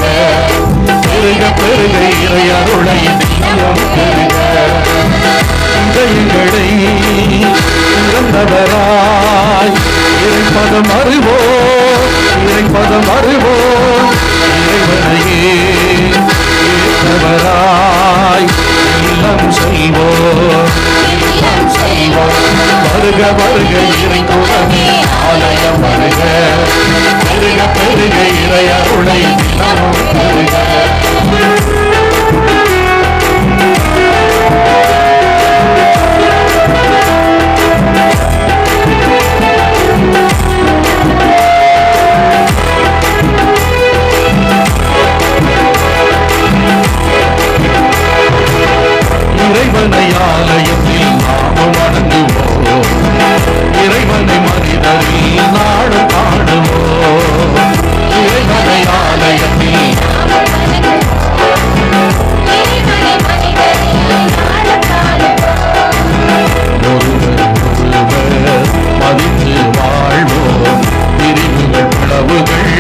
வருக. பெருக பெருக இறை அருளை நிச்சயம் பெருக. இதயங்களை இறந்தவராய் இறைப்பதம் அறிவோம், இறைப்பதம் அறிவோம். இறைவனையே ஏற்றவராய் இல்லம் செய்வோம், இல்லம் செய்வோம். வருக வருக இறை குலமே ஆலயம் வருக. பெருக பெருக இறை அருளை தினமும் பெருக. இறைவனை ஆலயத்தில் நாமும் வணங்குவோம், இறைவனை மனிதரில் நாடும் காணுவோம். இறைவனை ஆலயத்தில் ஒருவர் ஒருவர் மதித்து வாழ்வோம், பிரிவுகள் பிளவுகள்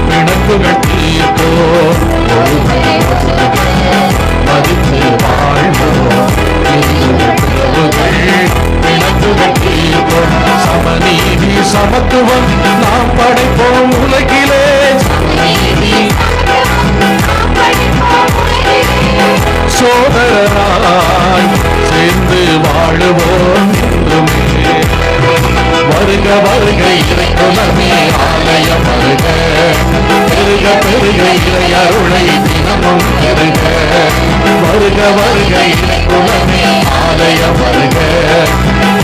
பிணக்குகள் தீர்ப்போம். ஒருவர் ஒருவர் மதித்து வாழ்வோம், பிரிவுகள் பிளவுகள் பிணக்குகள் தீர்ப்போம். சமநீதி சமத்துவம் நாம் படைப்போம் உலகிலே. சோதரராய் சேர்ந்து வாழுவோம் என்றுமே. வருக வருக இறை குலமே ஆலயம் வருக. பெருக பெருக இறை அருளை தினமும் பெருக. வருக வருக இறை குலமே ஆலயம் வருக.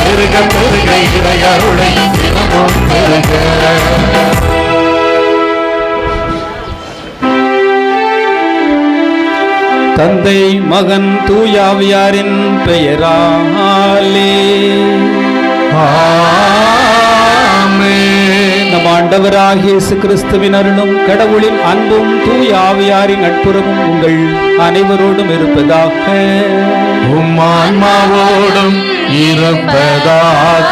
பெருக பெருக இறை அருளை தினமும் பெருக. தந்தை மகன் தூயாவியாரின் பெயராலே ஆமென். நம் ஆண்டவராகிய இயேசு கிறிஸ்துவின் அருளும் கடவுளின் அன்பும் தூயாவியாரின் நட்புறவும் உங்கள் அனைவரோடும் இருப்பதாக. உம் ஆன்மாவோடும் இருப்பதாக.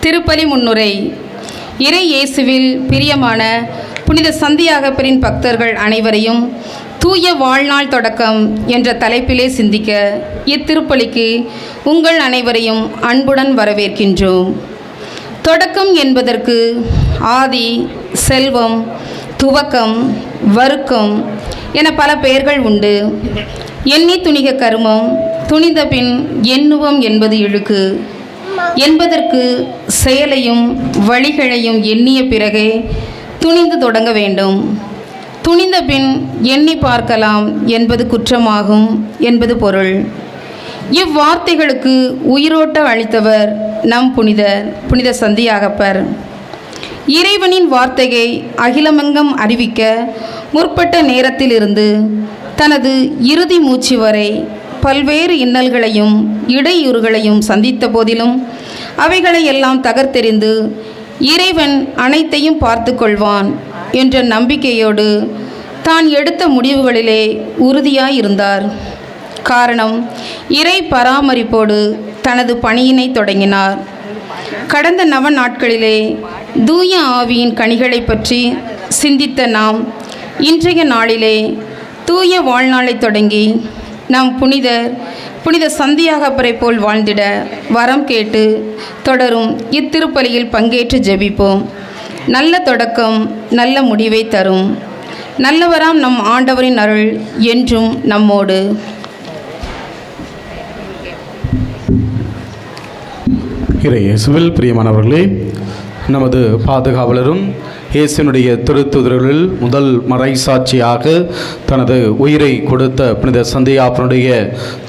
திருப்பலி முன்னுரை. இறை இயேசுவில் பிரியமான புனித சந்தியாகப்பரின் பக்தர்கள் அனைவரையும் தூய வாழ்நாள் தொடக்கம் என்ற தலைப்பிலே சிந்திக்க இத்திருப்பலிக்கு உங்கள் அனைவரையும் அன்புடன் வரவேற்கின்றோம். தொடக்கம் என்பதற்கு ஆதி, செல்வம், துவக்கம், வருக்கம் என பல பெயர்கள் உண்டு. எண்ணி துணிக கருமம், துணிந்த பின் எண்ணுவம் என்பது இழுக்கு என்பதற்கு செயலையும் வழிகளையும் எண்ணிய பிறகே துணிந்து தொடங்க வேண்டும். துணிந்த பின் எண்ணி பார்க்கலாம் என்பது குற்றமாகும் என்பது பொருள். இவ்வார்த்தைகளுக்கு உயிரோட்டம் அளித்தவர் நம் புனித சந்தியாகப்பர். இறைவனின் வார்த்தையை அகிலமெங்கும் அறிவிக்க முற்பட்ட நேரத்திலிருந்து தனது இறுதி மூச்சு வரை பல்வேறு இன்னல்களையும் இடையூறுகளையும் சந்தித்த போதிலும் அவைகளை எல்லாம் தகர்த்தெறிந்து இறைவன் அனைத்தையும் பார்த்து கொள்வான் என்ற நம்பிக்கையோடு தான் எடுத்த முடிவுகளிலே உறுதியாயிருந்தார். காரணம், இறை பராமரிப்போடு தனது பணியினை தொடங்கினார். கடந்த நவநாட்களிலே தூய ஆவியின் கனிகளை பற்றி சிந்தித்த நாம் இன்றைய நாளிலே தூய வாழ்நாளை தொடங்கி நாம் புனித சந்தியாகப்பரை போல் வாழ்ந்திட வரம் கேட்டு தொடரும் இத்திருப்பலியில் பங்கேற்று ஜெபிப்போம். நல்ல தொடக்கம் நல்ல முடிவை தரும். நல்லவராம் நம் ஆண்டவரின் அருள் என்றும் நம்மோடு. இயேசுவில் பிரியமானவர்களே, நமது பாதுகாவலரும் இயேசுனுடைய திருத்துதர்களில் முதல் மறைசாட்சியாக தனது உயிரை கொடுத்த புனித சந்தியாகப்பருடைய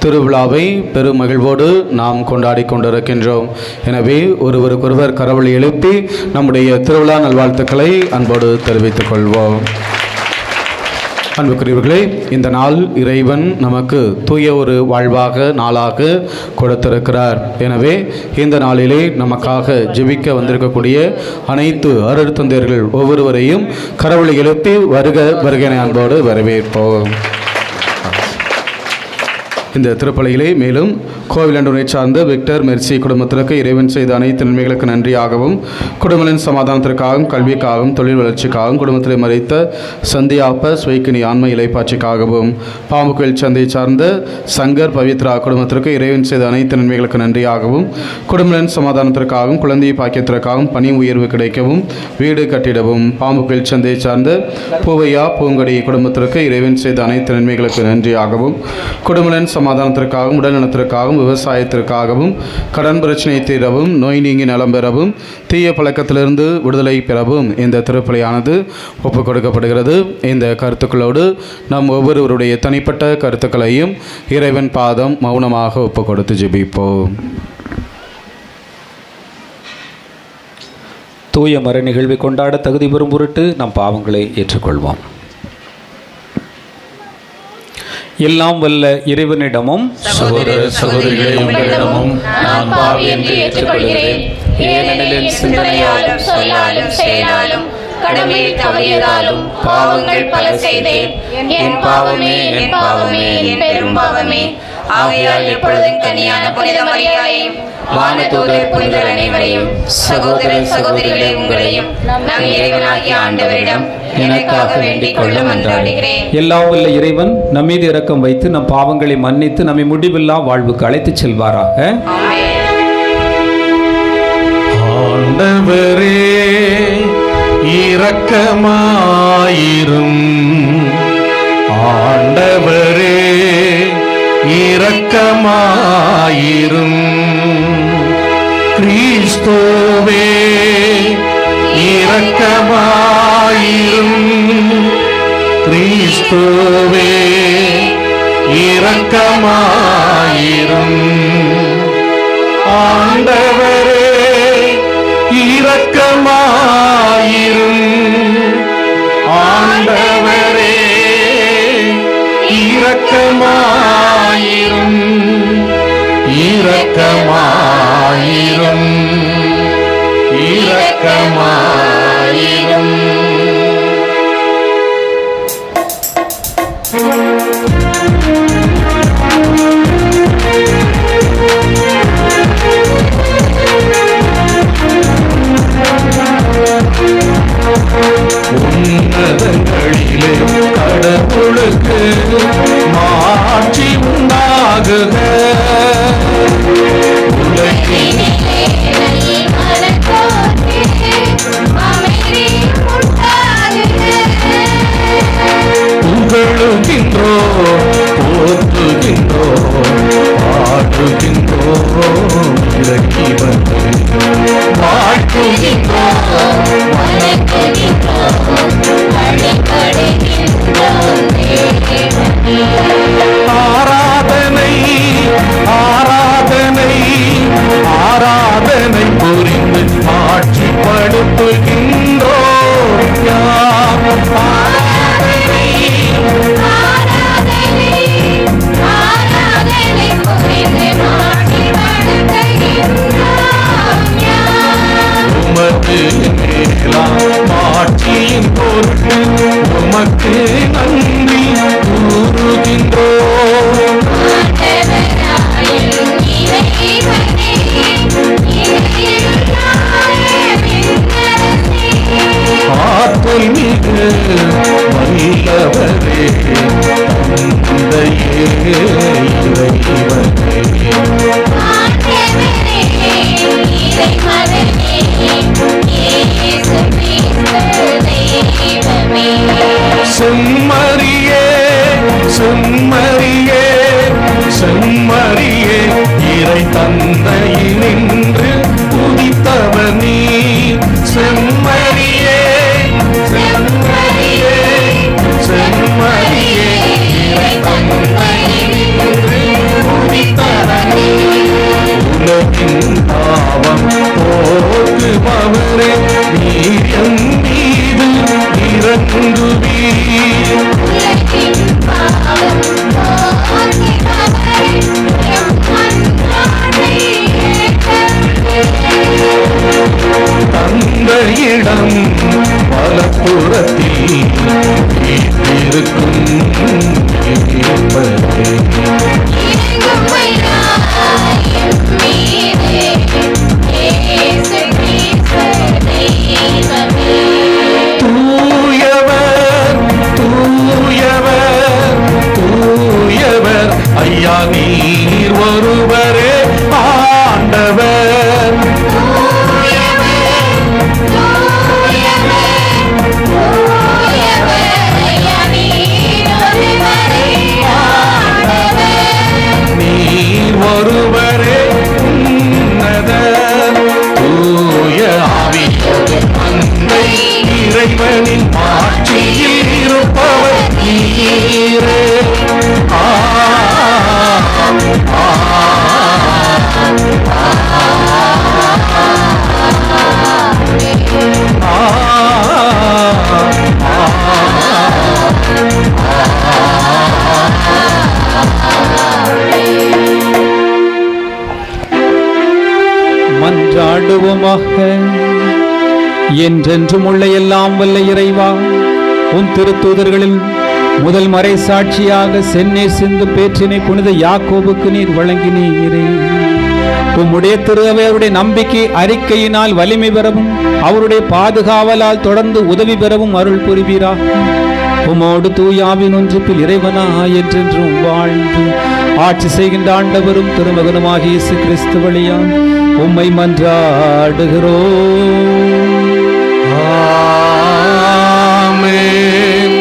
திருவிழாவை பெருமகிழ்வோடு நாம் கொண்டாடி கொண்டிருக்கின்றோம். எனவே ஒருவருக்கொருவர் கரவொலி எழுப்பி நம்முடைய திருவிழா நல்வாழ்த்துக்களை அன்போடு தெரிவித்துக் கொள்வோம். அன்புக்குரியவர்களே, இந்த நாள் இறைவன் நமக்கு தூய ஒரு வாழ்வாக நாளாக கொடுத்திருக்கிறார். எனவே இந்த நாளிலே நமக்காக ஜெபிக்க வந்திருக்கக்கூடிய அனைத்து அருட்தந்தையர்கள் ஒவ்வொருவரையும் கரவொலி எழுப்பி வருக வருகை அன்போடு வரவேற்போம். இந்த திருப்பலியிலே மேலும் கோவிலண்டூரை சார்ந்த விக்டர் மெர்சி குடும்பத்திற்கு இறைவன் செய்த அனைத்து நன்மைகளுக்கு நன்றியாகவும், குடும்பத்தின் சமாதானத்திற்காகவும், கல்விக்காகவும், தொழில் வளர்ச்சிக்காகவும், குடும்பத்திலே மறைத்த சந்தியாப்ப ஸ்வைக்கினி ஆன்ம இலைப்பாட்சிக்காகவும், பாம்புக்கோயில் சந்தையை சார்ந்த சங்கர் பவித்ரா குடும்பத்திற்கு இறைவன் செய்த அனைத்து நன்மைகளுக்கு நன்றியாகவும், குடும்பத்தின் சமாதானத்திற்காகவும், குழந்தை பாக்கியத்திற்காகவும், பணி உயர்வு கிடைக்கவும், வீடு கட்டிடவும், பாம்புக்கோயில் சந்தையை சார்ந்த பூவையா பூங்கொடி குடும்பத்திற்கு இறைவன் செய்த அனைத்து நன்மைகளுக்கு நன்றியாகவும், குடும்பத்தின் சமாதானத்திற்காகவும், உடல் நலத்திற்காகவும், விவசாயத்திற்காகவும், கடன் பிரச்சனை தீரவும், நோய் நீங்கி நலம் பெறவும், தீய பழக்கத்திலிருந்து விடுதலை பெறவும் இந்த திருப்பலியானது ஒப்புக் கொடுக்கப்படுகிறது. இந்த கருத்துக்களோடு நம் ஒவ்வொருவருடைய தனிப்பட்ட கருத்துக்களையும் இறைவன் பாதம் மௌனமாக ஒப்புக் கொடுத்து ஜெபிப்போம். தூய மறை நிகழ்வை கொண்டாட தகுதி பெறும் பொருட்டு நம் பாவங்களை ஏற்றுக்கொள்வோம். எல்லாம் வல்ல இறைவனிடமும் சகோதர சகோதரிகளே, உங்களிடமும் நான் பாவி என்று ஏற்றுக்கொள்கிறேன். ஏனெனில் சிந்தனையாலும் சொல்லாலும் செயலாலும் கடமையில் தவறியதாலும் பாவங்கள் பல செய்தேன். என் பாவமே, என் பாவமே, என் பெரும் பாவமே. ஆகையால் எப்பொழுதும் கன்னியான புனித மரியாதையும், வானதூதர் புனிதர் அனைவரையும், சகோதர சகோதரிகளே உங்களையும் நம் இறைவனாகிய ஆண்டவரிடம் எனக்காக வேண்டிக் கொள்ள மன்றாடுகிறேன். எல்லாம் வல்ல இறைவன் நம் மீது இரக்கம் வைத்து நம் பாவங்களை மன்னித்து நம்மை முடிவில்லா வாழ்வுக்கு அழைத்துச் செல்வாராக. ஆண்டவரே இரக்கமாயிரும், ஆண்டவரே இரக்கமாயிரும், கிறிஸ்துவே இரக்கமாயிரும், கிறிஸ்துவே இரக்கமாயிரும், ஆண்டவரே இரக்கமாயிரும், ஆண்டவரே இரக்கமாயிரும், இரக்கமாயிரும், இரக்கமாயிரும். உன்னதங்களிலே கடவுளுக்கு மாட்சி உண்டாகுக. உலகினிலே புகழுகின்றோ, போற்றுகின்றோ, பாடுகின்றோ, இறக்கி வந்து வாழ்த்துகின்றோ, ஆராதனை ஆராதனை ஆராதனை புரிந்து ஆட்சிப்படுத்துகின்றோ. உமது மேலாம் ஆட்சியின் பொருட்டு உமக்கு நன்றி கூறுகின்றோம். ஆற்றல் மிகு வல்லவரே, தந்தையே இறைவனே, செம்மறியே செம்மறியே செம்மறியே, இறை தந்தையினின்று உதித்தவர் நீ. செம்மறியே செம்மறியே செம்மறியே, இறை தந்தையினின்று உதித்தவர் நீ. உலகின் பாவம் போக்குபவரே, நீர் என் மீது இறங்குவீர். தந்தை இடம் வலப்புறத்தில் வீற்றிருக்கும் மீட்பரே. தூயவர் தூயவர் தூயவர் ஐயா நீர் ஒருவரே ஆண்டவர். நீர் ஒருவரே உன்னதர் தூய ஆவியோடு அன்னை இறைவனின் ஆட்சியில் இருப்பவர் நீரே. மன்றாடுவோமாக. என்றென்றும் உள்ள எல்லாம் வல்ல இறைவா, உம் திருத்தூதர்களில் முதல் மறை சாட்சியாக சென்னே சிந்து பேற்றினை புனித யாக்கோபுக்கு நீர் வழங்கினீரே. உம்முடைய திரு அவை அவருடைய நம்பிக்கை அறிக்கையினால் வலிமை பெறவும் அவருடைய பாதுகாவலால் தொடர்ந்து உதவி பெறவும் அருள் புரிவீராக. உமோடு தூயாவின் ஒன்றுப்பில் இறைவனா என்றென்றும் வாழ்ந்து ஆட்சி செய்கின்ற ஆண்டவரும் திருமகனுமாகிய இயேசு கிறிஸ்து வழியால் உம்மை மன்றாடுகிறோம். ஆமென்.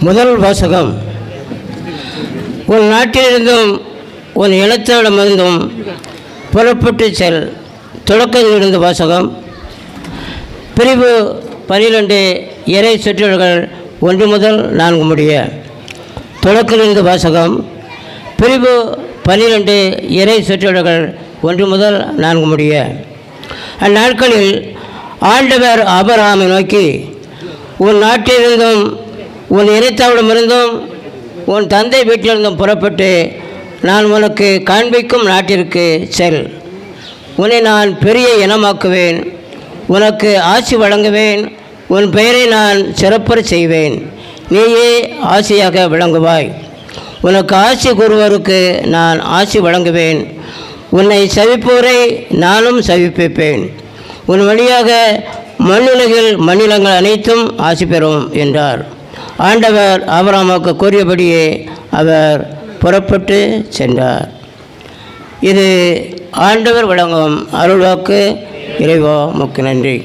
முதல் வாசகம். உன் நாட்டிலிருந்தும் உன் இனத்திடமிருந்தும் புறப்பட்டு செல். தொடக்கத்திலிருந்து வாசகம். பிரிவு 12 இறை சொற்றொடர்கள் 1 முதல் 4 முடிய. தொடக்கத்திலிருந்து வாசகம். பிரிவு 12 இறை சொற்றொடர்கள் 1 முதல் 4 முடிய. அந்நாட்களில் ஆண்டவர் ஆபிரகாமை நோக்கி, உன் நாட்டிலிருந்தும் உன் இனத்தாரிடமிருந்தும் உன் தந்தை வீட்டிலிருந்தும் புறப்பட்டு நான் உனக்கு காண்பிக்கும் நாட்டிற்கு செல். உன்னை நான் பெரிய இனமாக்குவேன், உனக்கு ஆசி வழங்குவேன், உன் பெயரை நான் சிறப்புற செய்வேன், நீயே ஆசியாக விளங்குவாய். உனக்கு ஆசி கூறுவோருக்கு நான் ஆசி வழங்குவேன், உன்னை சவிப்போரை நானும் சவிப்பிப்பேன். உன் வழியாக மண்ணுலகில் மண்ணிலங்கள் அனைத்தும் ஆசி பெறும் என்றார். ஆண்டவர் ஆபிரகாமுக்கு கூறியபடியே அவர் புறப்பட்டு சென்றார். இது ஆண்டவர் வழங்கும் அருள்வாக்கு. இறைவா உமக்கு நன்றி.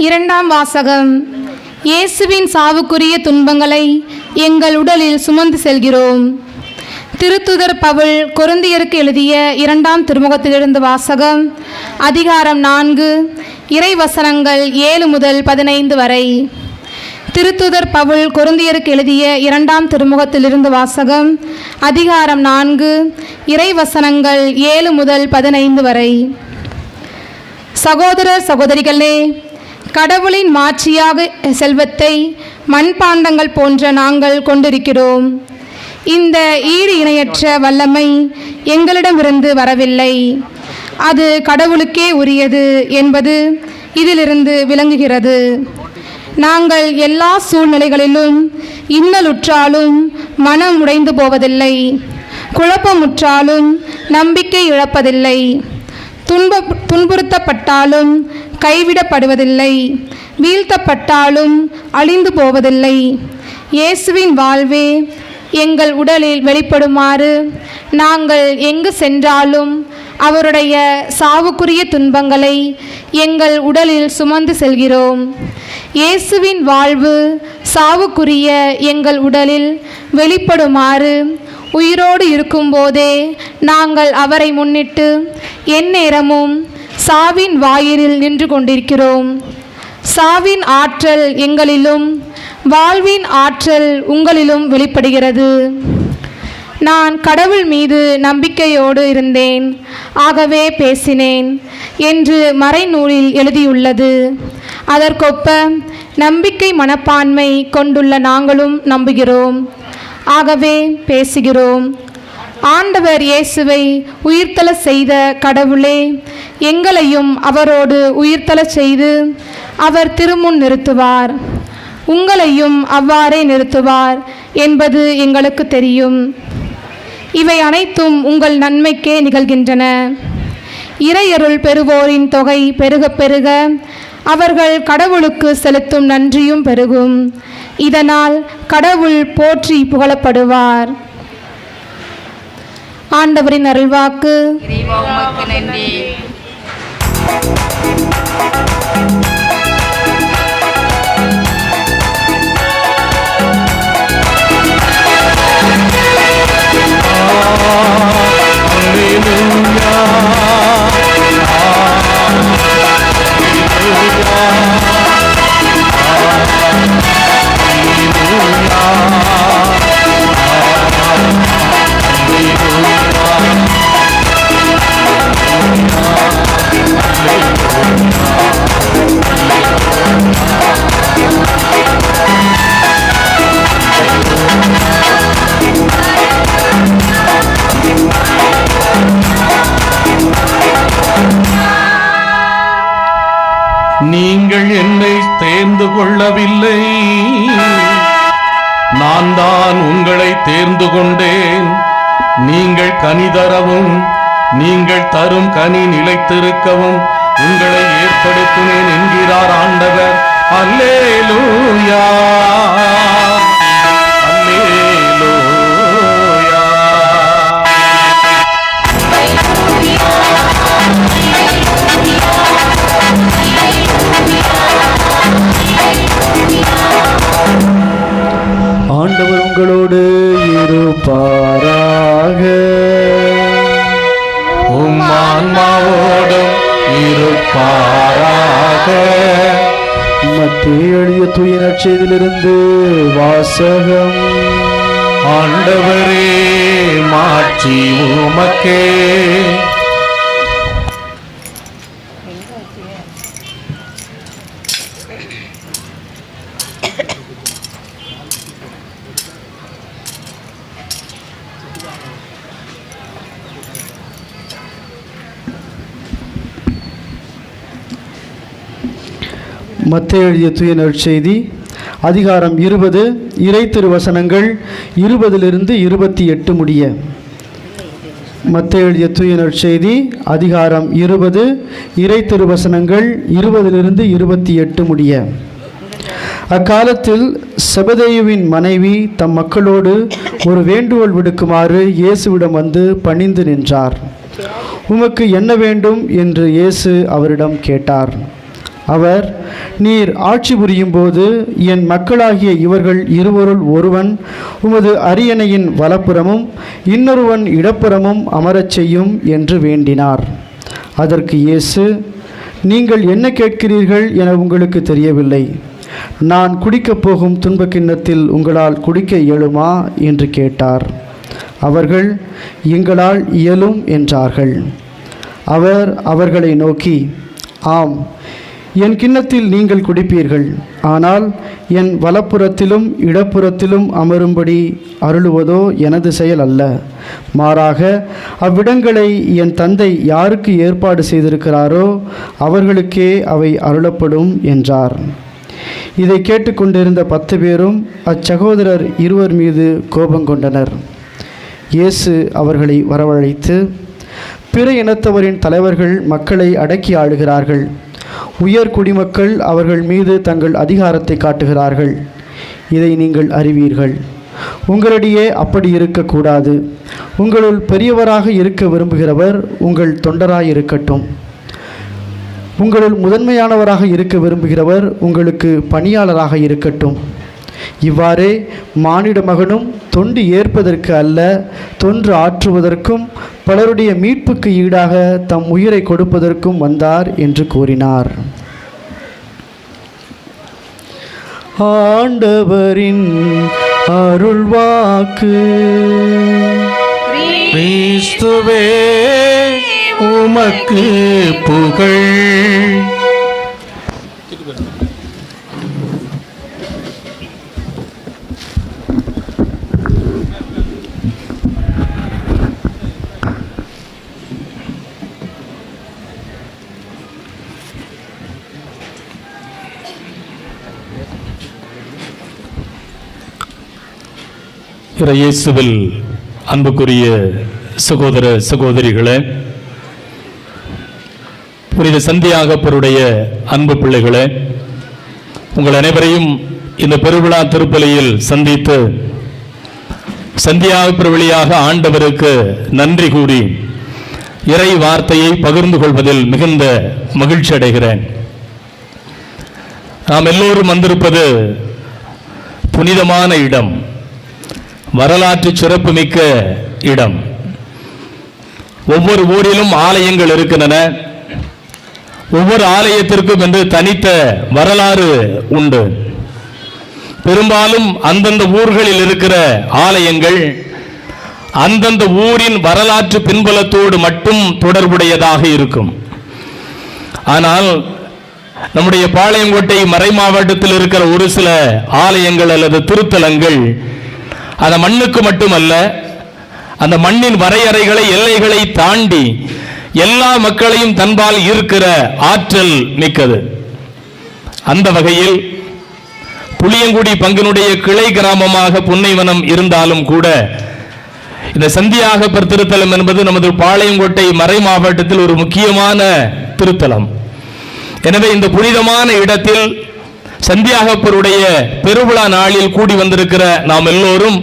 இரண்டாம் வாசகம். இயேசுவின் சாவுக்குரிய துன்பங்களை எங்கள் உடலில் சுமந்து செல்கிறோம். திருத்துதர் பவுல் கொரிந்தியருக்கு எழுதிய 2ஆம் திருமுகத்திலிருந்து வாசகம். அதிகாரம் 4, இறைவசனங்கள் 7 முதல் 15 வரை. திருத்துதர் பவுல் கொரிந்தியருக்கு எழுதிய 2ஆம் திருமுகத்திலிருந்து வாசகம். அதிகாரம் 4, இறைவசனங்கள் 7 முதல் 15 வரை. சகோதர சகோதரிகளே, கடவுளின் மாட்சியாக செல்வத்தை மண்பாண்டங்கள் போன்ற நாங்கள் கொண்டிருக்கிறோம். இந்த ஈடு இணையற்ற வல்லமை எங்களிடமிருந்து வரவில்லை, அது கடவுளுக்கே உரியது என்பது இதிலிருந்து விளங்குகிறது. நாங்கள் எல்லா சூழ்நிலைகளிலும் இன்னலுற்றாலும் மனம் உடைந்து போவதில்லை, குழப்பமுற்றாலும் நம்பிக்கை இழப்பதில்லை, துன்புறுத்தப்பட்டாலும் கைவிடப்படுவதில்லை, வீழ்த்தப்பட்டாலும் அழிந்து போவதில்லை. இயேசுவின் வாழ்வே எங்கள் உடலில் வெளிப்படுமாறு நாங்கள் எங்கு சென்றாலும் அவருடைய சாவுக்குரிய துன்பங்களை எங்கள் உடலில் சுமந்து செல்கிறோம். இயேசுவின் வாழ்வு சாவுக்குரிய எங்கள் உடலில் வெளிப்படுமாறு உயிரோடு இருக்கும்போதே நாங்கள் அவரை முன்னிட்டு எந்நேரமும் சாவின் வாயிலில் நின்று கொண்டிருக்கிறோம். சாவின் ஆற்றல் எங்களிலும் வாழ்வின் ஆற்றல் உங்களிலும் வெளிப்படுகிறது. நான் கடவுள் மீது நம்பிக்கையோடு இருந்தேன், ஆகவே பேசினேன் என்று மறைநூலில் எழுதியுள்ளது. அதற்கொப்ப நம்பிக்கை மனப்பான்மை கொண்டுள்ள நாங்களும் நம்புகிறோம், ஆகவே பேசுகிறோம். ஆண்டவர் இயேசுவை உயிர்த்தெழ செய்த கடவுளே, எங்களையும் அவரோடு உயிர்த்தெழ செய்து அவர் திருமுன் நிறுத்துவார், உங்களையும் அவ்வாறே நிறுத்துவார் என்பது எங்களுக்கு தெரியும். இவை அனைத்தும் உங்கள் நன்மைக்கே நிகழ்கின்றன. இறையருள் பெறுவோரின் தொகை பெருக பெருக அவர்கள் கடவுளுக்கு செலுத்தும் நன்றியும் பெருகும். இதனால் கடவுள் போற்றி புகழப்படுவார். ஆண்டவரின் அருள்வாக்கு. நீங்கள் என்னை தேர்ந்து கொள்ளவில்லை, நான் தான் உங்களை தேர்ந்து கொண்டேன். நீங்கள் கனி தரவும் நீங்கள் தரும் கனி நிலைத்திருக்கவும் உங்களை ஏற்படுத்தினேன் என்கிறார் ஆண்டவர். அல்லேலூயா, அல்லேலூயா. ஆண்டவர் உங்களோடு இருப்பாராக. உம் ஆன்மாவோடும் இருப்பாராக. மத்தேயு எழுதிய தூய நற்செய்தியிலிருந்து வாசகம். ஆண்டவரே, மாட்சி உமக்கே. மத்தேயு எழுதிய தூய நற்செய்தி அதிகாரம் 20 இறை திருவசனங்கள் 20 28 முடிய. மத்தேயு எழுதிய தூய நற்செய்தி அதிகாரம் 20 இறை திருவசனங்கள் 20 28 முடிய. அக்காலத்தில் செபதேயுவின் மனைவி தம் மக்களோடு ஒரு வேண்டுகோள் விடுக்குமாறு இயேசுவிடம் வந்து பணிந்து நின்றார். உமக்கு என்ன வேண்டும் என்று இயேசு அவரிடம் கேட்டார். அவர், நீர் ஆட்சி புரியும் போது என் மக்களாகிய இவர்கள் இருவருள் ஒருவன் உமது அரியணையின் வலப்புறமும் இன்னொருவன் இடப்புறமும் அமரச் செய்யும் என்று வேண்டினார். அதற்கு இயேசு, நீங்கள் என்ன கேட்கிறீர்கள் என உங்களுக்கு தெரியவில்லை. நான் குடிக்கப் போகும் துன்பக் கிண்ணத்தில் உங்களால் குடிக்க இயலுமா என்று கேட்டார். அவர்கள், எங்களால் இயலும் என்றார்கள். அவர் அவர்களை நோக்கி, ஆம், என் கிண்ணத்தில் நீங்கள் குடிப்பீர்கள். ஆனால் என் வலப்புறத்திலும் இடப்புறத்திலும் அமரும்படி அருளுவதோ எனது செயல் அல்ல. மாறாக அவ்விடங்களை என் தந்தை யாருக்கு ஏற்பாடு செய்திருக்கிறாரோ அவர்களுக்கே அவை அருளப்படும் என்றார். இதை கேட்டுக்கொண்டிருந்த 10 பேரும் அச்சகோதரர் இருவர் மீது கோபங்கொண்டனர். இயேசு அவர்களை வரவழைத்து, பிற இனத்தவரின் தலைவர்கள் மக்களை அடக்கி ஆளுகிறார்கள். உயர் குடிமக்கள் அவர்கள் மீது தங்கள் அதிகாரத்தை காட்டுகிறார்கள். இதை நீங்கள் அறிவீர்கள். உங்களிடையே அப்படி இருக்கக்கூடாது. உங்களுள் பெரியவராக இருக்க விரும்புகிறவர் உங்கள் தொண்டராய் இருக்கட்டும். உங்களுள் முதன்மையானவராக இருக்க விரும்புகிறவர் உங்களுக்கு பணியாளராக இருக்கட்டும். இவ்வாறே மானிட மகனும் தொண்டு ஏற்பதற்கு அல்ல, தொன்று ஆற்றுவதற்கும் பலருடைய மீட்புக்கு ஈடாக தம் உயிரை கொடுப்பதற்கும் வந்தார் என்று கூறினார். ஆண்டவரின் அருள்வாக்கு. கிறிஸ்துவே உமக்கு புகழ். இயேசுவில் அன்புக்குரிய சகோதர சகோதரிகளே, புனித சந்தியாகப்பருடைய அன்பு பிள்ளைகளே, உங்கள் அனைவரையும் இந்த பெருவிழா திருப்பலியில் சந்தித்து சந்தியாகப்பர் வழியாக ஆண்டவருக்கு நன்றி கூறி இறை வார்த்தையை பகிர்ந்து கொள்வதில் மிகுந்த மகிழ்ச்சி அடைகிறேன். நாம் எல்லோரும் வந்திருப்பது புனிதமான இடம், வரலாற்று சிறப்புமிக்க இடம். ஒவ்வொரு ஊரிலும் ஆலயங்கள் இருக்கின்றன. ஒவ்வொரு ஆலயத்திற்கும் என்று தனித்த வரலாறு உண்டு. பெரும்பாலும் அந்தந்த ஊர்களில் இருக்கிற ஆலயங்கள் அந்தந்த ஊரின் வரலாற்று பின்புலத்தோடு மட்டும் தொடர்புடையதாக இருக்கும். ஆனால் நம்முடைய பாளையங்கோட்டை மறை மாவட்டத்தில் இருக்கிற ஒரு சில ஆலயங்கள் அல்லது திருத்தலங்கள் அந்த மண்ணுக்கு மட்டுமல்ல, அந்த மண்ணின் வரையறைகளை எல்லைகளை தாண்டி எல்லா மக்களையும் தன்பால் ஈர்க்கிற ஆற்றல் மிக்கது. அந்த வகையில் புளியங்குடி பங்கினுடைய கிளை கிராமமாக புன்னைவனம் இருந்தாலும் கூட இந்த சந்தியாகப்பர் திருத்தலம் என்பது நமது பாளையங்கோட்டை மறை மாவட்டத்தில் ஒரு முக்கியமான திருத்தலம். எனவே இந்த புனிதமான இடத்தில் சந்தியாகப்பருடைய பெருவிழா நாளில் கூடி வந்திருக்கிற நாம் எல்லோரும்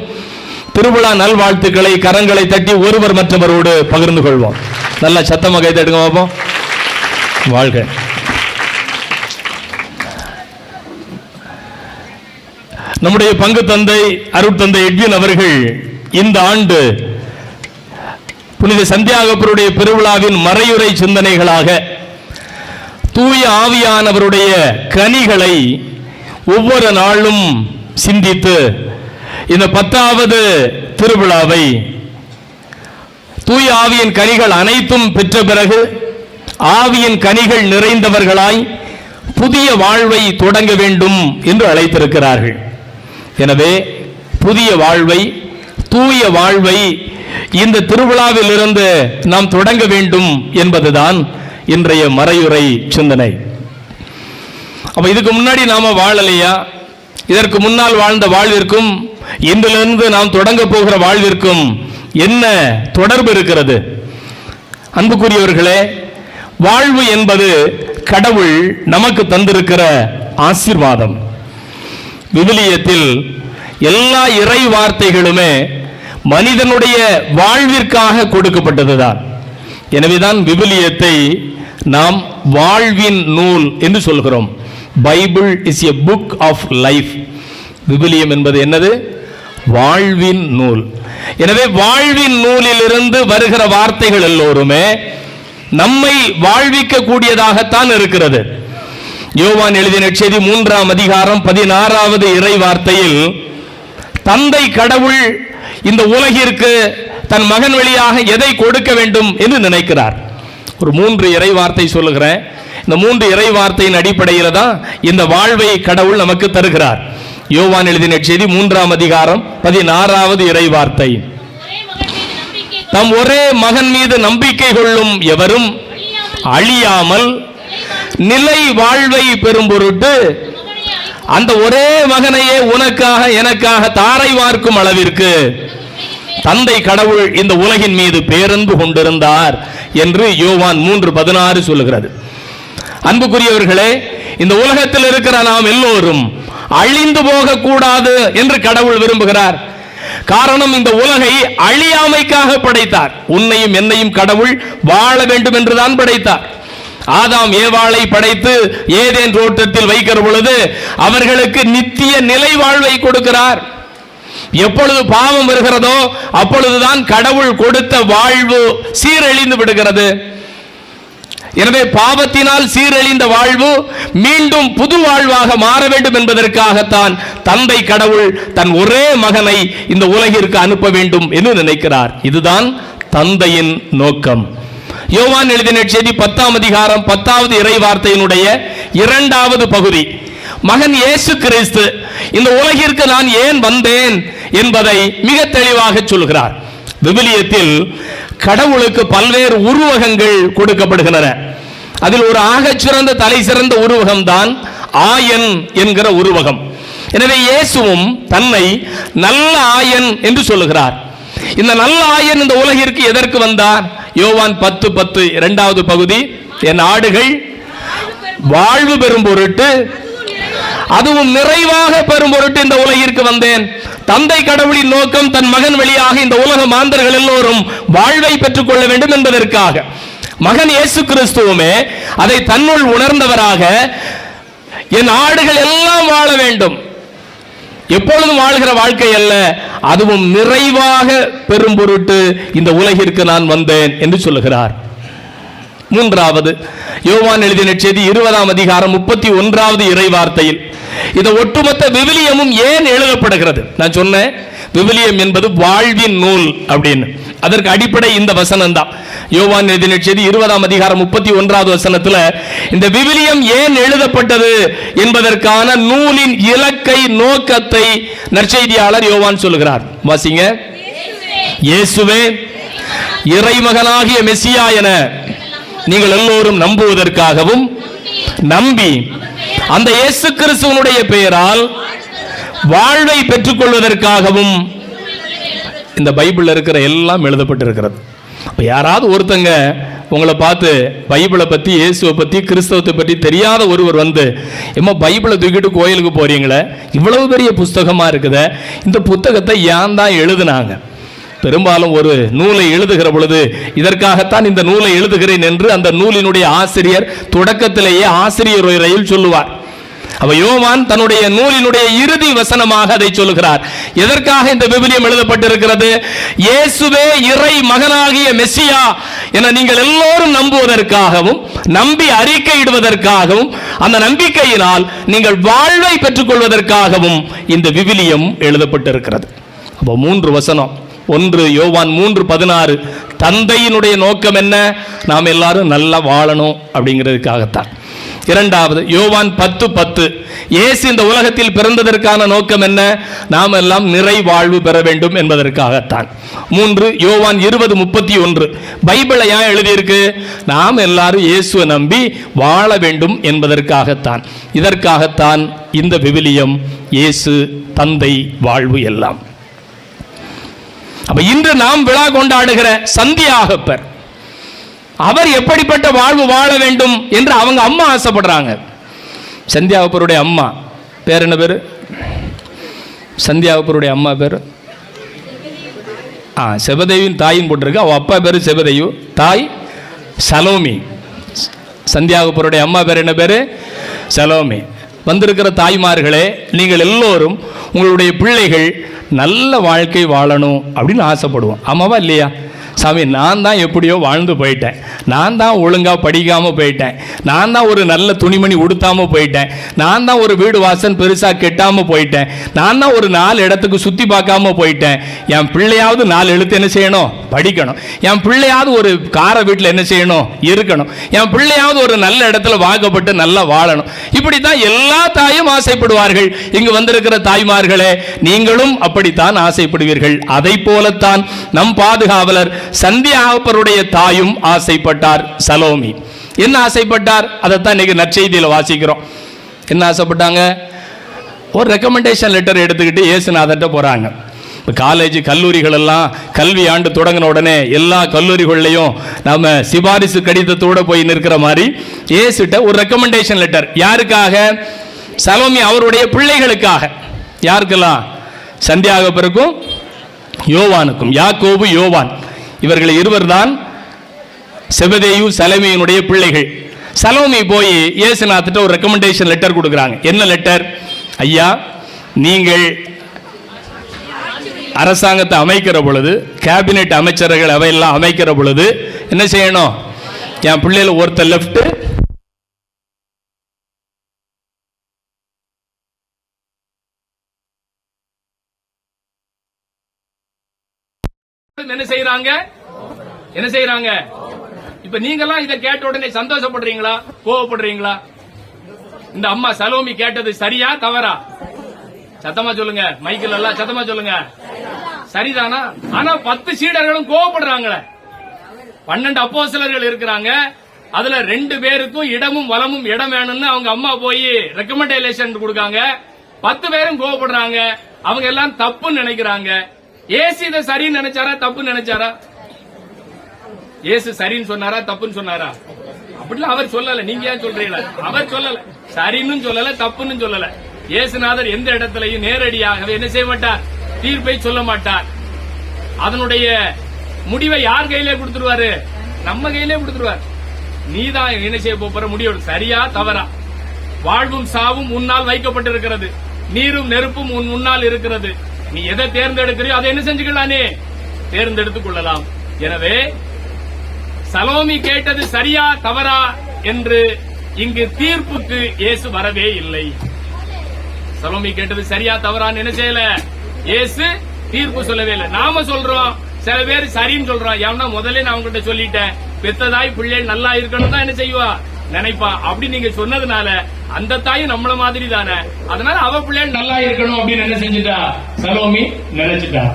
திருவிழா நல்வாழ்த்துக்களை கரங்களை தட்டி ஒருவர் மற்றவரோடு பகிர்ந்து கொள்வோம். நல்ல சத்தமாக கை தட்டுங்க பார்ப்போம். வாழ்க. நம்முடைய பங்கு தந்தை அருட்தந்தை எட்வின் அவர்கள் இந்த ஆண்டு புனித சந்தியாகப்பருடைய பெருவிழாவின் மறையுரை சிந்தனைகளாக தூய ஆவியானவருடைய கனிகளை ஒவ்வொரு நாளும் சிந்தித்து இந்த 10வது திருவிழாவை தூய ஆவியின் கனிகள் அனைத்தும் பெற்ற பிறகு ஆவியின் கனிகள் நிறைந்தவர்களாய் புதிய வாழ்வை தொடங்க வேண்டும் என்று அழைத்திருக்கிறார்கள். எனவே புதிய வாழ்வை, தூய வாழ்வை இந்த திருவிழாவில் இருந்து நாம் தொடங்க வேண்டும் என்பதுதான் இன்றைய மறையுரை சிந்தனை. அப்ப இதுக்கு முன்னாடி நாம வாழலையா? இதற்கு முன்னால் வாழ்ந்த வாழ்விற்கும் இன்றிலிருந்து நாம் தொடங்க போகிற வாழ்விற்கும் என்ன தொடர்பு இருக்கிறது? அன்புக்குரியவர்களே, வாழ்வு என்பது கடவுள் நமக்கு தந்திருக்கிற ஆசீர்வாதம். விவிலியத்தில் எல்லா இறை வார்த்தைகளுமே மனிதனுடைய வாழ்விற்காக கொடுக்கப்பட்டதுதான். எனவேதான் விவிலியத்தை நாம் வாழ்வின் நூல் என்று சொல்கிறோம். Bible is a book of life. விவிலியம் என்பது என்னது? வாழ்வின் நூல். எனவே வாழ்வின் நூலிலிருந்து வருகிற வார்த்தைகள் எல்லோருமே நம்மை வாழ்விக்க கூடியதாகத்தான் இருக்கிறது. யோவான் எழுதிய நற்செய்தி 3ஆம் அதிகாரம் 16வது இறை வார்த்தையில் தந்தை கடவுள் இந்த உலகிற்கு தன் மகன் வழியாக எதை கொடுக்க வேண்டும் என்று நினைக்கிறார். ஒரு 3 இறை வார்த்தை சொல்லுகிறேன். இந்த 3 இறை வார்த்தையின் அடிப்படையில் தான் இந்த வாழ்வை கடவுள் நமக்கு தருகிறார். யோவான் எழுதிய நற்செய்தி 3ஆம் அதிகாரம் 16வது இறை வார்த்தை, தம் ஒரே மகன் மீது நம்பிக்கை கொள்ளும் எவரும் அழியாமல் நிலை வாழ்வை பெறும் பொருட்டு அந்த ஒரே மகனையே உனக்காக எனக்காக தாரை வார்க்கும் அளவிற்கு தந்தை கடவுள் இந்த உலகின் மீது பேரன்பு கொண்டிருந்தார் என்று யோவான் 3:16 சொல்லுகிறது. அன்புக்குரியவர்களே, இந்த உலகத்தில் இருக்கிற நாம் எல்லோரும் அழிந்து போக கூடாது என்று கடவுள் விரும்புகிறார். காரணம், இந்த உலகை அழியாமைக்காக படைத்தார். உன்னையும் என்னையும் கடவுள் வாழ வேண்டும் என்றுதான் படைத்தார். ஆதாம் ஏவாளை படைத்து ஏதேன் தோட்டத்தில் வைக்கிற பொழுது அவர்களுக்கு நித்திய நிலை வாழ்வை கொடுக்கிறார். எப்பொழுது பாவம் வருகிறதோ அப்பொழுதுதான் கடவுள் கொடுத்த வாழ்வு சீரழிந்து விடுகிறது. எனவே பாவத்தினால் சீரழிந்த வாழ்வு மீண்டும் புது வாழ்வாக மாற வேண்டும் என்பதற்காகத்தான் தந்தை கடவுள் தன் ஒரே மகனை இந்த உலகிற்கு அனுப்ப வேண்டும் என்று நினைக்கிறார். இதுதான் தந்தையின் நோக்கம். யோவான் எழுதிய நற்செய்தி 10ஆம் அதிகாரம் 10வது இறை வார்த்தையினுடைய 2வது பகுதி, மகன் இயேசு கிறிஸ்து இந்த உலகிற்கு நான் ஏன் வந்தேன் என்பதை மிக தெளிவாக சொல்கிறார். விவிலியத்தில் கடவுளுக்கு பல்வேறு உருவகங்கள் கொடுக்கப்படுகின்றன. அதில் ஒரு ஆகச்சிறந்த தலை சிறந்த உருவகம் தான் ஆயன் என்கிற உருவகம். எனவே இயேசுவும் தன்னை நல்ல ஆயன் என்று சொல்லுகிறார். இந்த நல்ல ஆயன் இந்த உலகிற்கு எதற்கு வந்தார்? யோவான் 10:10 2வது பகுதி, என் ஆடுகள் வாழ்வு பெறும் பொருட்டு அதுவும் நிறைவாக பெறும் பொருட்டு இந்த உலகிற்கு வந்தேன். தந்தை கடவுளின் நோக்கம் தன் மகன் வழியாக இந்த உலக மாந்தர்கள் எல்லோரும் வாழ்வை பெற்றுக் கொள்ள வேண்டும் என்பதற்காக. மகன் இயேசு கிறிஸ்துவுமே அதை தன்னுள் உணர்ந்தவராக, என் ஆடுகள் எல்லாம் வாழ வேண்டும், எப்பொழுதும் வாழ்கிற வாழ்க்கை அல்ல, அதுவும் நிறைவாக பெரும் பொருட்டு இந்த உலகிற்கு நான் வந்தேன் என்று சொல்லுகிறார். 3வது யோவான் எழுதிய நற்செய்தி 20ஆம் அதிகாரம் 31வது இறை வார்த்தையில் இந்த ஒட்டுமொத்த விவிலியமும் ஏன் எழுதப்படுகிறது? நான் சொன்னேன், விவிலியம் என்பது வாழ்வின் நூல் அப்படின்னு. அதற்கு அடிப்படை இந்த வசனம் தான். யோவான் எழுதிய நற்செய்தி 20ஆம் அதிகாரம் 31வது வசனத்தில் இந்த விவிலியம் ஏன் எழுதப்பட்டது என்பதற்கான நூலின் இலக்கை நோக்கத்தை நற்செய்தியாளர் யோவான் சொல்லுகிறார். வாசிங்க. இயேசுவே இறைமகனாகிய மெசியா என நீங்கள் எல்லோரும் நம்புவதற்காகவும் நம்பி அந்த இயேசு கிறிஸ்துவனுடைய பெயரால் வாழ்வை பெற்றுக் கொள்வதற்காகவும் இந்த பைபிளில் இருக்கிற எல்லாம் எழுதப்பட்டிருக்கிறது. இப்போ யாராவது ஒருத்தங்க உங்களை பார்த்து பைபிளை பற்றி, இயேசுவை பற்றி, கிறிஸ்தவத்தை பற்றி தெரியாத ஒருவர் வந்து, ஏம்மா பைபிளை தூக்கிட்டு கோயிலுக்கு போறீங்களே, இவ்வளவு பெரிய புஸ்தகமாக இருக்குத, இந்த புத்தகத்தை ஏன் தான் எழுதுனாங்க? பெரும்பாலும் ஒரு நூலை எழுதுகிற பொழுது இதற்காகத்தான் இந்த நூலை எழுதுகிறேன் என்று அந்த நூலினுடைய ஆசிரியர் தொடக்கத்திலேயே ஆசிரியர் உரையில் சொல்லுவார். அப்ப யோவான் தன்னுடைய நூலினுடைய இறுதி வசனமாக அதை சொல்லுகிறார். எதற்காக இந்த விவிலியம் எழுதப்பட்டிருக்கிறது? இயேசுவே இறை மகனாகிய மெசியா என நீங்கள் எல்லோரும் நம்புவதற்காகவும் நம்பி அறிக்கையிடுவதற்காகவும் அந்த நம்பிக்கையினால் நீங்கள் வாழ்வை பெற்றுக் கொள்வதற்காகவும் இந்த விவிலியம் எழுதப்பட்டிருக்கிறது. அப்போ 3 வசனம். 1 யோவான் 3:16, தந்தையினுடைய நோக்கம் என்ன? நாம் எல்லாரும் நல்லா வாழணும் அப்படிங்கிறதுக்காகத்தான். 2வது யோவான் 10:10, இயேசு இந்த உலகத்தில் பிறந்ததற்கான நோக்கம் என்ன? நாம் எல்லாம் நிறை வாழ்வு பெற வேண்டும் என்பதற்காகத்தான். 3 யோவான் 20:31, பைபிளை ஏன் எழுதியிருக்கு? நாம் எல்லாரும் இயேசுவை நம்பி வாழ வேண்டும் என்பதற்காகத்தான். இதற்காகத்தான் இந்த விவிலியம், இயேசு, தந்தை, வாழ்வு எல்லாம். அப்ப இன்று நாம் விழா கொண்டாடுகிற சந்தியாகப்பர், அவர் எப்படிப்பட்ட வாழ்வு வாழ வேண்டும் என்று அவங்க அம்மா ஆசைப்படுறாங்க. சந்தியாகப்பருடைய அம்மா பேர் என்ன பேரு? சந்தியாகப்பருடைய அம்மா பேர் செபதேவின் தாயின் போட்டிருக்கு. அவ அப்பா பேரு செபதேயு, தாய் சலோமி. சந்தியாகப்பருடைய அம்மா பேர் என்ன பேர்? சலோமி. வந்திருக்கிற தாய்மார்களே, நீங்கள் எல்லோரும் உங்களுடைய பிள்ளைகள் நல்ல வாழ்க்கை வாழணும் அப்படின்னு ஆசைப்படுவோம். ஆமாவா இல்லையா? சாமி, நான் தான் எப்படியோ வாழ்ந்து போயிட்டேன், நான் தான் ஒழுங்காக படிக்காமல் போயிட்டேன், நான் தான் ஒரு நல்ல துணிமணி உடுத்தாமல் போயிட்டேன், நான் தான் ஒரு வீடு வாசல் பெருசாக கெட்டாமல் போயிட்டேன், நான் தான் ஒரு 4 இடத்துக்கு சுற்றி பார்க்காம போயிட்டேன். என் பிள்ளையாவது 4 எழுத்து என்ன செய்யணும்? படிக்கணும். என் பிள்ளையாவது ஒரு கார வீட்டில் என்ன செய்யணும்? இருக்கணும். என் பிள்ளையாவது ஒரு நல்ல இடத்துல வாக்கப்பட்டு நல்லா வாழணும். இப்படி தான் எல்லா தாயும் ஆசைப்படுவார்கள். இங்கு வந்திருக்கிற தாய்மார்களே, நீங்களும் அப்படித்தான் ஆசைப்படுவீர்கள். அதை போலத்தான் நம் பாதுகாவலர் சந்தியாகப்பருடைய தாயும் ஆசைப்பட்டார். சலோமி என்ன ஆசைப்பட்டார்? அதைத்தான் இன்னைக்கு நற்செய்தியில் வாசிக்கிறோம். என்ன ஆசைப்பட்டாங்க? ஒரு ரெக்கமெண்டேஷன் லெட்டர் எடுத்துக்கிட்டு இயேசுநாதர்கிட்ட போறாங்க. இப்போ காலேஜ் கல்லூரிகள் எல்லாம் கல்வி ஆண்டு தொடங்கின உடனே எல்லா கல்லூரிகள்லையும் நம்ம சிபாரிசு கடிதத்தோடு போய் நிற்கிற மாதிரி இயேசுட்ட ஒரு ரெக்கமெண்டேஷன் லெட்டர். யாருக்காக? சலோமி அவருடைய பிள்ளைகளுக்காக. யாருக்கெல்லாம்? சந்தியாகப்பருக்கும் யோவானுக்கும். யாக்கோபு, யோவான் இவர்கள் இருவர் தான் செபதேயு சலோமியினுடைய பிள்ளைகள். சலோமி போய் இயேசுநாதர்கிட்ட ஒரு ரெக்கமெண்டேஷன் லெட்டர் கொடுக்குறாங்க. என்ன லெட்டர்? ஐயா, நீங்கள் அரசாங்கத்தை அமைக்கிற பொழுது, கேபினெட் அமைச்சர்கள் அவையெல்லாம் அமைக்கிற பொழுது என்ன செய்யணும்? என் பிள்ளைகள் ஒருத்தர் லெஃப்ட், என்ன செய்யறாங்க? இப்ப நீங்கெல்லாம் இதை கேட்ட உடனே சந்தோஷப்படுறீங்களா, கோவப்படுறீங்களா? இந்த அம்மா சலோமி கேட்டது சரியா தவறா? சத்தமா சொல்லுங்க, மைக்கில் எல்லாம் சத்தமா சொல்லுங்க. சரிதானா? ஆனா 10 சீடர்களும் கோவப்படுறாங்களே. 12 அப்போஸ்தலர்கள் இருக்கிறாங்க. அதுல 2 பேருக்கும் இடமும் வலமும் இடம் வேணும்னு அவங்க அம்மா போய் ரெக்கமெண்டேஷன் கொடுக்காங்க. 10 பேரும் கோவப்படுறாங்க. அவங்க எல்லாம் தப்புன்னு நினைக்கிறாங்க. ஏசு இதை சரின்னு நினைச்சாரா, தப்புன்னு நினைச்சாரா? ஏசு சரின்னு சொன்னாரா, தப்புன்னு சொன்னாரா? அப்படிலாம் அவர் சொல்லல. நீங்க ஏன் சொல்றீங்களா? அவர் சொல்லல, சரின்னு சொல்லல, தப்புன்னு சொல்லல. இயேசுநாதர் எந்த இடத்திலையும் நேரடியாகவே என்ன செய்ய மாட்டார்? தீர்ப்பை சொல்ல மாட்டார். அதனுடைய முடிவை யார் கையிலே கொடுத்துருவாரு? நம்ம கையிலே கொடுத்துருவார். நீதான் என்ன செய்ய போற முடிவு, சரியா தவறா? வாழ்வும் சாவும் முன்னால் வைக்கப்பட்டிருக்கிறது, நீரும் நெருப்பும் உன் முன்னால் இருக்கிறது. நீ எதை தேர்ந்தெடுக்கிறியோ அதை என்ன செஞ்சுக்கலானே தேர்ந்தெடுத்துக் கொள்ளலாம். எனவே சலோமி கேட்டது சரியா தவறா என்று இங்கு தீர்ப்புக்கு இயேசு வரவே இல்லை. சலோமி கேட்டது சரியா தவறான்னு என்ன செய்யல, இயேசு தீர்ப்பு சொல்லவே இல்லை. நாம சொல்றோம், சில பேர் சரின்னு சொல்றோம். ஏன்னா முதல்ல நான் உங்ககிட்ட சொல்லிட்டேன், பெத்ததாய் பிள்ளைகள் நல்லா இருக்கணும் தான் என்ன செய்வா நினைப்பா. அப்படி நீங்க சொன்னதுனால அந்த தாயும் நம்மள மாதிரி தானே, அதனால அவ பிள்ளைகள் நல்லா இருக்கணும் அப்படின்னு என்ன செஞ்சுட்டா சலோமி நினைச்சிட்டா.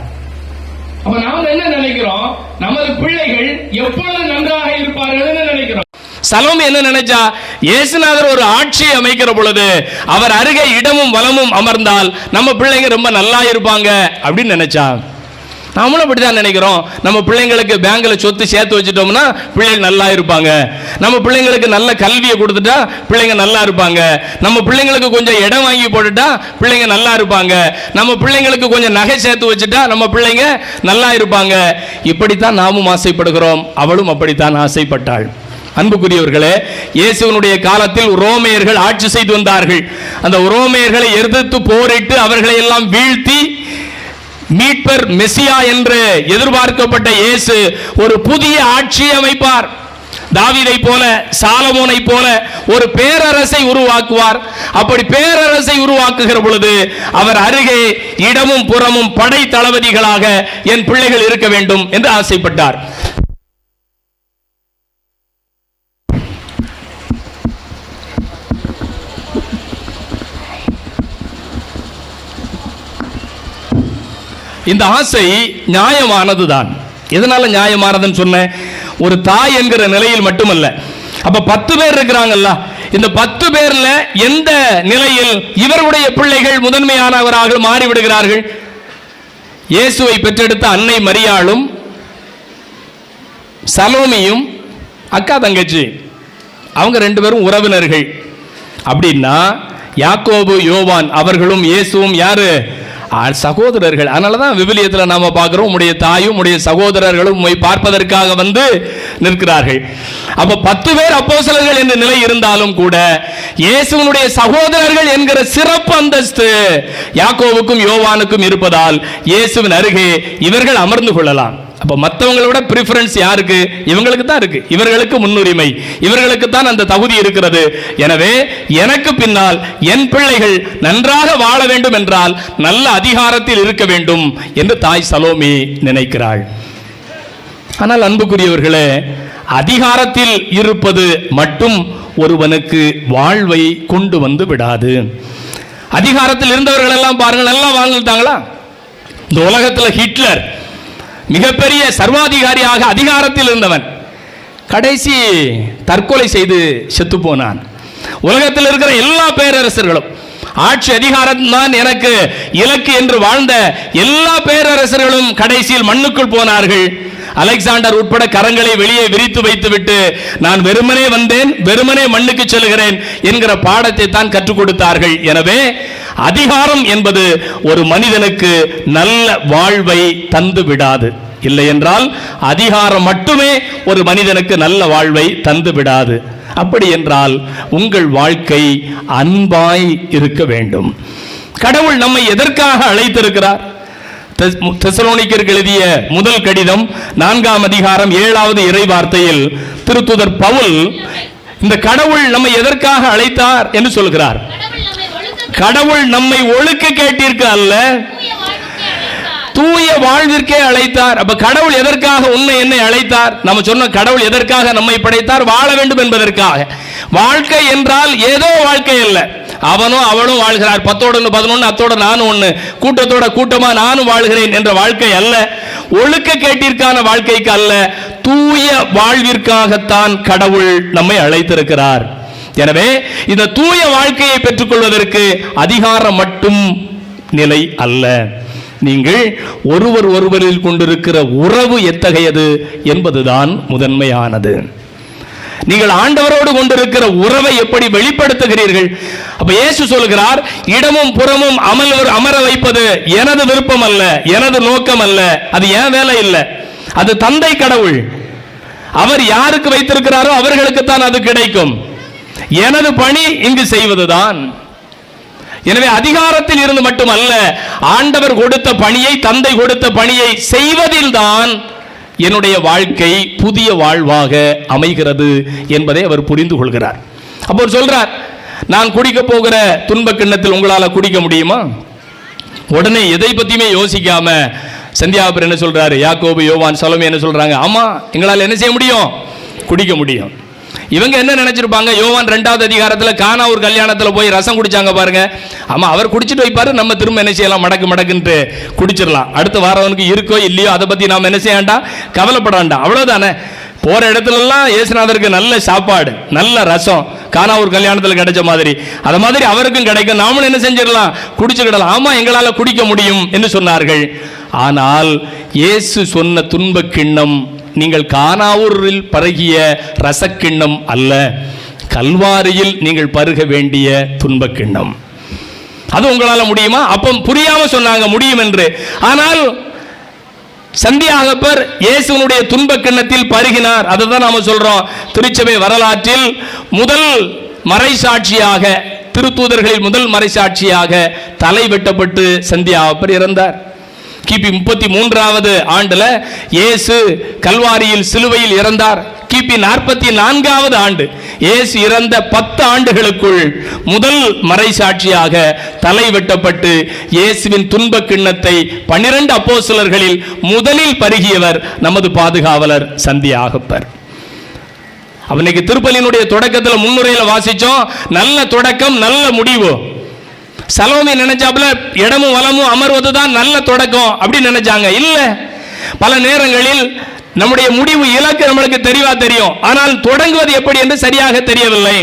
அப்ப நாம என்ன நினைக்கிறோம்? நமது பிள்ளைகள் எப்பொழுது நன்றாக இருப்பார்கள் நினைக்கிறோம். சலோமி என்ன நினைச்சா? இயேசுநாதர் ஒரு ஆட்சியை அமைக்கிற பொழுது அவர் அருகே இடமும் வலமும் அமர்ந்தால் நம்ம பிள்ளைங்க ரொம்ப நல்லா இருப்பாங்க அப்படின்னு நினைச்சா. நம்மளும் அப்படிதான் நினைக்கிறோம். நம்ம பிள்ளைங்களுக்கு பேங்க்ல சொத்து சேர்த்து வச்சுட்டோம்னா பிள்ளைகள் நல்லா இருப்பாங்க. நம்ம பிள்ளைங்களுக்கு நல்ல கல்வியை கொடுத்துட்டா பிள்ளைங்க நல்லா இருப்பாங்க. நம்ம பிள்ளைங்களுக்கு கொஞ்சம் இடம் வாங்கி போட்டுட்டா பிள்ளைங்க நல்லா இருப்பாங்க. நம்ம பிள்ளைங்களுக்கு கொஞ்சம் நகை சேர்த்து வச்சுட்டா நம்ம பிள்ளைங்க நல்லா இருப்பாங்க. இப்படித்தான் நாமும் ஆசைப்படுகிறோம். அவளும் அப்படித்தான் ஆசைப்பட்டாள். அன்புக்குரியவர்களே, இயேசுவினுடைய காலத்தில் ரோமையர்கள் ஆட்சி செய்து வந்தார்கள். அந்த ரோமையர்களை எதிர்த்து போரிட்டு அவர்களை எல்லாம் வீழ்த்தி மீட்பர் மெசியா என்று எதிர்பார்க்கப்பட்ட இயேசு ஒரு புதிய ஆட்சியை அமைப்பார். தாவீதை போல, சாலமோனை போல ஒரு பேரரசை உருவாக்குவார். அப்படி பேரரசை உருவாக்குகிற பொழுது அவர் அருகே இடமும் புறமும் படை தளபதிகளாக என் பிள்ளைகள் இருக்க வேண்டும் என்று ஆசைப்பட்டார். இந்த ஆசை நியாயமானதுதான். எதனால நியாயமானதுன்னு சொன்னேன்? ஒரு தாய் என்கிற நிலையில் மட்டுமல்ல. அப்ப 10 பேர் இருக்கிறாங்கல்ல, இந்த 10 பேர்ல எந்த நிலையில் இவருடைய பிள்ளைகள் முதன்மையானவராக மாறிவிடுகிறார்கள்? இயேசுவை பெற்றெடுத்த அன்னை மரியாளும் சலோமியும் அக்கா தங்கச்சி, அவங்க 2 பேரும் உறவினர்கள். அப்படின்னா யாக்கோபு யோவான் அவர்களும் இயேசுவும் யாரு? சகோதரர்கள். அதனால தான் விவிலியத்தில் நாம் பார்க்குறோம், உம்முடைய தாயும் உம்முடைய சகோதரர்களும் உம்மை பார்ப்பதற்காக வந்து நிற்கிறார்கள். அப்போ 10 பேர் அப்போஸ்தலர்கள் என்ற நிலை இருந்தாலும் கூட இயேசுவினுடைய சகோதரர்கள் என்கிற சிறப்பு அந்தஸ்து யாக்கோவுக்கும் யோவானுக்கும் இருப்பதால் இயேசுவின் அருகே இவர்கள் அமர்ந்து கொள்ளலாம். அப்ப மற்றவங்களோட பிரிஃபரன்ஸ் யாருக்கு? இவங்களுக்கு தான் இருக்கு. இவர்களுக்கு முன்னுரிமை, இவர்களுக்கு தான் அந்த தகுதி இருக்கிறது. எனவே எனக்கு பின்னால் என் பிள்ளைகள் நன்றாக வாழ வேண்டும் என்றால் நல்ல அதிகாரத்தில் இருக்க வேண்டும் என்று தாய் சலோமி நினைக்கிறாள். ஆனால் அன்புக்குரியவர்களே, அதிகாரத்தில் இருப்பது மட்டும் ஒருவனுக்கு வாழ்வை கொண்டு வந்து விடாது. அதிகாரத்தில் இருந்தவர்கள் எல்லாம் பாருங்கள், நல்லா வாழ்ந்துட்டாங்களா? இந்த உலகத்தில் ஹிட்லர் மிகப்பெரிய சர்வாதிகாரியாக அதிகாரத்தில் இருந்தவன் கடைசி தற்கொலை செய்து செத்து போனான். உலகத்தில் இருக்கிற எல்லா பேரரசர்களும் ஆட்சி அதிகாரம் தான் எனக்கு இலக்கு என்று வாழ்ந்த எல்லா பேரரசர்களும் கடைசியில் மண்ணுக்குள் போனார்கள். அலெக்சாண்டர் உட்பட கரங்களை வெளியே விரித்து வைத்துவிட்டு நான் வெறுமனே வந்தேன், வெறுமனே மண்ணுக்கு செல்கிறேன் என்கிற பாடத்தை தான் கற்றுக் கொடுத்தார்கள். எனவே அதிகாரம் என்பது ஒரு மனிதனுக்கு நல்ல வாழ்வை தந்து விடாது. இல்லை என்றால் அதிகாரம் மட்டுமே ஒரு மனிதனுக்கு நல்ல வாழ்வை தந்து விடாது. அப்படி என்றால் உங்கள் வாழ்க்கை அன்பாய் இருக்க வேண்டும். கடவுள் நம்மை எதற்காக அழைத்திருக்கிறார்? தெசலோனிக்கருக்கு எழுதிய முதல் கடிதம் 4ஆம் அதிகாரம் 7வது இறை வார்த்தையில் திருத்தூதர் பவுல் இந்த கடவுள் நம்மை எதற்காக அழைத்தார் என்று சொல்கிறார். கடவுள் நம்மை ஒழுக்க கேட்டிருக்க அல்ல, தூய வாழ்விற்கே அழைத்தார். அப்ப கடவுள் எதற்காக உன்னை என்னை அழைத்தார்? நம்ம சொன்ன கடவுள் எதற்காக நம்மை படைத்தார்? வாழ வேண்டும் என்பதற்காக. வாழ்க்கை என்றால் ஏதோ வாழ்க்கை அல்ல. அவனும் அவளும் வாழ்கிறார், 10ஓட 11, அத்தோட நானும் 1, கூட்டத்தோட கூட்டமா நானும் வாழ்கிறேன் என்ற வாழ்க்கை அல்ல. ஒழுக்க கேட்டிற்கான வாழ்க்கைக்கு அல்ல, தூய வாழ்விற்காகத்தான் கடவுள் நம்மை அழைத்திருக்கிறார். எனவே இந்த தூய வாழ்க்கையை பெற்றுக்கொள்வதற்கு அதிகாரம் மட்டும் நிலை அல்ல. நீங்கள் ஒருவர் ஒருவரில் கொண்டிருக்கிற உறவு எத்தகையது என்பதுதான் முதன்மையானது. நீங்கள் ஆண்டவரோடு கொண்டிருக்கிற உறவை எப்படி வெளிப்படுத்துகிறீர்கள்? அப்ப இயேசு சொல்கிறார், இடமும் புறமும் அமர வைப்பது எனது விருப்பம் அல்ல, எனது நோக்கம் அல்ல, அது என் வேலை இல்லை, அது தந்தை கடவுள். அவர் யாருக்கு வைத்திருக்கிறாரோ அவர்களுக்கு தான் அது கிடைக்கும். எனது பணி இங்கு செய்வதுதான். எனவே அதிகாரத்தில் இருந்து மட்டுமல்ல, ஆண்டவர் கொடுத்த பணியை, தந்தை கொடுத்த பணியை செய்வதில் தான் என்னுடைய வாழ்க்கை புதிய வாழ்வாக அமைகிறது என்பதை அவர் புரிந்து கொள்கிறார். அப்போ சொல்றார், நான் குடிக்க போகிற துன்ப கிண்ணத்தில் உங்களால் குடிக்க முடியுமா? உடனே எதை பத்தியுமே யோசிக்காம சந்தியாபர் என்ன சொல்றாரு, யாக்கோபு யோவான் சலோமி என்ன சொல்றாங்க, ஆமா எங்களால் என்ன செய்ய முடியும்? குடிக்க முடியும். இவங்க என்ன நினைச்சிருப்பாங்க? யோவான் 2வது அதிகாரத்தில் கானா ஒரு கல்யாணத்தில் போய் ரசம் குடிச்சாங்க பாருங்க. ஆமா, அவர் குடிச்சிட்டு வைப்பாரு, நம்ம திரும்ப என்ன செய்யலாம், மடக்குன்ட்டு குடிச்சிடலாம். அடுத்த வாரவனுக்கு இருக்கோ இல்லையோ அதை பத்தி நாம என்ன செய்ய வேண்டாம், கவலைப்பட வேண்டாம். அவ்வளவுதானே. போற இடத்துல எல்லாம் இயேசுநாதருக்கு நல்ல சாப்பாடு, நல்ல ரசம், கானா ஒரு கல்யாணத்தில் கிடைச்ச மாதிரி அது மாதிரி அவருக்கும் கிடைக்கும். நாமளும் என்ன செஞ்சிடலாம், குடிச்சுக்கிடலாம். ஆமா, எங்களால் குடிக்க முடியும் என்று சொன்னார்கள். ஆனால் இயேசு சொன்ன துன்ப கிண்ணம் நீங்கள் கானாவூரில் பருகிய ரசக்கிண்ணம் அல்ல, கல்வாரியில் நீங்கள் பருக வேண்டிய துன்ப கிண்ணம். அது உங்களால் முடியுமா? அப்போ புரியாம சொன்னாங்க முடியும் என்று. ஆனால் சந்தியாகப்பர் இயேசுனுடைய துன்ப கிண்ணத்தில் பருகினார். அதுதான் நாம சொல்றோம், திருச்சபை வரலாற்றில் முதல் மறைசாட்சியாக, திருத்தூதர்களில் முதல் மறைசாட்சியாக தலை வெட்டப்பட்டு சந்தியாகப்பர் இறந்தார். கிபி 33வது ஆண்டுல இயேசு கல்வாரியில் சிலுவையில் இறந்தார். கிபி 44வது ஆண்டு இயேசு இறந்த 10 ஆண்டுகளுக்குள் முதல் மறைசாட்சியாக தலை வெட்டப்பட்டு இயேசுவின் துன்ப கிண்ணத்தை 12 அப்போஸ்தலர்களில் முதலில் பருகியவர் நமது பாதுகாவலர் சந்தியாகப்பர். அவனுக்கு திருப்பலியினுடைய தொடக்கத்தில் முன்னுரையில் வாசிச்சோம், நல்ல தொடக்கம் நல்ல முடிவு. சலோமி நினைச்சாப்புல இடமும் வலமும் அமர்வதுதான் நல்ல தொடக்கம் அப்படி நினைச்சாங்க. இல்ல, பல நேரங்களில் நம்முடைய முடிவு இலக்கு நம்மளுக்கு தெளிவா தெரியும், ஆனால் தொடங்குவது எப்படி என்று சரியாக தெரியவில்லை.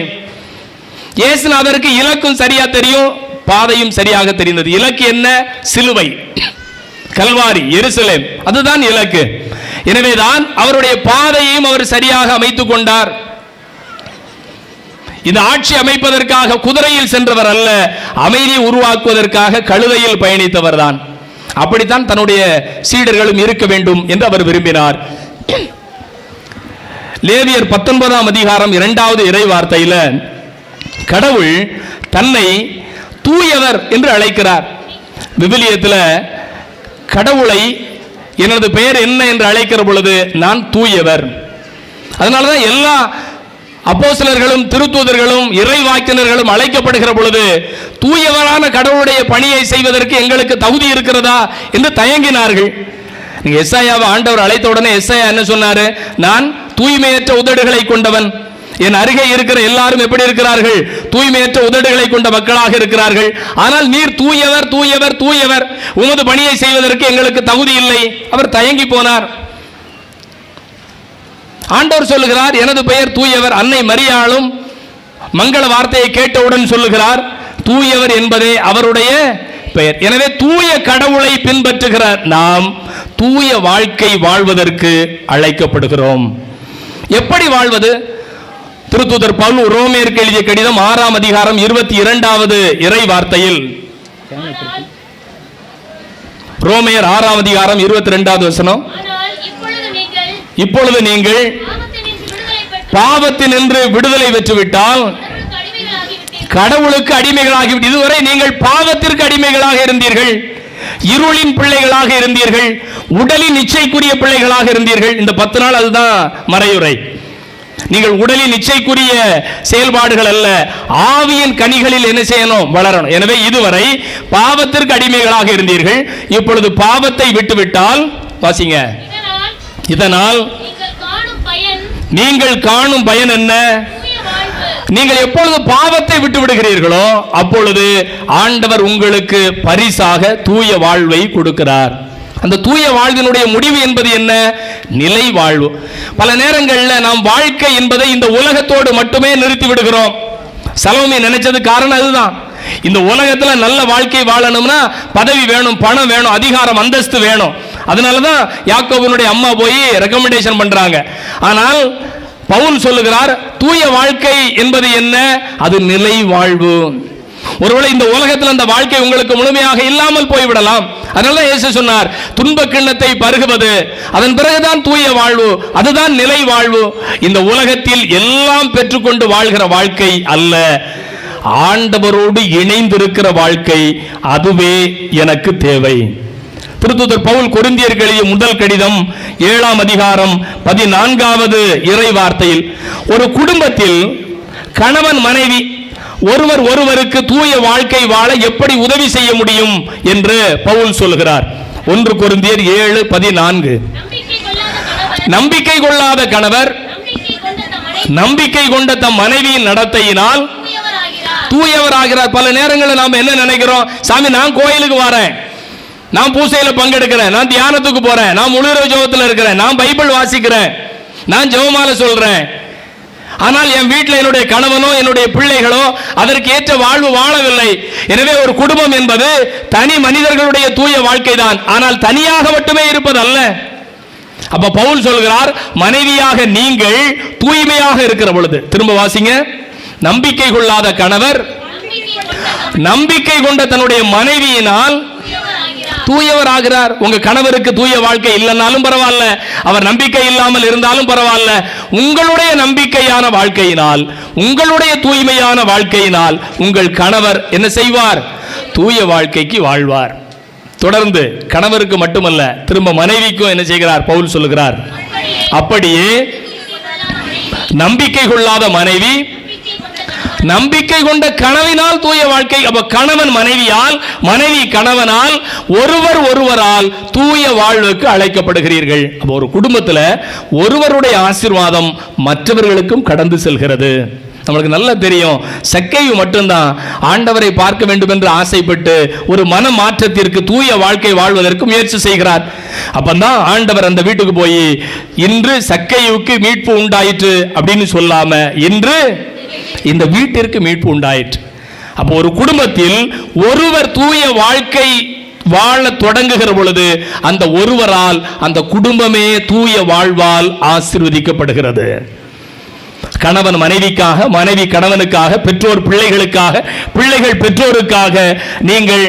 இயேசுநாதருக்கு இலக்கும் சரியா தெரியும், பாதையும் சரியாக தெரிந்தது. இலக்கு என்ன? சிலுவை, கல்வாரி, எருசலேம், அதுதான் இலக்கு. எனவேதான் அவருடைய பாதையையும் அவர் சரியாக அமைத்துக் கொண்டார். இந்த ஆட்சி அமைப்பதற்காக குதிரையில் சென்றவர் அல்ல, அமைதியை உருவாக்குவதற்காக கழுதையில் பயணித்தவர் தான். அப்படித்தான் தன்னுடைய சீடர்களும் இருக்க வேண்டும் என்று அவர் விரும்பினார். லேவியர் 19ஆம் அதிகாரம் 2வது இறை வார்த்தையில கடவுள் தன்னை தூயவர் என்று அழைக்கிறார். விவிலியத்தில் கடவுளை எனது பெயர் என்ன என்று அழைக்கிற பொழுது நான் தூயவர். அதனாலதான் எல்லா அப்போஸ்தலர்களும் திருத்தூதர்களும் இறைவாக்கினர்களும் அழைக்கப்படுகிற பொழுது தூயவரான கடவுளுடைய பணியை செய்வதற்கு எங்களுக்கு தகுதி இருக்கிறதா என்று தயங்கினார்கள். நீங்க எஸ்ஐயாவை ஆண்டவர் அழைத்த உடனே எஸ்ஐயா என்ன சொன்னாரு? நான் தூய்மையற்ற உதடுகளை கொண்டவன். என் அருகே இருக்கிற எல்லாரும் எப்படி இருக்கிறார்கள்? தூய்மையற்ற உதடுகளை கொண்ட மக்களாக இருக்கிறார்கள். ஆனால் நீர் தூயவர் தூயவர் தூயவர், உமது பணியை செய்வதற்கு எங்களுக்கு தகுதி இல்லை. அவர் தயங்கி போனார். ஆண்டவர் சொல்லுகிறார், எனது பெயர் தூயவர். அன்னை மரியாளும் மங்கள வார்த்தையை கேட்டவுடன் சொல்லுகிறார், தூயவர் என்பதே அவருடைய பெயர். எனவே தூய கடவுளை பின்பற்றுகிற நாம் தூய வாழ்க்கை வாழ்வதற்கு அழைக்கப்படுகிறோம். எப்படி வாழ்வது? திருத்தூதர் பவுல் ரோமேயருக்கு எழுதிய கடிதம் 6ஆம் அதிகாரம் 22வது இறை வார்த்தையில், ரோமேயர் 6ஆம் அதிகாரம் 22வது வசனம், இப்பொழுது நீங்கள் பாவத்தினின்று விடுதலை பெற்றுவிட்டால் கடவுளுக்கு அடிமைகளாகிவிட்டு. இதுவரை நீங்கள் பாவத்திற்கு அடிமைகளாக இருந்தீர்கள், இருளின் பிள்ளைகளாக இருந்தீர்கள், உடலின் இச்சைக்குரிய பிள்ளைகளாக இருந்தீர்கள். இந்த 10 நாள் அதுதான் மறையுரை. நீங்கள் உடலின் இச்சைக்குரிய செயல்பாடுகள் அல்ல, ஆவியின் கனிகளில் என்ன செய்யணும்? வளரணும். எனவே இதுவரை பாவத்திற்கு அடிமைகளாக இருந்தீர்கள், இப்பொழுது பாவத்தை விட்டுவிட்டால், வாசிங்க, இதனால் நீங்கள் காணும் பயன் என்ன? நீங்கள் எப்பொழுது பாவத்தை விட்டு விடுகிறீர்களோ அப்பொழுது ஆண்டவர் உங்களுக்கு பரிசாக தூய வாழ்வை கொடுக்கிறார். அந்த தூய வாழ்வினுடைய முடிவு என்பது என்ன? நிலை வாழ்வு. பல நேரங்களில் நாம் வாழ்க்கை என்பதை இந்த உலகத்தோடு மட்டுமே நிறுத்தி விடுகிறோம். சலோமி நினைச்சது காரணம் அதுதான். இந்த உலகத்துல நல்ல வாழ்க்கை வாழணும்னா பதவி வேணும், பணம் வேணும், அதிகாரம் அந்தஸ்து வேணும். அதனாலதான் யாக்கோபனுடைய அம்மா போய் ரெக்கமெண்டேஷன் பண்றாங்க. ஆனால் பவுல் சொல்லுகிறார், தூய வாழ்க்கை என்பது என்ன? அது நிலை வாழ்வு. ஒருவேளை இந்த உலகத்தில் அந்த வாழ்க்கை உங்களுக்கு முழுமையாக இல்லாமல் போய்விடலாம். அதனால இயேசு சொன்னார், துன்ப கிண்ணத்தை பருகுவது, அதன் பிறகுதான் தூய வாழ்வு, அதுதான் நிலை வாழ்வு. இந்த உலகத்தில் எல்லாம் பெற்றுக்கொண்டு வாழ்கிற வாழ்க்கை அல்ல, ஆண்டவரோடு இணைந்திருக்கிற வாழ்க்கை, அதுவே எனக்கு தேவை. திருத்தூதர் பவுல் கொரிந்தியருக்கு எழுதிய முதல் கடிதம் 7ஆம் அதிகாரம் 14வது இறை வார்த்தையில், ஒரு குடும்பத்தில் கணவன் மனைவி ஒருவர் ஒருவருக்கு தூய வாழ்க்கை வாழ எப்படி உதவி செய்ய முடியும் என்று பவுல் சொல்கிறார். 1 கொரிந்தியர் 7:14. நம்பிக்கை கொள்ளாத கணவர் நம்பிக்கை கொண்ட தம் மனைவியின் நடத்தையினால் தூயவராகிறார். பல நேரங்களில் நாம் என்ன நினைக்கிறோம்? சாமி, நான் கோயிலுக்கு வரேன், நான் பூசையில பங்கெடுக்கிறேன், நான் தியானத்துக்கு போறேன், நான் முழுரவு ஜெபத்தில் இருக்கிறேன், நான் பைபிள் வாசிக்கிறேன், நான் ஜெபமாலை சொல்றேன். ஆனால் என் வீட்டில் என்னுடைய கணவனோ என்னுடைய பிள்ளைகளோ அதற்கு ஏற்ற வாழ்வு வாழவில்லை. எனவே ஒரு குடும்பம் என்பது தனி மனிதர்களுடைய தூய வாழ்க்கை தான், ஆனால் தனியாக மட்டுமே இருப்பது அல்ல. அப்ப பவுல் சொல்கிறார், மனைவியாக நீங்கள் தூய்மையாக இருக்கிற பொழுது, திரும்ப வாசிங்க, நம்பிக்கை கொள்ளாத கணவர் நம்பிக்கை கொண்ட தன்னுடைய மனைவியினால் தூயவர் ஆகிறார். உங்க கணவருக்கு தூய வாழ்க்கை இல்லைன்னாலும் பரவாயில்ல, அவர் நம்பிக்கை இல்லாமல் இருந்தாலும் பரவாயில்ல, உங்களுடைய நம்பிக்கையான வாழ்க்கையினால், உங்களுடைய தூய்மையான வாழ்க்கையினால் உங்கள் கணவர் என்ன செய்வார்? தூய வாழ்க்கைக்கு வாழ்வார். தொடர்ந்து கணவருக்கு மட்டுமல்ல, திரும்ப மனைவிக்கும் என்ன செய்கிறார்? பவுல் சொல்லுகிறார், அப்படியே நம்பிக்கை கொள்ளாத மனைவி நம்பிக்கை கொண்ட கணவனால் தூய வாழ்க்கை. அப்ப கணவன் மனைவியால், மனைவி கணவனால், ஒருவர் ஒருவரால் தூய வாழ்வுக்கு அழைக்கப்படுகிறீர்கள். அப்ப ஒரு குடும்பத்தில் ஒருவருடைய ஆசீர்வாதம் மற்றவர்களுக்கும் கடந்து செல்கிறது. நம்மளுக்கு நல்லா தெரியும், சக்கேயு மட்டும்தான் ஆண்டவரை பார்க்க வேண்டும் என்று ஆசைப்பட்டு ஒரு மன மாற்றத்திற்கு, தூய வாழ்க்கை வாழ்வதற்கு முயற்சி செய்கிறார். அப்பதான் ஆண்டவர் அந்த வீட்டுக்கு போய், இன்று சக்கேயுவுக்கு மீட்பு உண்டாயிற்று அப்படின்னு சொல்லாம, இன்று இந்த வீட்டிற்கு மீட்பு உண்டாயிற்று. அப்போ ஒரு குடும்பத்தில் ஒருவர் தூய வாழ்க்கை வாழ தொடங்குகிற பொழுது அந்த ஒருவரால் அந்த குடும்பமே தூய வாழ்வால் ஆசீர்வதிக்கப்படுகிறது. கணவன் மனைவிக்காக, மனைவி கணவனுக்காக, பெற்றோர் பிள்ளைகளுக்காக, பிள்ளைகள் பெற்றோருக்காக நீங்கள்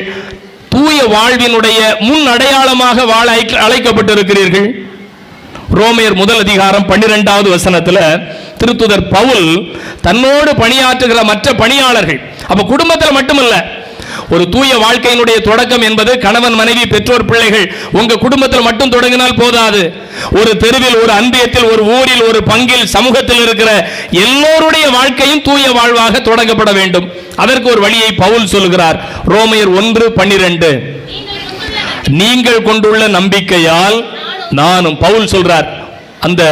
தூய வாழ்வினுடைய முன் அடையாளமாக வாழ அழைக்கப்பட்டிருக்கிறீர்கள். ரோமையர் 1:12 வசனத்துல திருத்துதர் பவுல் தன்னோடு பணியாற்றுகிற மற்ற பணியாளர்கள், அப்ப குடும்பத்தில் மட்டுமல்ல, ஒரு தூய வாழ்க்கையினுடைய தொடக்கம் என்பது கணவன் மனைவி பெற்றோர் பிள்ளைகள் உங்க குடும்பத்தில் மட்டும் தொடங்கினால் போதாது. ஒரு தெருவில், ஒரு அன்பியத்தில், ஒரு ஊரில், ஒரு பங்கில், சமூகத்தில் இருக்கிற எல்லோருடைய வாழ்க்கையும் தூய வாழ்வாக தொடங்கப்பட வேண்டும். அதற்கு ஒரு வழியை பவுல் சொல்கிறார். ரோமையர் 1:12 நீங்கள் கொண்டுள்ள நம்பிக்கையால் நானும், பவுல் சொல்றார், அந்த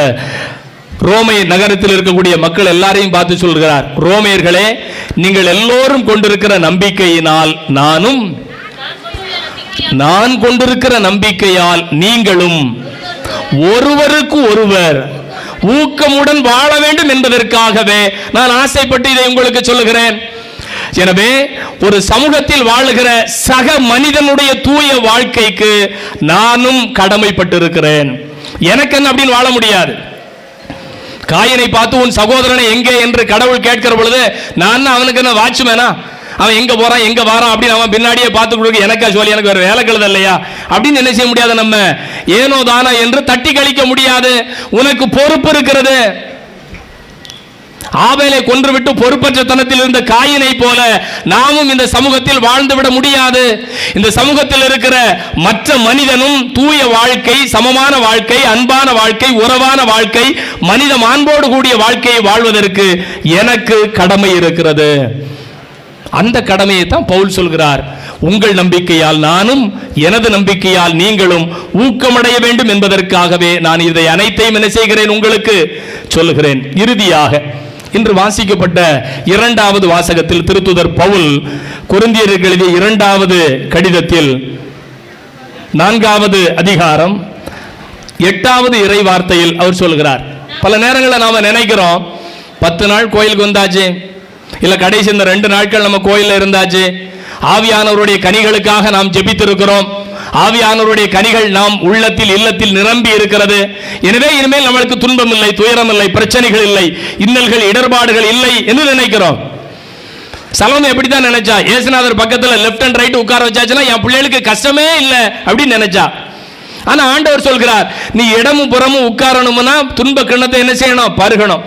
ரோமை நகரத்தில் இருக்கக்கூடிய மக்கள் எல்லாரையும் பார்த்து சொல்கிறார், ரோமையர்களே நீங்கள் எல்லோரும் கொண்டிருக்கிற நம்பிக்கையினால் நானும், நான் கொண்டிருக்கிற நம்பிக்கையால் நீங்களும் ஒருவருக்கு ஒருவர் ஊக்கமுடன் வாழ வேண்டும் என்பதற்காகவே நான் ஆசைப்பட்டு இதை உங்களுக்கு சொல்லுகிறேன். எனவே ஒரு சமூகத்தில் வாழுகிற சக மனிதனுடைய தூய வாழ்க்கைக்கு நானும் கடமைப்பட்டிருக்கிறேன். எனக்கு என்ன அப்படின்னு வாழ முடியாது. காயினை பார்த்து உன் சகோதரனை எங்கே என்று கடவுள் கேட்கிற பொழுது நான் அவனுக்கு என்ன வாட்ச்மேனா, அவன் எங்க போறான் எங்க வாரான் அப்படின்னு அவன் பின்னாடியே பார்த்து கொடுக்க எனக்கா சொல்லி எனக்கு வேற வேலை கழுத இல்லையா அப்படின்னு என்ன செய்ய முடியாது. நம்ம ஏனோ தானா என்று தட்டி கழிக்க முடியாது. உனக்கு பொறுப்பு இருக்கிறது. ஆபேலை கொன்றுவிட்டு பொறுப்பற்ற தனத்தில் இருந்த காயினை போல நாமும் இந்த சமூகத்தில் வாழ்ந்துவிட முடியாது. இந்த சமூகத்தில் இருக்கிற மற்ற மனிதனும் தூய வாழ்க்கை, சமமான வாழ்க்கை, அன்பான வாழ்க்கை, உறவான வாழ்க்கை, மனித மாண்போடு கூடிய வாழ்க்கையை வாழ்வதற்கு எனக்கு கடமை இருக்கிறது. அந்த கடமையை தான் பவுல் சொல்கிறார். உங்கள் நம்பிக்கையால் நானும், எனது நம்பிக்கையால் நீங்களும் ஊக்கமடைய வேண்டும் என்பதற்காகவே நான் இதை அனைத்தையும் என்ன செய்கிறேன் உங்களுக்கு சொல்லுகிறேன். இறுதியாக இன்று வாசிக்கப்பட்ட 2வது வாசகத்தில் திருத்துதர் பவுல் கொரிந்தியருக்கு எழுதிய 2வது கடிதத்தில் 4வது அதிகாரம் 8வது இறை வார்த்தையில் அவர் சொல்கிறார். பல நேரங்களில் நாம நினைக்கிறோம் 10 நாள் கோயிலுக்கு வந்தாச்சு, இல்ல கடைசி இந்த 2 நாட்கள் நம்ம கோயில்ல இருந்தாச்சு, ஆவியானவருடைய கனிகளுக்காக நாம் ஜெபித்திருக்கிறோம், ஆவியானவருடைய கனிகள் நாம் உள்ளத்தில் இல்லத்தில் நிரம்பி இருக்கிறது. எனவே இனிமேல் நம்மளுக்கு துன்பம் இல்லை, துயரம் இல்லை, பிரச்சனைகள் இல்லை, இன்னல்கள் இடர்பாடுகள் இல்லை என்று நினைக்கிறோம். சலோமி எப்படித்தான் நினைச்சா, இயேசுநாதர் பக்கத்துல லெஃப்ட் அண்ட் ரைட் உட்கார வச்சாச்சுன்னா என் பிள்ளைகளுக்கு கஷ்டமே இல்லை அப்படின்னு நினைச்சா. ஆனா ஆண்டவர் சொல்கிறார், நீ இடமும் புறமும் உட்காரணும்னா துன்ப கிண்ணத்தை என்ன செய்யணும், பருகணும்.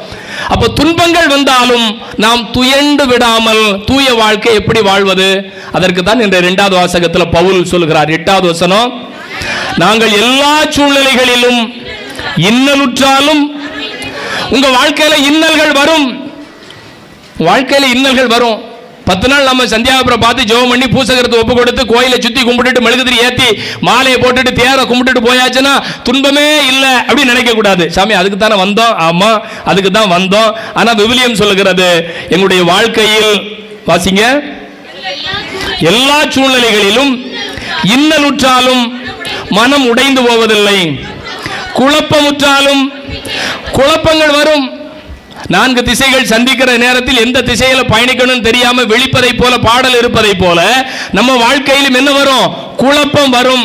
அப்ப துன்பங்கள் வந்தாலும் நாம் துயண்டு விடாமல் தூய வாழ்க்கை எப்படி வாழ்வது, அதற்கு தான் இந்த 2வது வாசகத்தில் பவுல் சொல்கிறார். 8வது வசனம், நாங்கள் எல்லா சூழ்நிலைகளிலும் இன்னலுற்றாலும், உங்க வாழ்க்கையில இன்னல்கள் வரும், வாழ்க்கையில இன்னல்கள் வரும். 10 நாள் நம்ம சந்தியாபுரம் பார்த்து ஜெபம் பண்ணி பூசகரத்தை ஒப்பு கொடுத்து கோயிலை சுத்தி கும்பிட்டுட்டு மெழுகுதிரி ஏத்தி மாலையை போட்டுட்டு தேரை கும்பிட்டுட்டு போயாச்சுன்னா துன்பமே இல்லை அப்படின்னு நினைக்க கூடாது. சாமி அதுக்கு தானே வந்தோம், ஆமா அதுக்கு தான் வந்தோம். ஆனா விவிலியம் சொல்லுகிறது, எங்களுடைய வாழ்க்கையில் வாசிங்க, எல்லா சூழ்நிலைகளிலும் இன்னலுற்றாலும் மனம் உடைந்து போவதில்லை, குழப்பமுற்றாலும், குழப்பங்கள் வரும். 4 திசைகள் சந்திக்கிற நேரத்தில் எந்த திசையில பயணிக்கணும்னு தெரியாம வெளிப்பதை போல பாடல் இருப்பதை போல நம்ம வாழ்க்கையிலும் என்ன வரும், குழப்பம் வரும்.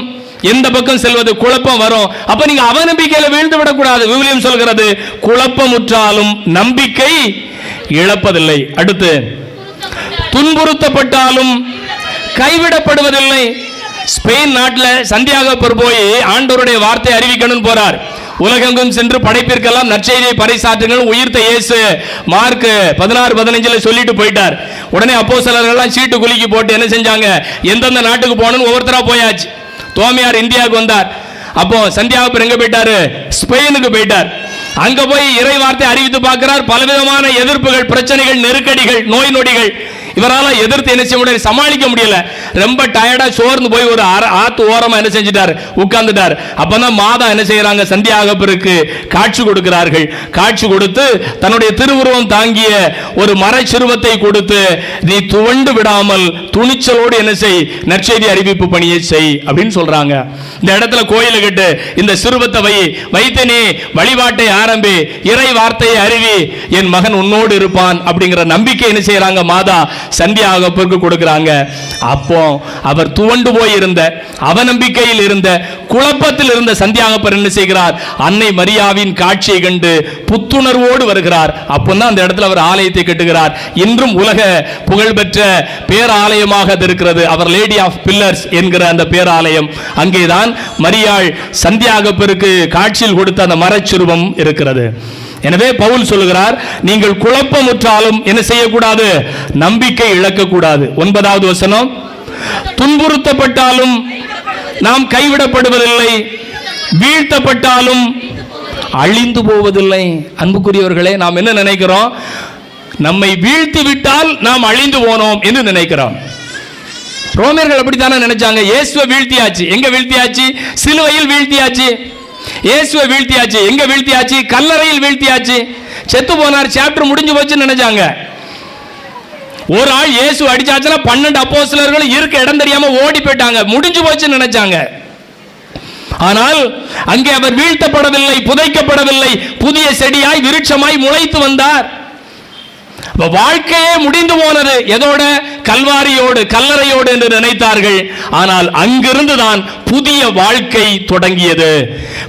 எந்த பக்கம் செல்வது, குழப்பம் வரும். அப்ப நீங்க அவநம்பிக்கையில வீழ்ந்து விடக்கூடாது. விவிலியம் சொல்கிறது, குழப்பமுற்றாலும் நம்பிக்கை இழப்பதில்லை. அடுத்து, துன்புறுத்தப்பட்டாலும் கைவிடப்படுவதில்லை. ஸ்பெயின் நாட்டில் சந்தியாகப்பர் போய் ஆண்டவருடைய வார்த்தை அறிவிக்கணும் போறார். உலகெங்கும் சென்று படைப்பிற்கெல்லாம் நற்செய்தியை பறைசாற்றுங்கள் உயிர்த்த இயேசு மார்க் 16:15 சொல்லிட்டு போயிட்டார். உடனே அப்போஸ்தலர்கள் சீட்டு குலுக்கி போட்டு என்ன செஞ்சாங்க, எந்தெந்த நாட்டுக்கு போகணும்னு ஒவ்வொருத்தரா போயாச்சு. தோமையார் இந்தியாவுக்கு வந்தார். அப்போ சந்தியாகப்பர் எங்க போயிட்டாரு, ஸ்பெயினுக்கு போயிட்டார். அங்க போய் இறை வார்த்தை அறிவித்து பார்க்கிறார். பலவிதமான எதிர்ப்புகள், பிரச்சனைகள், நெருக்கடிகள், நோய் நொடிகள். இவரால் எதிர்த்து என்ன செய்ய முடியல, சமாளிக்க முடியல. ரொம்ப டயர்டா சோர்ந்து போய் ஒரு ஆத்து ஓரமா என்ன செஞ்சிட்டார், உட்கார்ந்துட்டார். அப்பதான் மாதா என்ன செய்யறாங்க, சந்தியாகப்பருக்கு காட்சி கொடுக்கிறார்கள். காட்சி கொடுத்து தன்னுடைய திருவுருவம் தாங்கிய ஒரு மர சிறுவத்தை கொடுத்து, நீ துவண்டு விடாமல் துணிச்சலோடு என்ன செய், நற்செய்தி அறிவிப்பு பணியை செய் அப்படின்னு சொல்றாங்க. இந்த இடத்துல கோயிலை கட்டு, இந்த சிறுவத்தை வைத்து நீ வழிபாட்டை ஆரம்பி, இறை வார்த்தையை அறிவி, என் மகன் உன்னோடு இருப்பான் அப்படிங்கிற நம்பிக்கை என்ன செய்யறாங்க மாதா சந்தியாகப்பருக்கு கொடுக்கிறாங்க. அப்போ அவர் துவண்டு போய் இருந்த, அவநம்பிக்கையில் இருந்த, குழப்பத்தில் இருந்த சந்தியாகப்பர் என்ன செய்கிறார்? அன்னை மரியாவின் காட்சியை கண்டு புத்துணர்வோடு வருகிறார். அப்போதான் அந்த இடத்துல அவர் ஆலயத்தை கட்டுகிறார். இன்றும் உலக புகழ்பெற்ற பேராலயமாக அது இருக்கிறது. அவர் லேடி ஆஃப் பில்லர்ஸ் என்கிற அந்த பேராலயம், அங்கேதான் மரியாள் சந்தியாகப்பருக்கு காட்சியில் கொடுத்த அந்த மரச்சுருவம் இருக்கிறது. எனவே பவுல் சொல்லுகிறார், நீங்கள் குழப்பமுற்றாலும் என்ன செய்யக்கூடாது? நம்பிக்கை இழக்கக்கூடாது. 9வது வசனம், துன்புறுத்தப்பட்டாலும் நாம் கைவிடப்படுவதில்லை, வீழ்த்தப்பட்டாலும் அழிந்து போவதில்லை. அன்புக்குரியவர்களே, நாம் என்ன நினைக்கிறோம்? நம்மை வீழ்த்தி விட்டால் நாம் அழிந்து போனோம் என்று நினைக்கிறோம். ரோமர்கள் அப்படித்தானே நினைச்சாங்க. இயேசுவை வீழ்த்தியாச்சு. எங்க வீழ்த்தியாச்சு? சிலுவையில் வீழ்த்தியாச்சு. இயேசுவை வீழ்த்தியாச்சு. எங்க வீழ்த்தியாச்சு? கல்லறையில் வீழ்த்தியாச்சு. செத்து போனார், சாப்டர் முடிஞ்சு போச்சுன்னு நினைச்சாங்க. ஒரு ஆள் இயேசு அடிச்சாச்சுன்னா 12 அப்போஸ்தலர்கள் இருக்க இடம் தெரியாம ஓடி போயிட்டாங்க, முடிஞ்சு போச்சுன்னு நினைச்சாங்க. ஆனால் அங்கே அவர் வீழ்த்தப்படவில்லை, புதைக்கப்படவில்லை, புதிய செடியாய் விருட்சமாய் முளைத்து வந்தார். வாழ்க்கையே முடிந்து போனது. எதோட? கல்வாரியோடு, கல்லறையோடு என்று நினைத்தார்கள். ஆனால் அங்கிருந்து தான் புதிய வாழ்க்கை தொடங்கியது.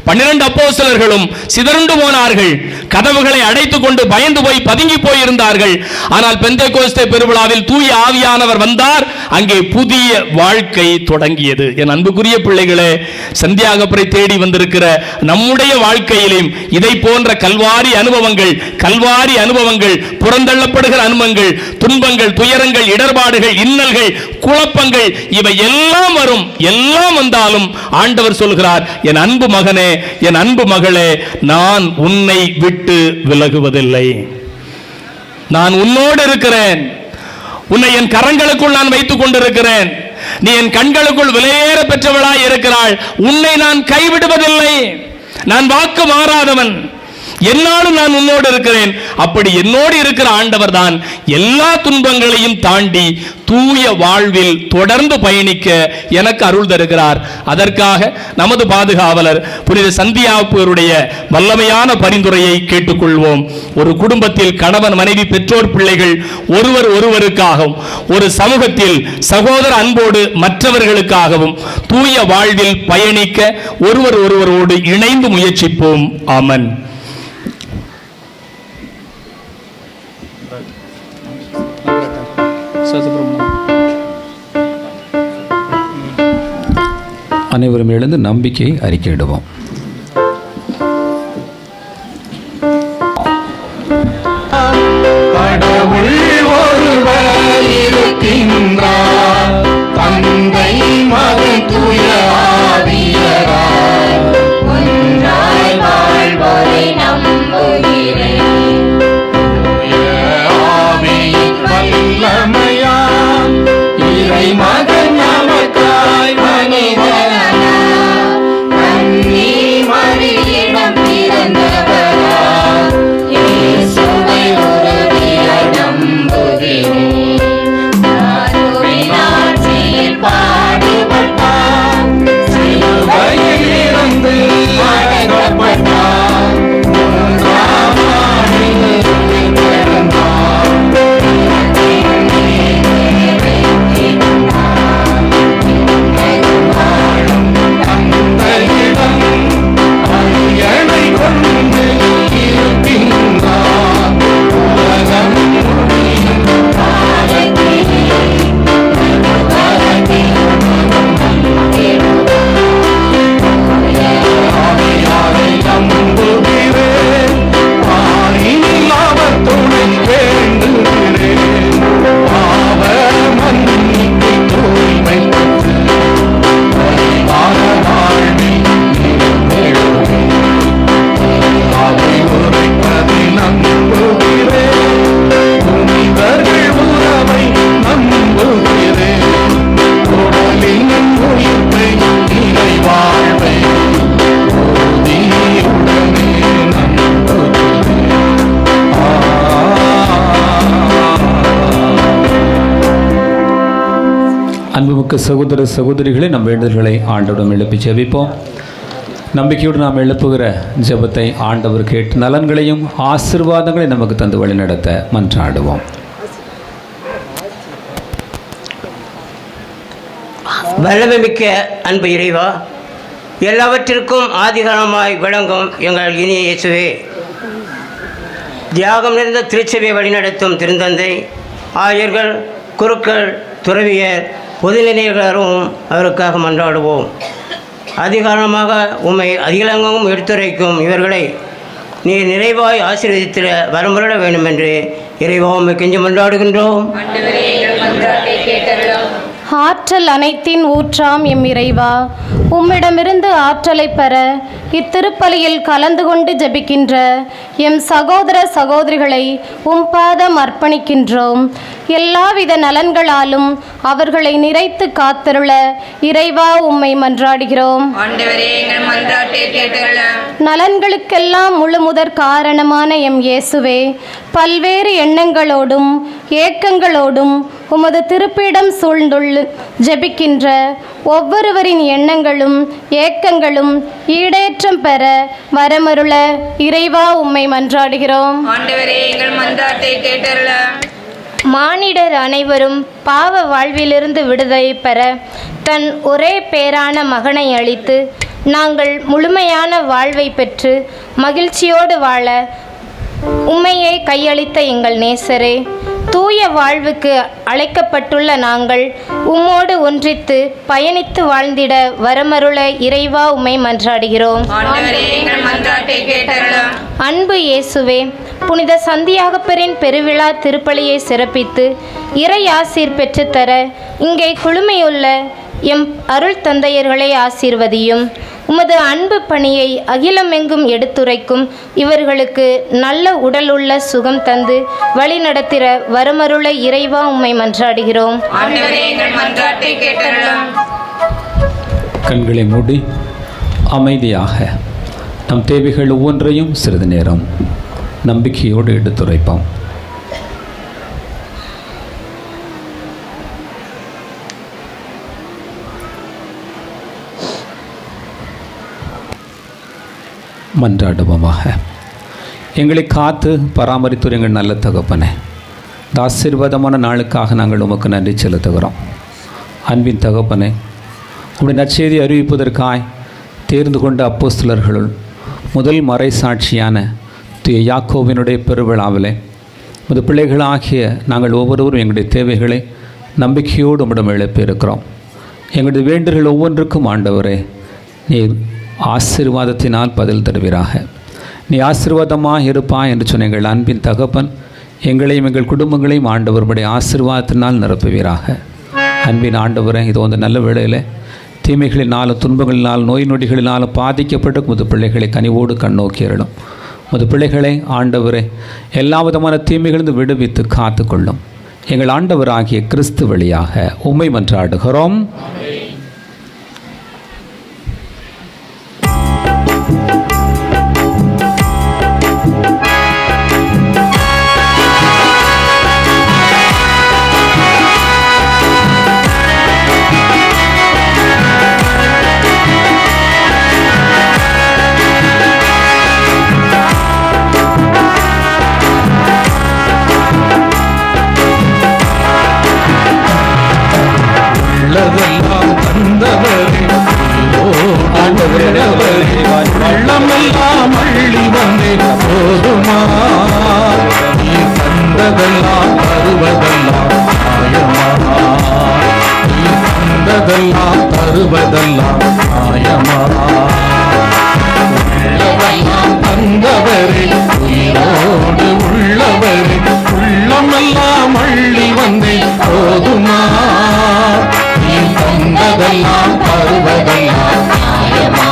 12 அப்போஸ்தலர்களும் சிதறுண்டு போனார்கள். கதவுகளை அடைத்துக் கொண்டு பயந்து போய் பதுங்கி போயிருந்தார்கள். ஆனால் பெந்தேகோஸ்தே பெருவிழாவில் தூய ஆவியானவர் வந்தார். அங்கே புதிய வாழ்க்கை தொடங்கியது. என் அன்புக்குரிய பிள்ளைகளே, சந்தியாகப்பரை தேடி வந்திருக்கிற நம்முடைய வாழ்க்கையிலும் இதை போன்ற கல்வாரி அனுபவங்கள், புறந்தள்ளப்படுகிற அனுபவங்கள், துன்பங்கள், துயரங்கள், இடர்பாடுகள், இன்னல்கள், குழப்பங்கள், இவை எல்லாம் வரும். எல்லாம் வந்தாலும் ஆண்டவர் சொல்கிறார், என் அன்பு மகனே, என் அன்பு மகளே, நான் உன்னை விட்டு விலகுவதில்லை. நான் உன்னோடு இருக்கிறேன். உன்னை என் கரங்களுக்குள் நான் வைத்துக் கொண்டிருக்கிறேன். நீ என் கண்களுக்குள் விலையேற பெற்றவளாய் இருக்கிறாள். உன்னை நான் கைவிடுவதில்லை. நான் வாக்கு மாறாதவன். என்னாலும் நான் உன்னோடு இருக்கிறேன். அப்படி என்னோடு இருக்கிற ஆண்டவர் தான் எல்லா துன்பங்களையும் தாண்டி தூய வாழ்வில் தொடர்ந்து பயணிக்க எனக்கு அருள் தருகிறார். அதற்காக நமது பாதுகாவலர் புனித சந்தியாகப்பருடைய வல்லமையான பரிந்துரையை கேட்டுக்கொள்வோம். ஒரு குடும்பத்தில் கணவன், மனைவி, பெற்றோர், பிள்ளைகள் ஒருவருக்காகவும், ஒரு சமூகத்தில் சகோதர அன்போடு மற்றவர்களுக்காகவும் தூய வாழ்வில் பயணிக்க ஒருவரோடு இணைந்து முயற்சிப்போம். ஆமென். அனைவரும் எழுந்து நம்பிக்கை அறிக்கையிடுவோம். கடவுள் ஒருவர் இருக்கின்றார், தந்தை, மகன், தூய ஆவியார், ஒன்றாய் வாழ்வோரை நம்புகிறேன். தூய ஆவியின் வல்லமையால் இறை மகன் நமக்காய் மனிதனானார். கன்னி மரியிடம் பிறந்தவராய் இயேசுவை உறுதியாய் நம்புகிறேன். தாயின் ஆட்சியில் பாடுபட்டார், சிலுவையில் இருந்து அடக்கப்பட்டார், மூன்றாம் நாளில் உயிர்த்தெழுந்தார். அன்புமிக்க சகோதர சகோதரிகளை நம் வேண்டுதல்களை ஆண்டவரிடம் எழுப்பி ஜெபிப்போம். நம்பிக்கையோடு நாம் எழுப்புகிற ஜெபத்தை ஆண்டவர் கேட்டு நலன்களையும் ஆசீர்வாதங்களையும் நமக்கு தந்து வழிநடத்த மன்றாடுவோம். வல்லமைமிக்க அன்பு இறைவா, எல்லாவற்றிற்கும் ஆதிகாலமாய் விளங்கும் எங்கள் இனிய இயேசுவே, தியாகம் நிறைந்த திருச்சபையை வழிநடத்தும் திருந்தந்தை, ஆயர்கள், குருக்கள், துறவியர், பொதுநிலையர்களும் அவருக்காக மன்றாடுவோம். அதிகாரமாக உம்மை அதிகலங்கும் எடுத்துரைக்கும் இவர்களை நீர் நிறைவாய் ஆசீர்வதித்திட வரமுறை வேண்டும் என்று இறைவா உம்மை கெஞ்சி மன்றாடுகின்றோம். ஆற்றல் அனைத்தின் ஊற்றாம் எம் இறைவா, உம்மிடமிருந்து ஆற்றலை பெற இத்திருப்பலியில் கலந்து கொண்டு ஜெபிக்கின்ற எம் சகோதர சகோதரிகளை உம் பாதம் அர்ப்பணிக்கின்றோம். எல்லாவித நலன்களாலும் அவர்களை நிறைத்து காத்தருள இறைவா உம்மை மன்றாடுகிறோம். நலன்களுக்கெல்லாம் முழுமுதற் காரணமான எம் இயேசுவே, பல்வேறு எண்ணங்களோடும் ஏக்கங்களோடும் உமது திருப்பீடம் சூழ்ந்துள்ள ஜெபிக்கின்ற ஒவ்வொருவரின் எண்ணங்களும் ஏக்கங்களும் ஈடேற்றம் பெற வரமருள இறைவா உம்மை மன்றாடுகிறோம். மானிடர் அனைவரும் பாவ வாழ்விலிருந்து விடுதலை பெற தன் ஒரே பேரான மகனை அளித்து நாங்கள் முழுமையான வாழ்வை பெற்று மகிழ்ச்சியோடு வாழ உம்மையே கையளித்த எங்கள் நேசரே, தூய வாழ்வுக்கு அழைக்கப்பட்டுள்ள நாங்கள் உம்மோடு ஒன்றித்து பயணித்து வாழ்ந்திட வரமருள இறைவா உம்மை மன்றாடுகிறோம். அன்பு இயேசுவே, புனித சந்தியாகப்பரின் பெருவிழா திருப்பலியை சிறப்பித்து இறை ஆசீர் பெற்றுத்தர இங்கே குழுமையுள்ள எம் அருள் தந்தையர்களை ஆசீர்வதியும். உமது அன்பு பணியை அகிலமெங்கும் எடுத்துரைக்கும் இவர்களுக்கு நல்ல உடலுள்ள சுகம் தந்து வழி நடத்திட வரமருள இறைவா உம்மை மன்றாடுகிறோம். கண்களை மூடி அமைதியாக நம் தேவைகள் ஒவ்வொன்றையும் சிறிது நேரம் நம்பிக்கையோடு எடுத்துரைப்போம். மன்றாடுவோமாக. எங்களை காத்து பராமரித்து எங்கள் நல்ல தகப்பனே, இந்த ஆசீர்வாதமான நாளுக்காக நாங்கள் உமக்கு நன்றி செலுத்துகிறோம். அன்பின் தகப்பனே, உங்களுடைய நற்செய்தி அறிவிப்பதற்காய் தேர்ந்து கொண்ட அப்போஸ்தலர்களுள் முதல் மறை சாட்சியான தூய யாக்கோபினுடைய பெருவிழாவிலே முது பிள்ளைகளாகிய நாங்கள் ஒவ்வொருவரும் எங்களுடைய தேவைகளை நம்பிக்கையோடு உம்மிடம் எழுப்பியிருக்கிறோம். எங்களுடைய வேண்டுதல்கள் ஒவ்வொன்றுக்கும் ஆண்டவரே நீர் ஆசீர்வாதத்தினால் பதில் தருவீராக. நீ ஆசீர்வாதமாக இருப்பாய் என்று சொன்ன எங்கள் அன்பின் தகப்பன் எங்களையும் எங்கள் குடும்பங்களையும் ஆண்டவருடைய ஆசீர்வாதத்தினால் நிரப்புவீராக. அன்பின் ஆண்டவரை, இது வந்து நல்ல வேளையில் தீமைகளினாலும் துன்பங்களினாலும் நோய் நொடிகளினாலும் பாதிக்கப்பட்ட முது பிள்ளைகளை கனிவோடு கண்ணோக்கியறலும். முது பிள்ளைகளை ஆண்டவரை எல்லா விதமான தீமைகளிலிருந்து விடுவித்து காத்துக்கொள்ளும். எங்கள் ஆண்டவராகிய கிறிஸ்து வழியாக உம்மை மன்றாடுகிறோம். வெள்ளமெல்லாம் அள்ளி வந்தே போதுமா, நீ தந்ததெல்லாம் தருவதெல்லாம் நியாயமா, நீ தந்ததெல்லாம் தருவதெல்லாம் நியாயமா. உள்ளவெல்லாம் தந்தவரே, உயிரோடு உள்ளவரே, உள்ளமெல்லாம் அள்ளி வந்தே போதுமா, நீ தந்ததெல்லாம் தருவதெல்லாம் நியாயமா.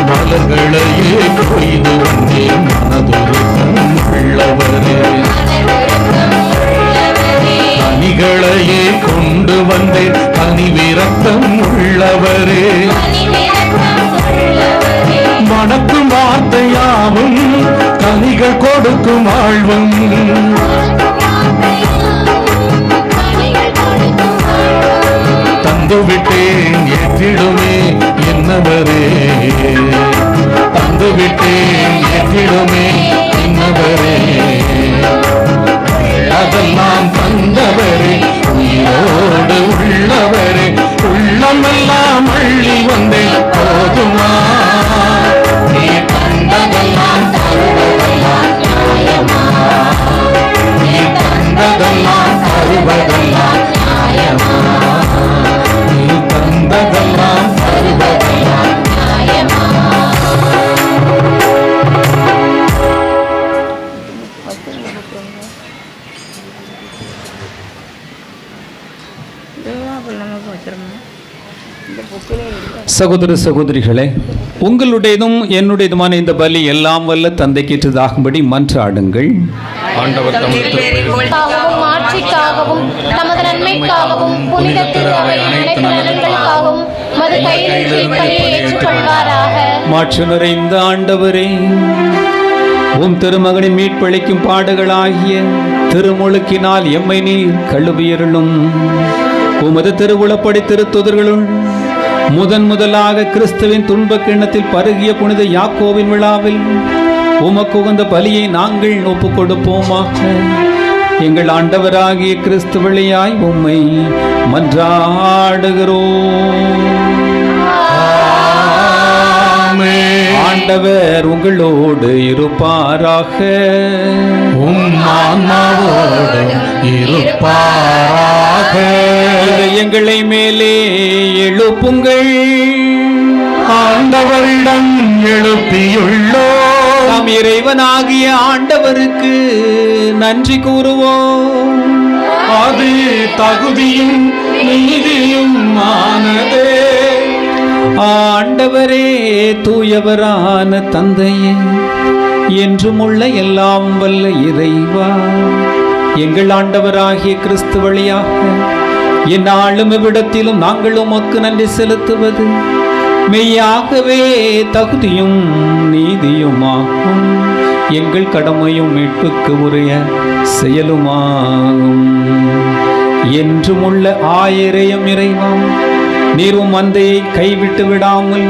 மலர்களையே கொய்து வந்தேன் மனதொருக்கம் உள்ளவரே, யாவும் கனிகள் கொடுக்கும் வாழ்வும். தந்துவிட்டேன் ஏற்றிடுமே என்னவரே, தந்துவிட்டேன் ஏற்றிடுமே என்னவரே. அதெல்லாம் தந்தவரே, உயிரோடு உள்ளவரே, உள்ளமெல்லாம் அள்ளி வந்தேன் போதுமா. நீ தந்ததெல்லாம் தருவதெல்லாம் நியாயமா, நீ தந்ததெல்லாம் தருவதெல்லாம் நியாயமா, நீ தந்ததெல்லாம் தருவதெல்லாம் நியாயமா. சகோதர சகோதரிகளே, உங்களுடையதும் என்னுடையதுமான இந்த பலி எல்லாம் வல்ல தந்தைக்கேற்றதாகும்படி மன்றாடுங்கள். ஆண்டவர் தமது க்காகவும் ஆட்சிக்காகவும் நமது நன்மைக்காகவும் புனித திரு அவை அனைத்து நலன்களுக்காகவும் மது கையில் பலியை ஏற்றுக்கொள்வாராக. மாற்று நிறைந்த ஆண்டவரே, உம் திருமகனின் மீட்பளிக்கும் பாடுகளாகிய திருமுழுக்கினால் எம்மை நீர் கழுவியருளும். உமது திருவுளப்படி திருத்துதர்களுள் முதலாக கிறிஸ்துவின் துன்பக் கிண்ணத்தில் பருகிய புனித யாக்கோவின் விழாவில் உமக்கு உகந்த பலியை நாங்கள் ஒப்புக் கொடுப்போமாக. எங்கள் ஆண்டவராகிய கிறிஸ்து வழியாய் உம்மை மன்றாடுகிறோம். ஆண்டவர் உங்களோடு இருப்பாராக. ஆன்மாவோடு இருப்பாராக. எங்களை மேலே எழுப்புங்கள். ஆண்டவரிடம் எழுப்பியுள்ளோ. நாம் இறைவனாகிய ஆண்டவருக்கு நன்றி கூறுவோம். அது தகுதியும் நீதியும் ஆனதே. ஆண்டவரே, தூயவரான தந்தையே, என்றும் உள்ள எல்லாம் வல்ல இறைவா, எங்கள் ஆண்டவராகிய கிறிஸ்து வழியாக எந்நாளும் இவ்விடத்திலும் நாங்கள் உமக்கு நன்றி செலுத்துவது மெய்யாகவே தகுதியும் நீதியுமாகும். எங்கள் கடமையும் மீட்புக்கு உரிய செயலுமாகும். என்றும் உள்ள ஆயிரம் இறைவா, நீர் உம் மந்தையை கைவிட்டு விடாமல்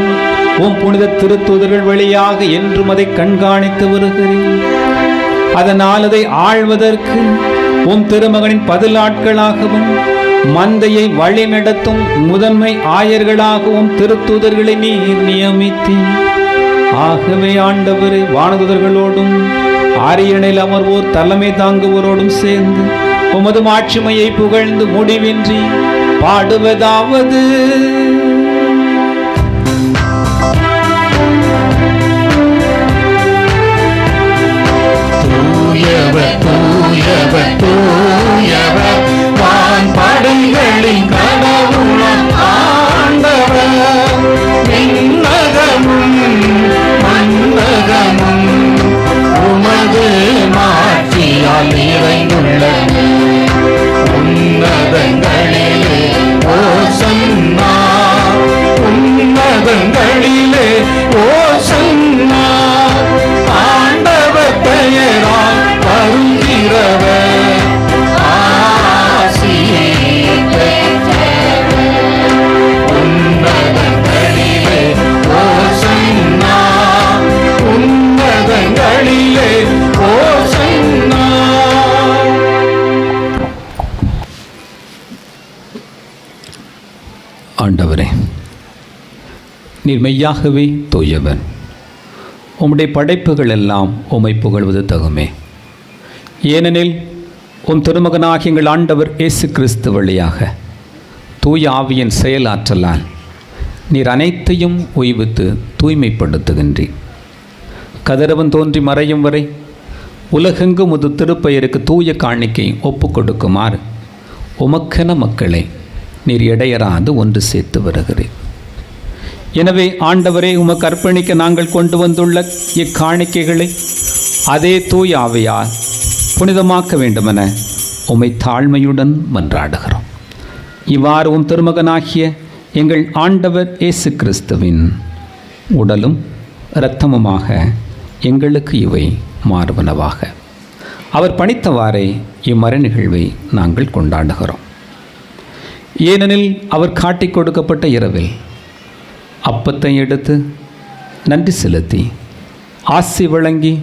உம் புனித திருத்தூதர்கள் வழியாக என்றும் அதை கண்காணித்து வருகிறேன். அதனால் அதை ஆள்வதற்கு உம் திருமகனின் பதிலாட்களாகவும் மந்தையை வழி நடத்தும் முதன்மை ஆயர்களாகவும் திருத்தூதர்களை நீர் நியமித்தீர். ஆகவே ஆண்டவரே, வானதூதர்களோடும் ஆரியணையில் அமர்வோர் தலைமை தாங்குவோரோடும் சேர்ந்து உமது மாட்சிமையை புகழ்ந்து முடிவின்றி பாடுவதாவது: தூயவர் தூயவர் தூயவர் வான்படைகளின் கடவுளாம் ஆண்டவர். விண்ணகமும் மண்ணகமும் உமது மாட்சியால் நிறைந்துள்ளன. உன்னதங்களிலே ஓசன்னா, உன்னதங்களிலே ஓசன்னா. ஆண்டவர் பெயரால் வருகிறவர் ஆசி பெற்றவர். உன்னதங்களிலே ஓசன்னா, உன்னதங்களிலே ஓசன்னா. ஆண்டவரே, நீர் மெய்யாகவே தூயவர். உம்முடைய படைப்புகள் எல்லாம் உம்மை புகழ்வது தகுமே. ஏனெனில் உம் திருமகனாகிய எங்கள் ஆண்டவர் இயேசு கிறிஸ்து வழியாக தூய ஆவியின் செயலாற்றலால் நீர் அனைத்தையும் உய்வித்து தூய்மைப்படுத்துகின்றீர். கதிரவன் தோன்றி மறையும் வரை உலகெங்கும் உது திருப்பெயருக்கு தூய காணிக்கை ஒப்புக் கொடுக்குமாறு உமக்கென மக்களை நீர் இடையராது ஒன்று சேர்த்து வருகிறேன். எனவே ஆண்டவரே, உமக்கு அர்ப்பணிக்க நாங்கள் கொண்டு வந்துள்ள இக்காணிக்கைகளை அதே தூய ஆவியால் புனிதமாக்க வேண்டுமென உம்மை தாழ்மையுடன் மன்றாடுகிறோம். இவ்வாறு உம் திருமகனாகிய எங்கள் ஆண்டவர் இயேசு கிறிஸ்துவின் உடலும் இரத்தமுமாக எங்களுக்கு இவை மாறுவனவாக. அவர் பணித்தவாறே இம்மறை நிகழ்வை நாங்கள் கொண்டாடுகிறோம். ஏனெனில் அவர் காட்டிக் கொடுக்கப்பட்ட இரவில் அப்பத்தை எடுத்து நன்றி செலுத்தி ஆசி வழங்கி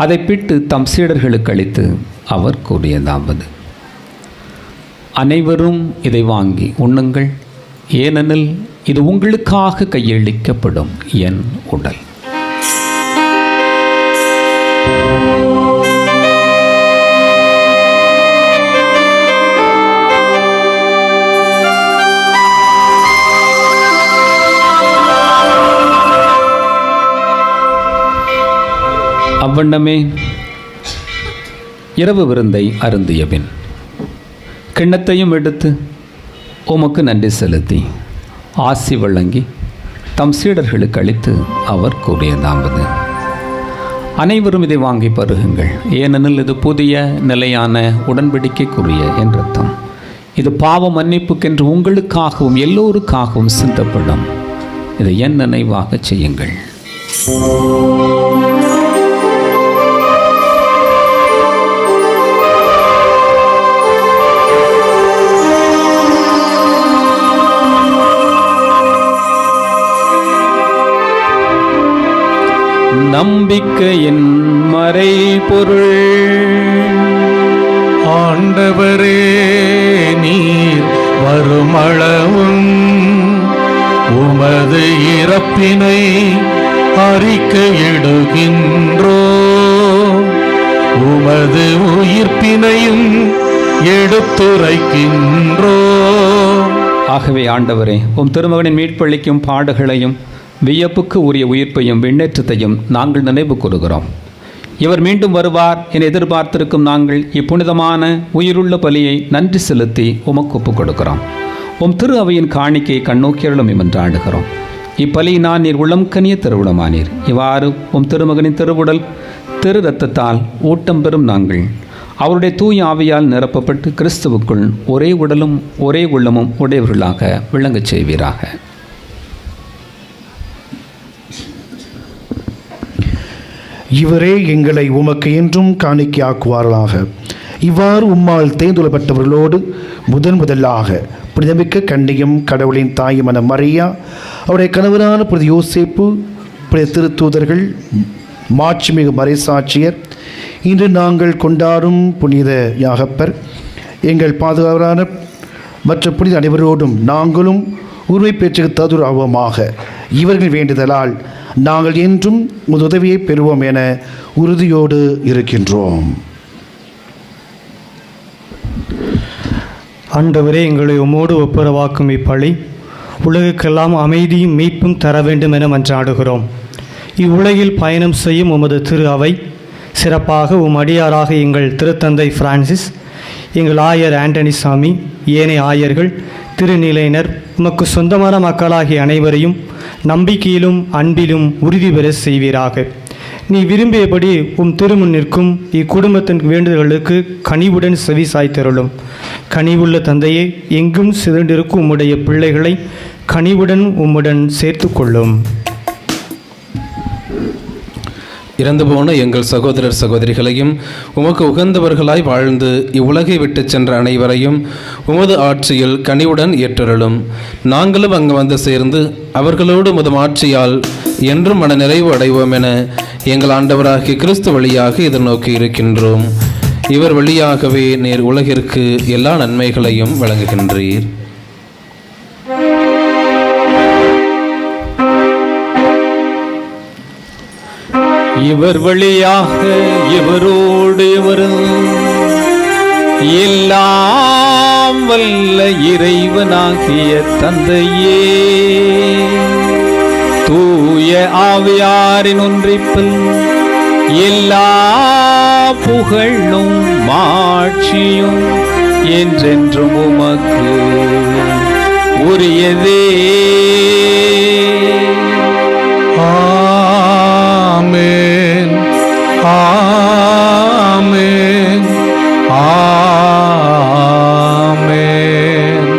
அதை பிட்டு தம் சீடர்களுக்கு அளித்து அவர் கூறியதாவது: அனைவரும் இதை வாங்கி உண்ணுங்கள், ஏனெனில் இது உங்களுக்காக கையளிக்கப்படும் என் உடல். அவ்வண்ணமே இரவு விருந்தை அருந்தியபின் கிண்ணத்தையும் எடுத்து உமக்கு நன்றி செலுத்தி ஆசி வழங்கி தம் சீடர்களுக்கு அளித்து அவர் கூறியதாவது: அனைவரும் இதை வாங்கி பருகுங்கள், ஏனெனில் இது புதிய நிலையான உடன்படிக்கைக்குரிய என் ரத்தம். இது பாவ மன்னிப்புக்கென்று உங்களுக்காகவும் எல்லோருக்காகவும் சிந்தப்படும். இதை என் நினைவாக செய்யுங்கள். நம்பிக்கையின் மறைபொருள். ஆண்டவரே, நீர் வருமளவும் உமது இறப்பினை அறிக்கையிடுகின்றோ, உமது உயிர்ப்பினையும் எடுத்துரைக்கின்றோ. ஆகவே ஆண்டவரே, உம் திருமகனின் மீட்பளிக்கும் பாடுகளையும் வியப்புக்கு உரிய உயிர்ப்பையும் விண்ணேற்றத்தையும் நாங்கள் நினைவு கூறுகிறோம். இவர் மீண்டும் வருவார் என எதிர்பார்த்திருக்கும் நாங்கள் இப்புனிதமான உயிருள்ள பலியை நன்றி செலுத்தி உமக்கு ஒப்புக் கொடுக்கிறோம். உம் திரு அவையின் காணிக்கையை கண்ணோக்கியருளும் என்றாடுகிறோம். இப்பலியினால் நீர் உள்ளம் கனிய திருவுளமானீர். இவ்வாறு உம் திருமகனின் திருவுடல் திரு இரத்தத்தால் ஊட்டம் பெறும் நாங்கள் அவருடைய தூய ஆவியால் நிரப்பப்பட்டு கிறிஸ்துவுக்குள் ஒரே உடலும் ஒரே உள்ளமும் உடையவர்களாக விளங்கச் செய்வீராக. இவரே எங்களை உமக்கு என்றும் காணிக்கையாக்குவார்களாக. இவ்வாறு உம்மால் தேர்ந்தெடுக்கப்பட்டவர்களோடு முதலாக புனிதமிக்க கன்னியும் கடவுளின் தாயுமான மரியா, அவருடைய கணவரான புனித யோசேப்பு, புனித திருத்தூதர்கள், மாட்சிமிகு மறைசாட்சியர், இன்று நாங்கள் கொண்டாடும் புனித யாகப்பர், எங்கள் பாதுகாவலான மற்ற புனித அனைவரோடும் நாங்களும் உரிமை பெற்ற ததுராவமாக இவர்கள் வேண்டுதலால் நாங்கள் என்றும் உதவியை பெறுவோம் என உறுதியோடு இருக்கின்றோம். ஆண்டவரே, எங்களை உம்மோடு ஒப்புரவாக்கும் இப்பழி உலகுக்கெல்லாம் அமைதியும் மீட்பும் தர வேண்டும் என மன்றாடுகிறோம். இவ்வுலகில் பயணம் செய்யும் உமது திரு அவை சிறப்பாக உம் அடியாராக எங்கள் திருத்தந்தை பிரான்சிஸ், எங்கள் ஆயர் ஆண்டனி சாமி, ஏனைய ஆயர்கள், திருநிலையினர், உமக்கு சொந்தமான மக்களாகிய அனைவரையும் நம்பிக்கையிலும் அன்பிலும் உறுதி பெற செய்வீராக. நீ விரும்பியபடி உம் திருமுன் நிற்கும் இக்குடும்பத்தின் வேண்டுதல்களுக்கு கனிவுடன் செவி சாய்த்தருளும். கனிவுள்ள தந்தையே, எங்கும் சிதறிருக்கும் உம்முடைய பிள்ளைகளை கனிவுடன் உம்முடன் சேர்த்து கொள்ளும். இறந்து போன எங்கள் சகோதரர் சகோதரிகளையும் உமக்கு உகந்தவர்களாய் வாழ்ந்து இவ்வுலகை விட்டு சென்ற அனைவரையும் உமது ஆட்சியில் கனிவுடன் ஏற்றருளும். நாங்களும் அங்கு வந்து சேர்ந்து அவர்களோடு உமது ஆட்சியால் என்றும் மன நிறைவு அடைவோம் என எங்கள் ஆண்டவராகிய கிறிஸ்து வழியாக எதிர்நோக்கி இருக்கின்றோம். இவர் வழியாகவே நீர் உலகிற்கு எல்லா நன்மைகளையும் வழங்குகின்றீர். இவர் வழியாக இவரோடு இவரும் எல்லாம் வல்ல இறைவனாகிய தந்தையே, தூய ஆவியாரின் ஒன்றிப்பில் எல்லா புகழும் மாட்சியும் என்றென்றும் உமக்கு உரியதே. ஆமென், ஆமென், ஆமென்.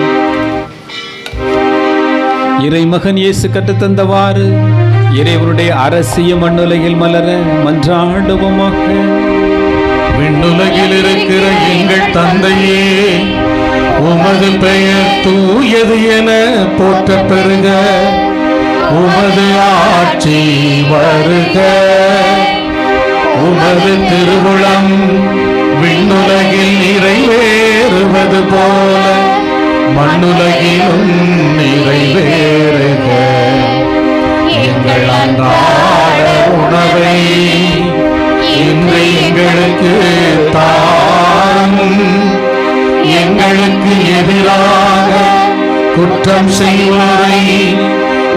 இறைமகன் இயேசு கற்றுத்தந்தவாறு இறைவனுடைய அரசிய மண்ணுலகில் மலர மன்றாடுவோமாக. விண்ணுலகில் இருக்கிற எங்கள் தந்தையே, உமது பெயர் தூயது என போற்ற பெறுக. உமது ஆட்சி வருக. உமது திருவுளம் விண்ணுலகில் நிறைவேறுவது போல மண்ணுலகிலும் நிறைவேறுக. எங்கள் அன்றாட உணவை இன்று எங்களுக்கு தாரும். எங்களுக்கு எதிராக குற்றம் செய்வோரை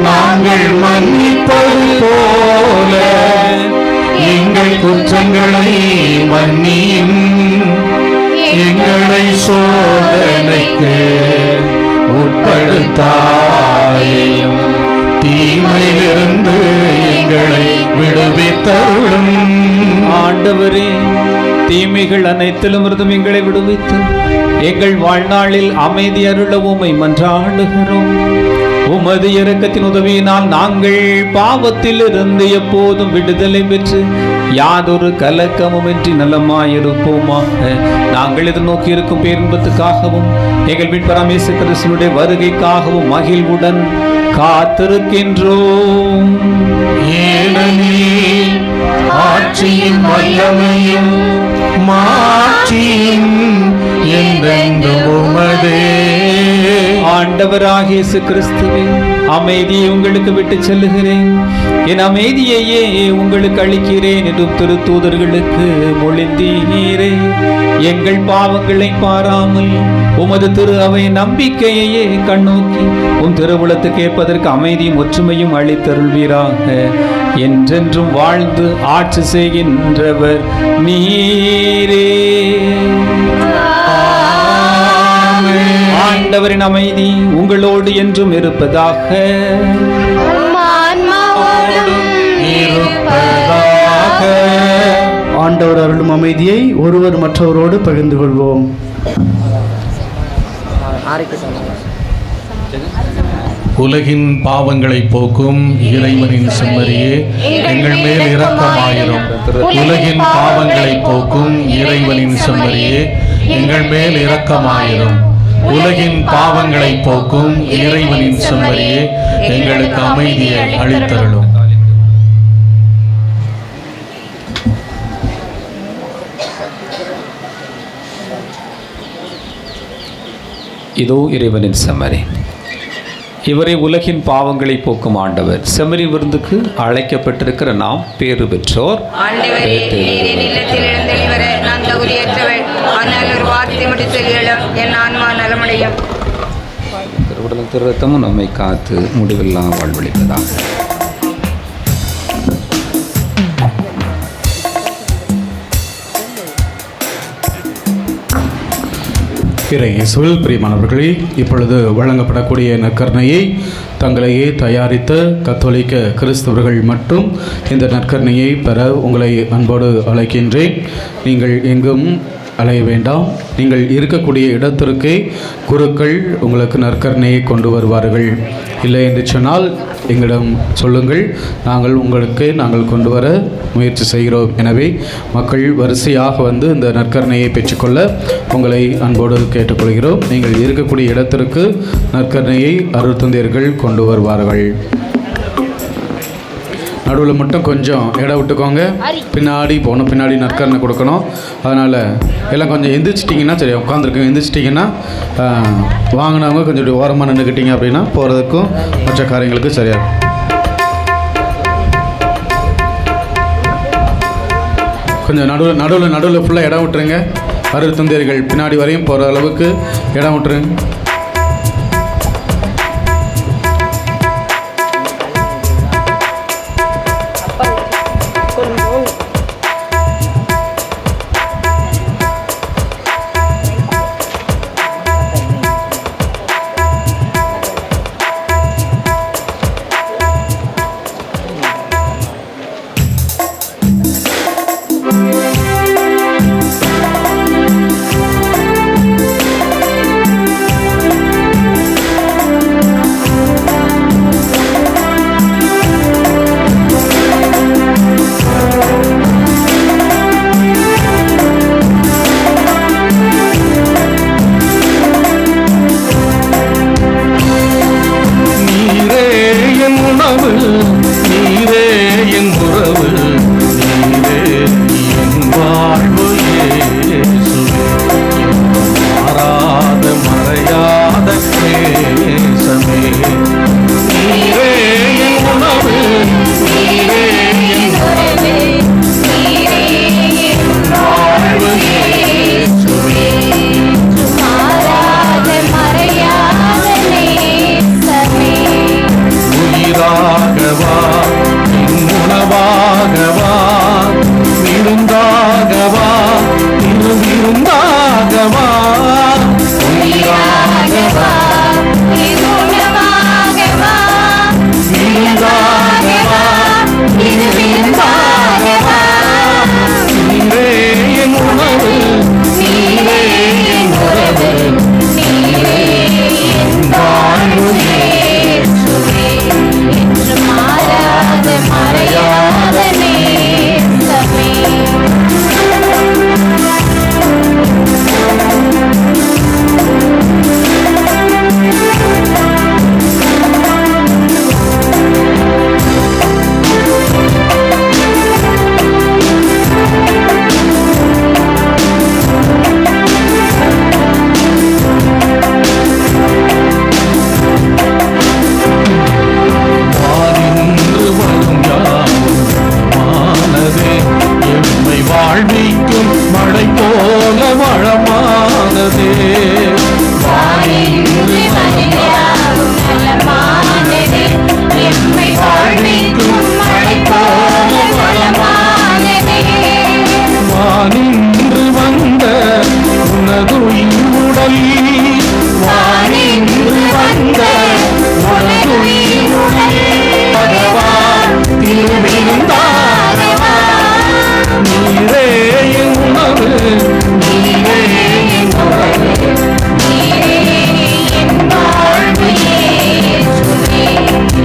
நாங்கள் மன்னிப்பது போல எங்கள் குற்றங்களை மன்னியும். எங்களை சோதனைக்கு உட்படுத்தாயும் தீமையிலிருந்து எங்களை விடுவித்தருளும். ஆண்டவரே, தீமைகள் அனைத்திலும் இருந்தும் எங்களை விடுவித்து எங்கள் வாழ்நாளில் அமைதி அருள உம்மை மன்றாடுகிறோம். உமது இரக்கத்தின் உதவியினால் நாங்கள் பாவத்தில் இருந்து எப்போதும் விடுதலை பெற்று யாதொரு கலக்கமுமின்றி நலமாயிருப்போமாக. நாங்கள் எதிர்நோக்கி இருக்கும் பேரின்பத்துக்காகவும் எங்கள் மீட்பராம் இயேசு கிறிஸ்துவினுடைய வருகைக்காகவும் மகிழ்வுடன் காத்திருக்கின்றோம். ஏனெனில் ஆட்சியின் வல்லமையும் மாட்சியும் என்றென்றும் உமதே. ஆண்டவராகிய இயேசு கிறிஸ்துவே, அமைதியை உங்களுக்கு விட்டு செல்லுகிறேன், என் அமைதியையே உங்களுக்கு அளிக்கிறேன் என்றும் திருத்தூதர்களுக்கு மொழிந்தீரே. எங்கள் பாவங்களை பாராமல் உமது திரு அவை நம்பிக்கையையே கண்ணோக்கி உன் திருவுளத்து கேட்பதற்கு அமைதியும் ஒற்றுமையும் அளித்தருள்வீராக. என்றென்றும் வாழ்ந்து ஆட்சி செய்கின்றவர் நீரே. ஆண்டவரின் அமைதி உங்களோடு என்றும் இருப்பதாக. ஆண்டவர் அருளும் அமைதியை ஒருவர் மற்றவரோடு பகிர்ந்து கொள்வோம். உலகின் பாவங்களை போக்கும் இறைவனின் செம்மறியே, எங்கள் மேல் இரக்கமாயிரும். உலகின் பாவங்களை போக்கும் இறைவனின் செம்மறியே, எங்கள் மேல் இரக்கமாயிரும். உலகின் பாவங்களை போக்கும் இறைவனின் செம்மறியே, எங்களுக்கு அமைதியை அளித்தருளும். இதோ இறைவனின் செம்மறி, இவரை உலகின் பாவங்களை போக்கும் ஆண்டவர். செம்மறி விருந்துக்கு அழைக்கப்பட்டிருக்கிற நாம் பேறு பெற்றோர். திருவுடலும் திருரத்தமும் நம்மை காத்து முடிவெல்லாம் வாழ்வளிப்பதாக. இயேசுவில் பிரியமானவர்களே, இப்பொழுது வழங்கப்படக்கூடிய நற்கருணையை தங்களையே தயாரித்த கத்தோலிக்க கிறிஸ்தவர்கள் மட்டும் இந்த நற்கருணையை பெற உங்களை அன்போடு அழைக்கின்றேன். நீங்கள் எங்கும் அலைய வேண்டாம். நீங்கள் இருக்கக்கூடிய இடத்திற்கே குருக்கள் உங்களுக்கு நற்கருணையை கொண்டு வருவார்கள். இல்லை என்று சொன்னால் எங்களிடம் சொல்லுங்கள், நாங்கள் கொண்டு வர முயற்சி செய்கிறோம். எனவே மக்கள் வரிசையாக வந்து இந்த நற்கருணையை பெற்றுக்கொள்ள உங்களை அன்போடு கேட்டுக்கொள்கிறோம். நீங்கள் இருக்கக்கூடிய இடத்திற்கு நற்கருணையை அருட்தந்தையர்கள் கொண்டு வருவார்கள். நடுவில் மட்டும் கொஞ்சம் இடம் விட்டுக்கோங்க. பின்னாடி போகணும், பின்னாடி நற்கருணை கொடுக்கணும். அதனால் எல்லாம் கொஞ்சம் எந்திரிச்சிட்டிங்கன்னா சரி, உட்காந்துருக்கோங்க. எந்திரிச்சிட்டிங்கன்னா வாங்கினவங்க கொஞ்சம் ஓரமாக நின்றுக்கிட்டீங்க அப்படின்னா போகிறதுக்கும் மற்ற காரியங்களுக்கும் சரியாக. கொஞ்சம் நடுவில் ஃபுல்லாக இடம் விட்டுருங்க. அருட்தந்தையர்கள் பின்னாடி வரையும் போகிற அளவுக்கு இடம் விட்டுருங்க. நீரே என் உறவு, நீரே என் வாழ்வு இயேசுவே. மாறாத மறையாத நேசமே, நீரே என் உணவு, நீரே என் உறவு, நீரே என் வாழ்வு இயேசுவே. மாறாத மறையாத நேசமே, உயிராகவா என் உணவாகவா, விருந்தாகவா திருவிருந்தாகவா, உயிராகவா உணவாகவா, விருந்தாகவா திருவிருந்தாகவா. நீரே என் உணவு, நீரே என் உறவு, நீரே என் வாழ்வு இயேசுவே. என்று மாறாத மறையாத நேசமே. வானின்று வரும் யாவும் மானதே, எம்மை வாழ்விக்கும் மழை போல வளமானதே. வானின்று வரும் யாவும் நலமானதே, எம்மை வாழ்விக்கும் மழை போல வளமானதே. வானின்று வந்த உனதுயிர், வானின்று வந்த உனதுயிர் பகவான் திருவிருந்தாகவா. நீரே என் உணவு, நீரே என் உறவு, நீரே என் வாழ்வு இயேசுவே.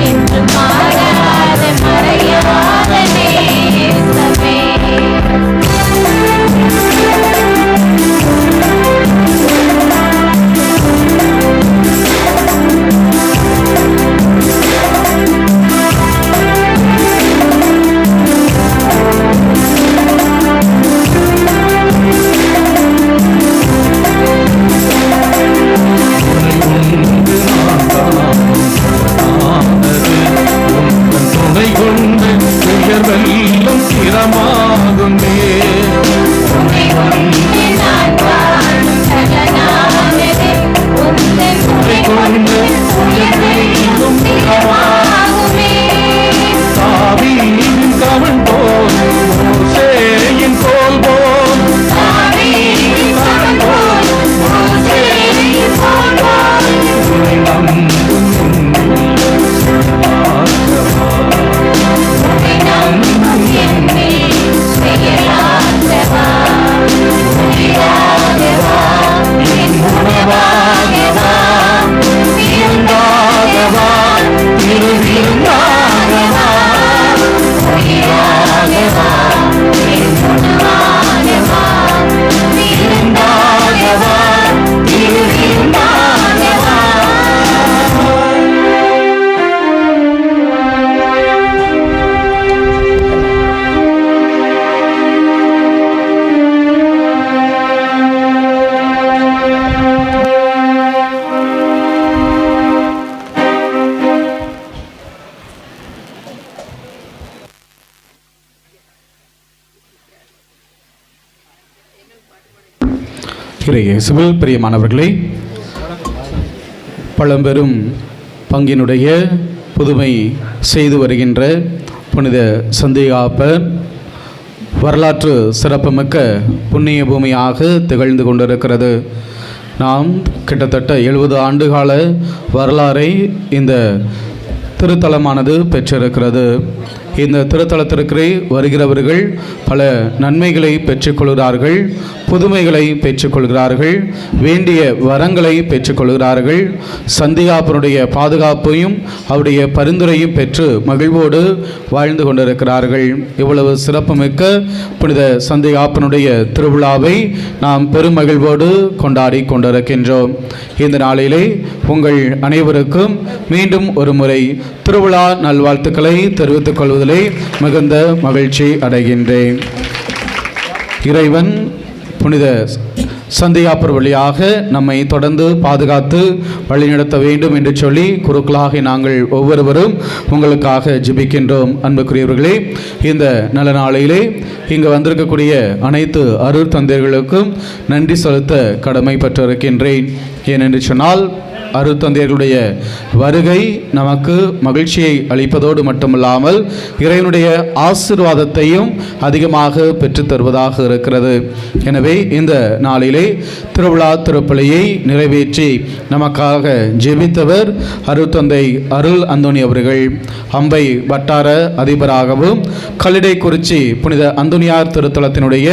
என்று மாறாத மறையாத நேசமே. துணை கொண்டு உயர்வெல்லும் சிரமாகுமே. துணை கொண்டு நான் வாழும் சகனானதே, உந்தன் துணை கொண்டு உயர்வெல்லும் சிரமாகுமே. தாவீதின் கவன் போல், மோசேயின் கோல் போல், தாவீதின் கவன் போல், மோசேயின் கோல் போல், உன்னை நம்பும் என்னில் செயலாற்றவா. உன்னை நம்பும் என்னில் செயலாற்றவா. உயிராகவா, என் உணவாகவா, விருந்தாகவா திருவிருந்தாகவா. உயிராகவா, என் உணவாகவா, விருந்தாகவா திருவிருந்தாகவா. இயேசுவில் பிரியமானவர்களே, பழம்பெரும் பங்கினுடைய புதுமை செய்து வருகின்ற புனித சந்தியாப்பர் வரலாற்று சிறப்புமிக்க புண்ணிய பூமியாக திகழ்ந்து கொண்டிருக்கிறது. நாம் கிட்டத்தட்ட 70 ஆண்டுகால வரலாறை இந்த திருத்தலமானது பெற்றிருக்கிறது. இந்த திருத்தலத்திற்கு வருகிறவர்கள் பல நன்மைகளை பெற்றுக்கொள்கிறார்கள், புதுமைகளை பெற்றுக்கொள்கிறார்கள், வேண்டிய வரங்களை பெற்றுக்கொள்கிறார்கள். சந்தியாப்பனுடைய பாதுகாப்பையும் அவருடைய பரிந்துரையும் பெற்று மகிழ்வோடு வாழ்ந்து கொண்டிருக்கிறார்கள். இவ்வளவு சிறப்புமிக்க புனித சந்தியாப்பனுடைய திருவிழாவை நாம் பெருமகிழ்வோடு கொண்டாடி கொண்டிருக்கின்றோம். இந்த நாளிலே உங்கள் அனைவருக்கும் மீண்டும் ஒரு முறை திருவிழா நல்வாழ்த்துக்களை தெரிவித்துக் கொள்வதிலே மிகுந்த மகிழ்ச்சி அடைகின்றேன். இறைவன் புனித சந்தியாப்பர் வழியாக நம்மை தொடர்ந்து பாதுகாத்து வழிநடத்த வேண்டும் என்று சொல்லி குருக்களாக நாங்கள் ஒவ்வொருவரும் உங்களுக்காக ஜெபிக்கின்றோம். அன்புக்குரியவர்களே, இந்த நல்ல நாளிலே இங்கு வந்திருக்கக்கூடிய அனைத்து அருள் தந்தையர்களுக்கும் நன்றி செலுத்த கடமைப்பட்டிருக்கின்றேன். ஏனென்று சொன்னால் அருட்தந்தையர்களுடைய வருகை நமக்கு மகிழ்ச்சியை அளிப்பதோடு மட்டுமல்லாமல் இறைவனுடைய ஆசீர்வாதத்தையும் அதிகமாக பெற்றுத் தருவதாக இருக்கிறது. எனவே இந்த நாளிலே திருவிழா திருப்பலியை நிறைவேற்றி நமக்காக ஜெபித்தவர் அருட்தந்தை அருள் அந்தோணி அவர்கள். அம்பை வட்டார அதிபராகவும் கல்லிடைக்குறிச்சி புனித அந்தோணியார் திருத்தலத்தினுடைய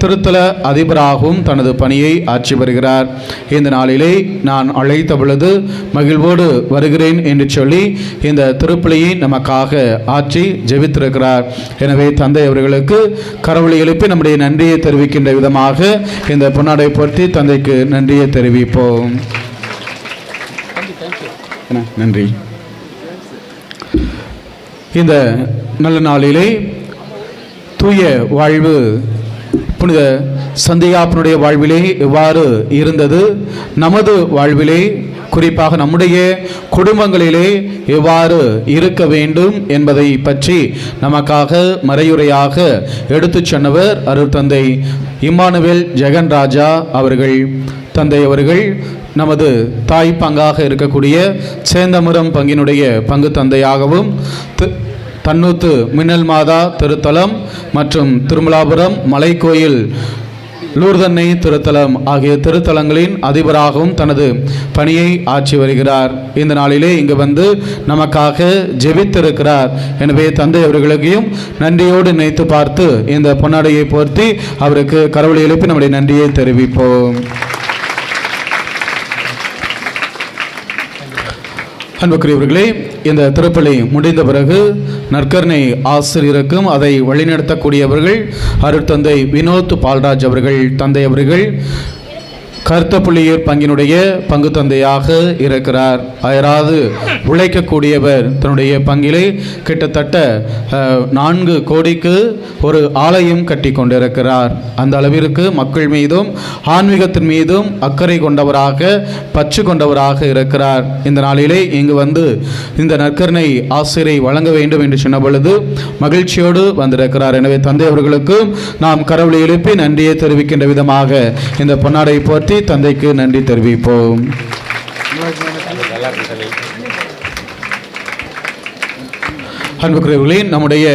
திருத்தல அதிபராகவும் தனது பணியை ஆற்றி வருகிறார். இந்த நாளிலே நான் அழைத்த பொழுது மகிழ்வோடு வருகிறேன் என்று சொல்லி இந்த திருப்பலியை நமக்காக ஆற்றி ஜெபித்திருக்கிறார். எனவே தந்தை அவர்களுக்கு கரவொலி எழுப்பி நம்முடைய நன்றியை தெரிவிக்கின்ற விதமாக இந்த பொன்னாடை போர்த்தி தந்தைக்கு நன்றியை தெரிவிப்போம். நன்றி. இந்த நல்ல நாளிலே தூய வாழ்வு புனித சந்தியாப்பனுடைய வாழ்விலே எவ்வாறு இருந்தது, நமது வாழ்விலே குறிப்பாக நம்முடைய குடும்பங்களிலே எவ்வாறு இருக்க வேண்டும் என்பதை பற்றி நமக்காக மறையுரையாக எடுத்துச் சொன்னவர் அருட்தந்தை இம்மானுவேல் ஜெகன் ராஜா அவர்கள். தந்தை அவர்கள் நமது தாய் பங்காக இருக்கக்கூடிய சேந்தமுரம் பங்கினுடைய பங்கு தந்தையாகவும் தன்னூத்து மின்னல் மாதா திருத்தலம் மற்றும் திருமலாபுரம் மலைக்கோயில் லூர்தன்னை திருத்தலம் ஆகிய திருத்தலங்களின் அதிபராகவும் தனது பணியை ஆற்றி வருகிறார். இந்த நாளிலே இங்கு வந்து நமக்காக ஜெபித்திருக்கிறார். எனவே தந்தை அவர்களுக்கையும் நன்றியோடு நினைத்து பார்த்து இந்த பொன்னாடையை போர்த்தி அவருக்கு கரவொலி எழுப்பி நம்முடைய நன்றியை தெரிவிப்போம். அன்புக்குரியவர்களே, இந்த திருப்பலி முடிந்த பிறகு நற்கருணை ஆசிரியருக்கும் அதை வழிநடத்தக்கூடியவர்கள் அருட்தந்தை வினோத் பால்ராஜ் அவர்கள். தந்தை அவர்கள் கருத்தப்புள்ளியர் பங்கினுடைய பங்கு தந்தையாக இருக்கிறார். அயராது உழைக்கக்கூடியவர். தன்னுடைய பங்கிலே கிட்டத்தட்ட 4 கோடிக்கு ஒரு ஆலயம் கட்டி கொண்டிருக்கிறார். அந்த அளவிற்கு மக்கள் மீதும் ஆன்மீகத்தின் மீதும் அக்கறை கொண்டவராக பற்று கொண்டவராக இருக்கிறார். இந்த நாளிலே இங்கு வந்து இந்த நற்கருணை ஆசிரியை வழங்க வேண்டும் என்று சொன்ன பொழுது மகிழ்ச்சியோடு வந்திருக்கிறார். எனவே தந்தை அவர்களுக்கு நாம் கரவொலி எழுப்பி நன்றியை தெரிவிக்கின்ற விதமாக இந்த பொன்னாடை போற்றி தந்தைக்கு நன்றி தெரிவிப்போம். அன்புக்குரியவர்களே, நம்முடைய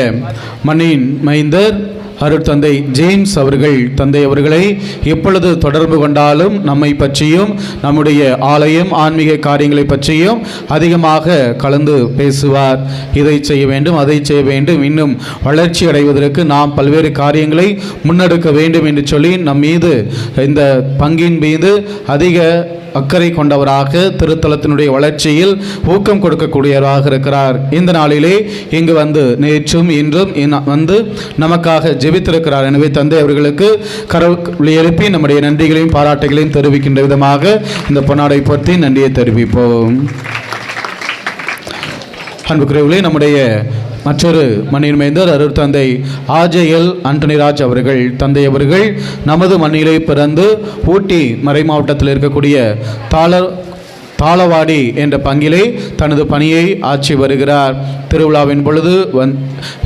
மண்ணின் மைந்தர் அருட்தந்தை ஜேம்ஸ் அவர்கள் தந்தை அவர்களை எப்பொழுது தொடர்பு கொண்டாலும் நம்மை பற்றியும் நம்முடைய ஆலயம் ஆன்மீக காரியங்களை பற்றியும் அதிகமாக கலந்து பேசுவார். இதை செய்ய வேண்டும், அதை செய்ய வேண்டும், இன்னும் வளர்ச்சி அடைவதற்கு நாம் பல்வேறு காரியங்களை முன்னெடுக்க வேண்டும் என்று சொல்லி நம் மீது இந்த பங்கின் மீது அதிக அக்கறை கொண்டவராக திருத்தலத்தினுடைய வளர்ச்சியில் ஊக்கம் கொடுக்கக்கூடியவராக இருக்கிறார். இந்த நாளிலே இங்கு வந்து நேற்றும் இன்றும் வந்து நமக்காக ஜெபித்திருக்கிறார். எனவே தந்தை அவர்களுக்கு கரவொலி எழுப்பி நம்முடைய நன்றிகளையும் பாராட்டுகளையும் தெரிவிக்கின்ற விதமாக இந்த பொன்னாடை போற்றி நன்றியை தெரிவிப்போம். அன்புக்குரியவர்களே, நம்முடைய மற்றொரு மண்ணின் மைந்தர் அருட்தந்தை ஆஜேஎல் ஆண்டனிராஜ் அவர்கள். தந்தை அவர்கள் நமது மண்ணிலே பிறந்து ஊட்டி மறை மாவட்டத்தில் இருக்கக்கூடிய தாளவாடி என்ற பங்கிலே தனது பணியை ஆற்றி வருகிறார். திருவிழாவின் பொழுது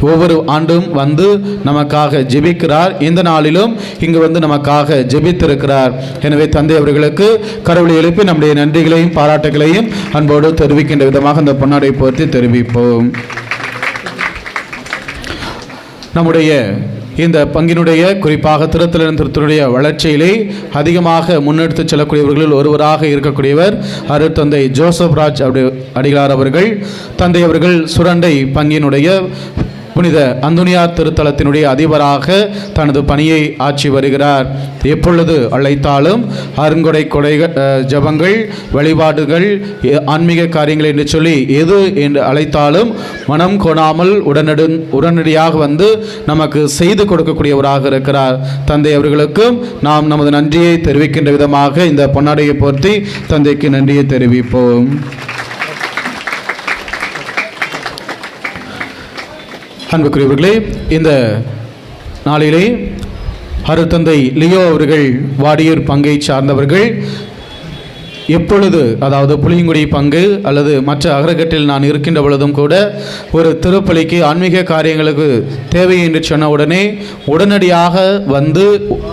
ஒவ்வொரு ஆண்டும் வந்து நமக்காக ஜெபிக்கிறார். இந்த நாளிலும் இங்கு வந்து நமக்காக ஜெபித்திருக்கிறார். எனவே தந்தை அவர்களுக்கு கரவொலி எழுப்பி நம்முடைய நன்றிகளையும் பாராட்டுகளையும் அன்போடு தெரிவிக்கின்ற விதமாக இந்த பொன்னாடை போர்த்தி தெரிவிப்போம். நம்முடைய இந்த பங்கினுடைய குறிப்பாக திருத்தலத்தினுடைய வளர்ச்சியிலே அதிகமாக முன்னெடுத்து செல்லக்கூடியவர்களில் ஒருவராக இருக்கக்கூடியவர் அருட்தந்தை ஜோசப் ராஜ் அடிகளார் அவர்கள். தந்தை அவர்கள் சுரண்டை பங்கினுடைய புனித அந்தோனியார் திருத்தலத்தினுடைய அதிபராக தனது பணியை ஆற்றி வருகிறார். எப்பொழுது அழைத்தாலும் அருங்கொடை ஜபங்கள், வழிபாடுகள், ஆன்மீக காரியங்கள் என்று சொல்லி எது என்று அழைத்தாலும் மனம் கோணாமல் உடனடியாக வந்து நமக்கு செய்து கொடுக்கக்கூடியவராக இருக்கிறார். தந்தை அவர்களுக்கும் நாம் நமது நன்றியை தெரிவிக்கின்ற விதமாக இந்த பொன்னாடையை போர்த்தி தந்தைக்கு நன்றியை தெரிவிப்போம். அன்புக்குரியவர்களே, இந்த நாளிலே அருட்தந்தை லியோ அவர்கள் வாடியூர் பங்கை சார்ந்தவர்கள் எப்பொழுது, அதாவது புளியங்குடி பங்கு அல்லது மற்ற அகரகட்டில் நான் இருக்கின்ற பொழுதும் கூட ஒரு திருப்பலிக்கு ஆன்மீக காரியங்களுக்கு தேவை என்று சொன்ன உடனடியாக வந்து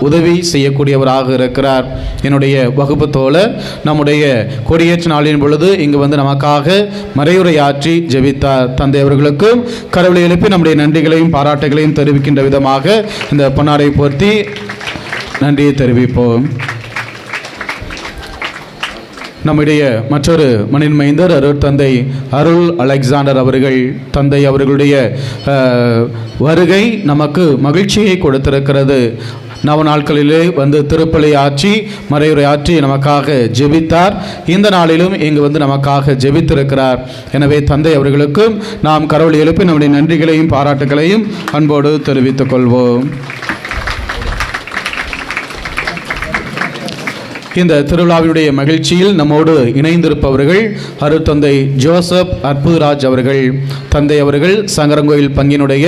உதவி செய்யக்கூடியவராக இருக்கிறார். என்னுடைய வகுப்பு தோழர் நம்முடைய கொடியேற்ற நாளின் பொழுது இங்கு வந்து நமக்காக மறையுரையாற்றி ஜெபித்தார். தந்தை அவர்களுக்கும் கடவுளை எழுப்பி நம்முடைய நன்றிகளையும் பாராட்டுகளையும் தெரிவிக்கின்ற விதமாக இந்த பொன்னாடை போர்த்தி நன்றியை தெரிவிப்போம். நம்முடைய மற்றொரு மணின் மைந்தர் அருட்தந்தை அருள் அலெக்சாண்டர் அவர்கள், தந்தை அவர்களுடைய வருகை நமக்கு மகிழ்ச்சியை கொடுத்திருக்கிறது. நவநாட்களிலே வந்து திருப்பலி ஆற்றி மறையுரை ஆற்றி நமக்காக ஜெபித்தார். இந்த நாளிலும் இங்கு வந்து நமக்காக ஜெபித்திருக்கிறார். எனவே தந்தை அவர்களுக்கும் நாம் கடவுளை எழுப்பி நம்முடைய நன்றிகளையும் பாராட்டுகளையும் அன்போடு தெரிவித்துக் கொள்வோம். இந்த திருவிழாவினுடைய மகிழ்ச்சியில் நம்மோடு இணைந்திருப்பவர்கள் அருட்தந்தை ஜோசப் அற்புதராஜ் அவர்கள். தந்தை அவர்கள் சங்கரங்கோயில் பங்கினுடைய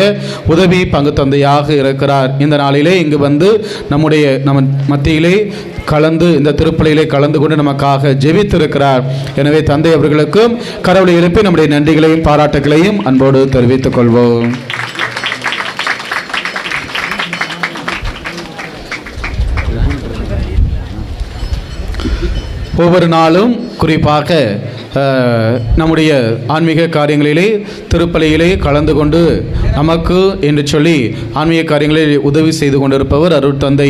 உதவி பங்கு தந்தையாக இருக்கிறார். இந்த நாளிலே இங்கு வந்து நம்ம மத்தியிலே கலந்து இந்த திருப்பலியிலே கலந்து கொண்டு நமக்காக ஜெபித்திருக்கிறார். எனவே தந்தை அவர்களுக்கும் கடவுளை எழுப்பி நம்முடைய நன்றிகளையும் பாராட்டுகளையும் அன்போடு தெரிவித்துக் கொள்வோம். ஒவ்வொரு நாளும் குறிப்பாக நம்முடைய ஆன்மீக காரியங்களிலே திருப்பலியிலே கலந்து கொண்டு நமக்கு என்று சொல்லி ஆன்மீக காரியங்களில் உதவி செய்து கொண்டிருப்பவர் அருட்தந்தை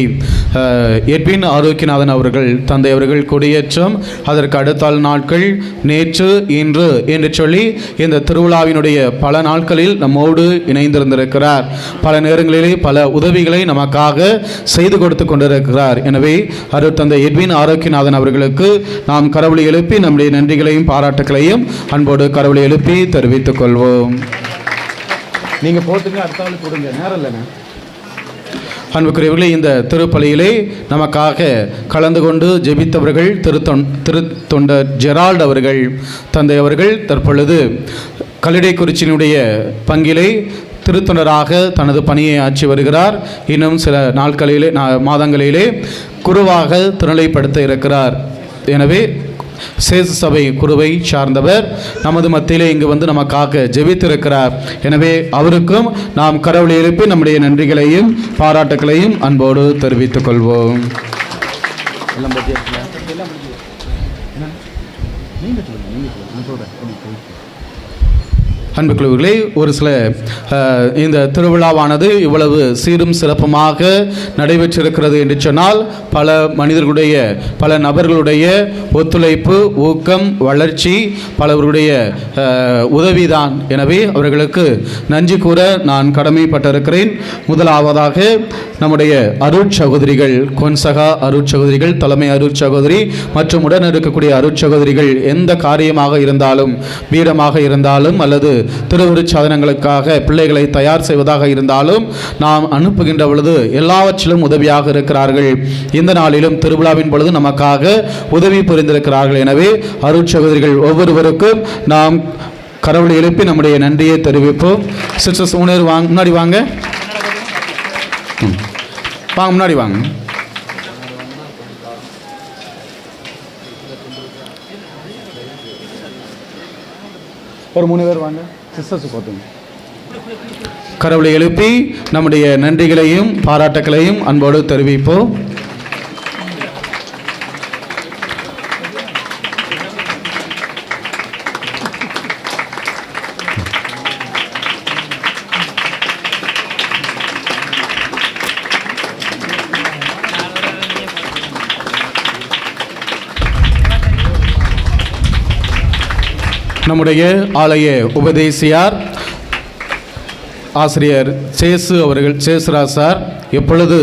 எட்வின் ஆரோக்கியநாதன் அவர்கள். தந்தை அவர்கள் கொடியேற்றம், அதற்கு அடுத்த நாட்கள், நேற்று, இன்று என்று சொல்லி இந்த திருவிழாவினுடைய பல நாட்களில் நம்மோடு இணைந்திருந்திருக்கிறார். பல நேரங்களிலே பல உதவிகளை நமக்காக செய்து கொடுத்து கொண்டிருக்கிறார். எனவே அருட்தந்தை எட்வின் ஆரோக்கியநாதன் அவர்களுக்கு நாம் கடவுளை எழுப்பி நம்முடைய நன்றிகளையும் பாராட்டுகளையும் அன்போடு கடவுளை எழுப்பி தெரிவித்துக் கொள்வோம். நீங்க போட்டுங்க, அடுத்த ஆள் கொடுங்க, நேரம் இல்லைங்க. அன்புக்குரியவர்களே, இந்த திருப்பலியிலே நமக்காக கலந்து கொண்டு ஜெபித்தவர்கள் திருத்தொண்டர் ஜெரால்ட் அவர்கள். தந்தை அவர்கள் தற்பொழுது கல்லிடைக்குறிச்சியினுடைய பங்கிலே திருத்தொண்டராக தனது பணியை ஆற்றி வருகிறார். இன்னும் சில நாட்களிலே மாதங்களிலே குருவாக திருநிலைப்படுத்த இருக்கிறார். எனவே சேச சபை குருவை சார்ந்தவர் நமது மத்தியிலே இங்கு வந்து நமக்காக ஜெபித்திருக்கிறார். எனவே அவருக்கும் நாம் கடவுளை எழுப்பி நம்முடைய நன்றிகளையும் பாராட்டுகளையும் அன்போடு தெரிவித்துக் கொள்வோம். அன்புக்குரியவர்களே, ஒரு சில இந்த திருவிழாவானது இவ்வளவு சீரும் சிறப்புமாக நடைபெற்றிருக்கிறது என்று சொன்னால் பல மனிதர்களுடைய, பல நபர்களுடைய ஒத்துழைப்பு, ஊக்கம், வளர்ச்சி, பலவருடைய உதவிதான். எனவே அவர்களுக்கு நன்றி கூற நான் கடமைப்பட்டிருக்கிறேன். முதலாவதாக நம்முடைய அருட்சகோதரிகள், கொன்சகா அருட்சகோதரிகள், தலைமை அருட்சகோதரி மற்றும் உடன் இருக்கக்கூடிய அருட்சகோதரிகள் எந்த காரியமாக இருந்தாலும், வீரமாக இருந்தாலும் அல்லது திருவிருச்சாதனங்களுக்காக பிள்ளைகளை தயார் செய்வதாக இருந்தாலும் நாம் அனுப்புகின்ற பொழுது எல்லாவற்றிலும் உதவியாக இருக்கிறார்கள். இந்த நாளிலும் திருவிழாவின் பொழுது நமக்காக உதவி புரிந்திருக்கிறார்கள். எனவே அருட்சகோதரிகள் ஒவ்வொருவருக்கும் நாம் கடவுளை எழுப்பி நம்முடைய நன்றியை தெரிவிப்போம். சிஸ்டர்ஸ் முன்னாடி வாங்க, முன்னாடி வாங்க. ஒரு 3 பேர் வாங்க, சிஸ்டர்ஸ் பார்த்துங்க. கடவுளை எழுப்பி நம்முடைய நன்றிகளையும் பாராட்டுகளையும் அன்போடு தெரிவிப்போம். நம்முடைய ஆலய உபதேசியார் ஆசிரியர் சேசுராஜ் சார் எப்பொழுது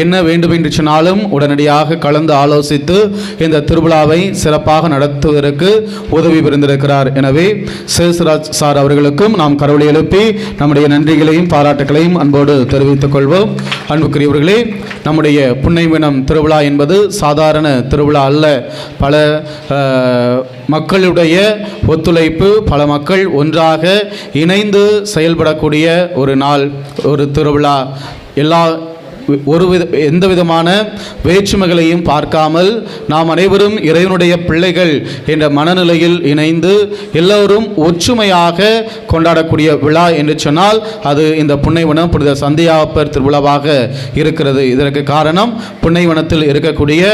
என்ன வேண்டும் என்று சொன்னாலும் உடனடியாக கலந்து ஆலோசித்து இந்த திருவிழாவை சிறப்பாக நடத்துவதற்கு உதவி புரிந்திருக்கிறார். எனவே சேசுராஜ் சார் அவர்களுக்கும் நாம் கரவொலி எழுப்பி நம்முடைய நன்றிகளையும் பாராட்டுகளையும் அன்போடு தெரிவித்துக் கொள்வோம். அன்புக்குரியவர்களே, நம்முடைய புன்னைவனம் திருவிழா என்பது சாதாரண திருவிழா அல்ல. பல மக்களுடைய ஒத்துழைப்பு, பல மக்கள் ஒன்றாக இணைந்து செயல்படக்கூடிய ஒரு நாள், ஒரு திருவிழா. எந்த விதமான வேற்றுமைகளையும் பார்க்காமல் நாம் அனைவரும் இறைவனுடைய பிள்ளைகள் என்ற மனநிலையில் இணைந்து எல்லோரும் ஒற்றுமையாக கொண்டாடக்கூடிய விழா என்று சொன்னால் அது இந்த புன்னைவனம் புனித சந்தியாப்பர் திருவிழாவாக இருக்கிறது. இதற்கு காரணம் புன்னைவனத்தில் இருக்கக்கூடிய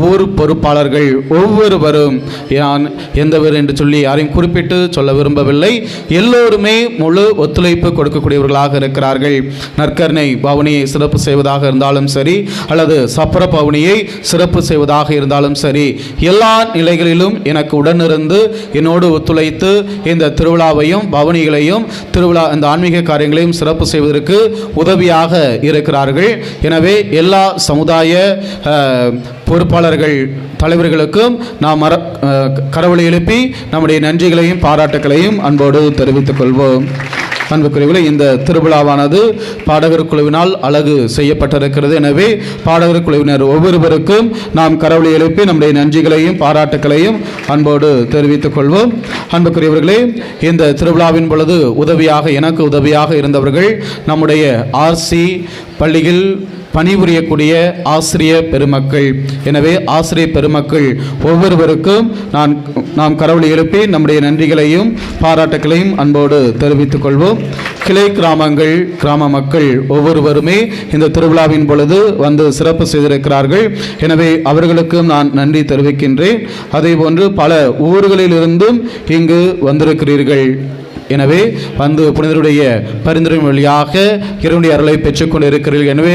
ஊர் பொறுப்பாளர்கள் ஒவ்வொருவரும், நான் எந்தவர் என்று சொல்லி யாரையும் குறிப்பிட்டு சொல்ல விரும்பவில்லை, எல்லோருமே முழு ஒத்துழைப்பு கொடுக்கக்கூடியவர்களாக இருக்கிறார்கள். நற்கருணை பவனியை சிறப்பு செய்வதாக இருந்தாலும் சரி, அல்லது சப்பர பவனியை சிறப்பு செய்வதாக இருந்தாலும் சரி, எல்லா நிலைகளிலும் எனக்கு உடனிருந்து என்னோடு ஒத்துழைத்து இந்த திருவிழாவையும் பவனிகளையும் திருவிழா இந்த ஆன்மீக காரியங்களையும் சிறப்பு செய்வதற்கு உதவியாக இருக்கிறார்கள். எனவே எல்லா சமுதாய பொறுப்பாளர்கள் தலைவர்களுக்கும் நாம் கரவொலி எழுப்பி நம்முடைய நன்றிகளையும் பாராட்டுகளையும் அன்போடு தெரிவித்துக் கொள்வோம். அன்புக்குரியவர்களே, இந்த திருவிழாவானது பாடகர் குழுவினால் அழகு செய்யப்பட்டிருக்கிறது. எனவே பாடகர் குழுவினர் ஒவ்வொருவருக்கும் நாம் கரவொலி எழுப்பி நம்முடைய நன்றிகளையும் பாராட்டுகளையும் அன்போடு தெரிவித்துக் கொள்வோம். அன்புக்குரியவர்களே, இந்த திருவிழாவின் பொழுது எனக்கு உதவியாக இருந்தவர்கள் நம்முடைய ஆர்சி பள்ளியில் பணிபுரியக்கூடிய ஆசிரியர் பெருமக்கள். எனவே ஆசிரியர் பெருமக்கள் ஒவ்வொருவருக்கும் நாம் கரவொலி எழுப்பி நம்முடைய நன்றிகளையும் பாராட்டுகளையும் அன்போடு தெரிவித்துக் கொள்வோம். கிளை கிராம மக்கள் ஒவ்வொருவருமே இந்த திருவிழாவின் பொழுது வந்து சிறப்பு செய்திருக்கிறார்கள். எனவே அவர்களுக்கும் நான் நன்றி தெரிவிக்கின்றேன். அதே போன்று பல ஊர்களிலிருந்தும் இங்கு வந்திருக்கிறீர்கள். எனவே வந்து புனிதருடைய பரிந்துரை வழியாக இறைவனுடைய அருளை பெற்றுக்கொண்டு இருக்கிறீர்கள். எனவே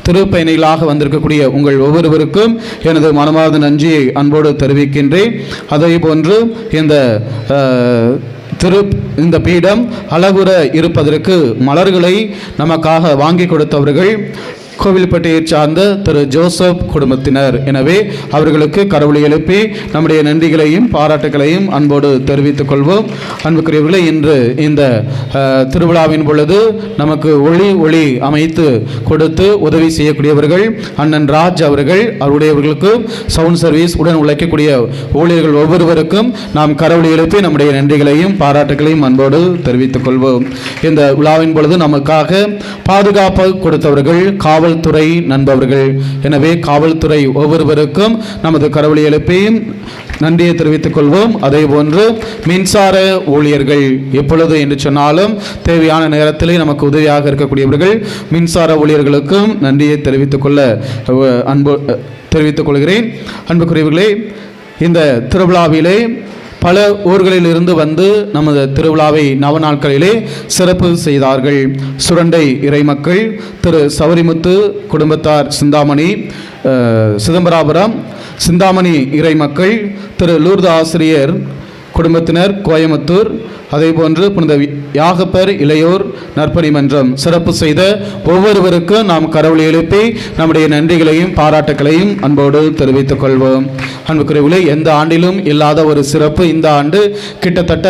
திருப்பயணிகளாக வந்திருக்கக்கூடிய உங்கள் ஒவ்வொருவருக்கும் எனது மனமார்ந்த நன்றியை அன்போடு தெரிவிக்கின்றேன். அதே போன்று இந்த பீடம் அழகுற இருப்பதற்கு மலர்களை நமக்காக வாங்கி கொடுத்தவர்கள் கோவில்பட்டியை சார்ந்த திரு ஜோசப் குடும்பத்தினர். எனவே அவர்களுக்கு கரவொலி எழுப்பி நம்முடைய நன்றிகளையும் பாராட்டுகளையும் அன்போடு தெரிவித்துக் கொள்வோம். அன்புக்குரியவர்களே, இன்று இந்த திருவிழாவின் பொழுது நமக்கு ஒளி அமைத்து கொடுத்து உதவி செய்யக்கூடியவர்கள் அண்ணன் ராஜ் அவருடையவர்களுக்கு சவுண்ட் சர்வீஸ் உடன் உழைக்கக்கூடிய ஊழியர்கள் ஒவ்வொருவருக்கும் நாம் கரவொலி எழுப்பி நம்முடைய நன்றிகளையும் பாராட்டுகளையும் அன்போடு தெரிவித்துக் கொள்வோம். இந்த விழாவின் பொழுது நமக்காக பாதுகாப்பு கொடுத்தவர்கள் காவல்துறை நண்பர்கள். எனவே காவல்துறை ஒவ்வொருவருக்கும் நமது கரவொலி எழுப்பியும் நன்றியை தெரிவித்துக் கொள்வோம். அதே போன்று மின்சார ஊழியர்கள் எப்பொழுது என்று சொன்னாலும் தேவையான நேரத்திலே நமக்கு உதவியாக இருக்கக்கூடியவர்கள் மின்சார ஊழியர்களுக்கும் நன்றியை தெரிவித்துக் கொள்கிறேன். அன்புக்குரியவர்களே, இந்த திருவிழாவிலே பல ஊர்களில் இருந்து வந்து நமது திருவிழாவை நவநாட்களிலே சிறப்பு செய்தார்கள். சுரண்டை இறைமக்கள், திரு சௌரிமுத்து குடும்பத்தார் சிதம்பராபுரம், சிந்தாமணி இறைமக்கள், திரு லூர்து ஆசிரியர் குடும்பத்தினர் கோயமுத்தூர், அதேபோன்று புனித யாகப்பர் இளையோர் நற்பணி மன்றம் சிறப்பு செய்த ஒவ்வொருவருக்கும் நாம் கரவொலி எழுப்பி நம்முடைய நன்றிகளையும் பாராட்டுகளையும் அன்போடு தெரிவித்துக் கொள்வோம். அன்புக்குரியவர்களே, எந்த ஆண்டிலும் இல்லாத ஒரு சிறப்பு இந்த ஆண்டு கிட்டத்தட்ட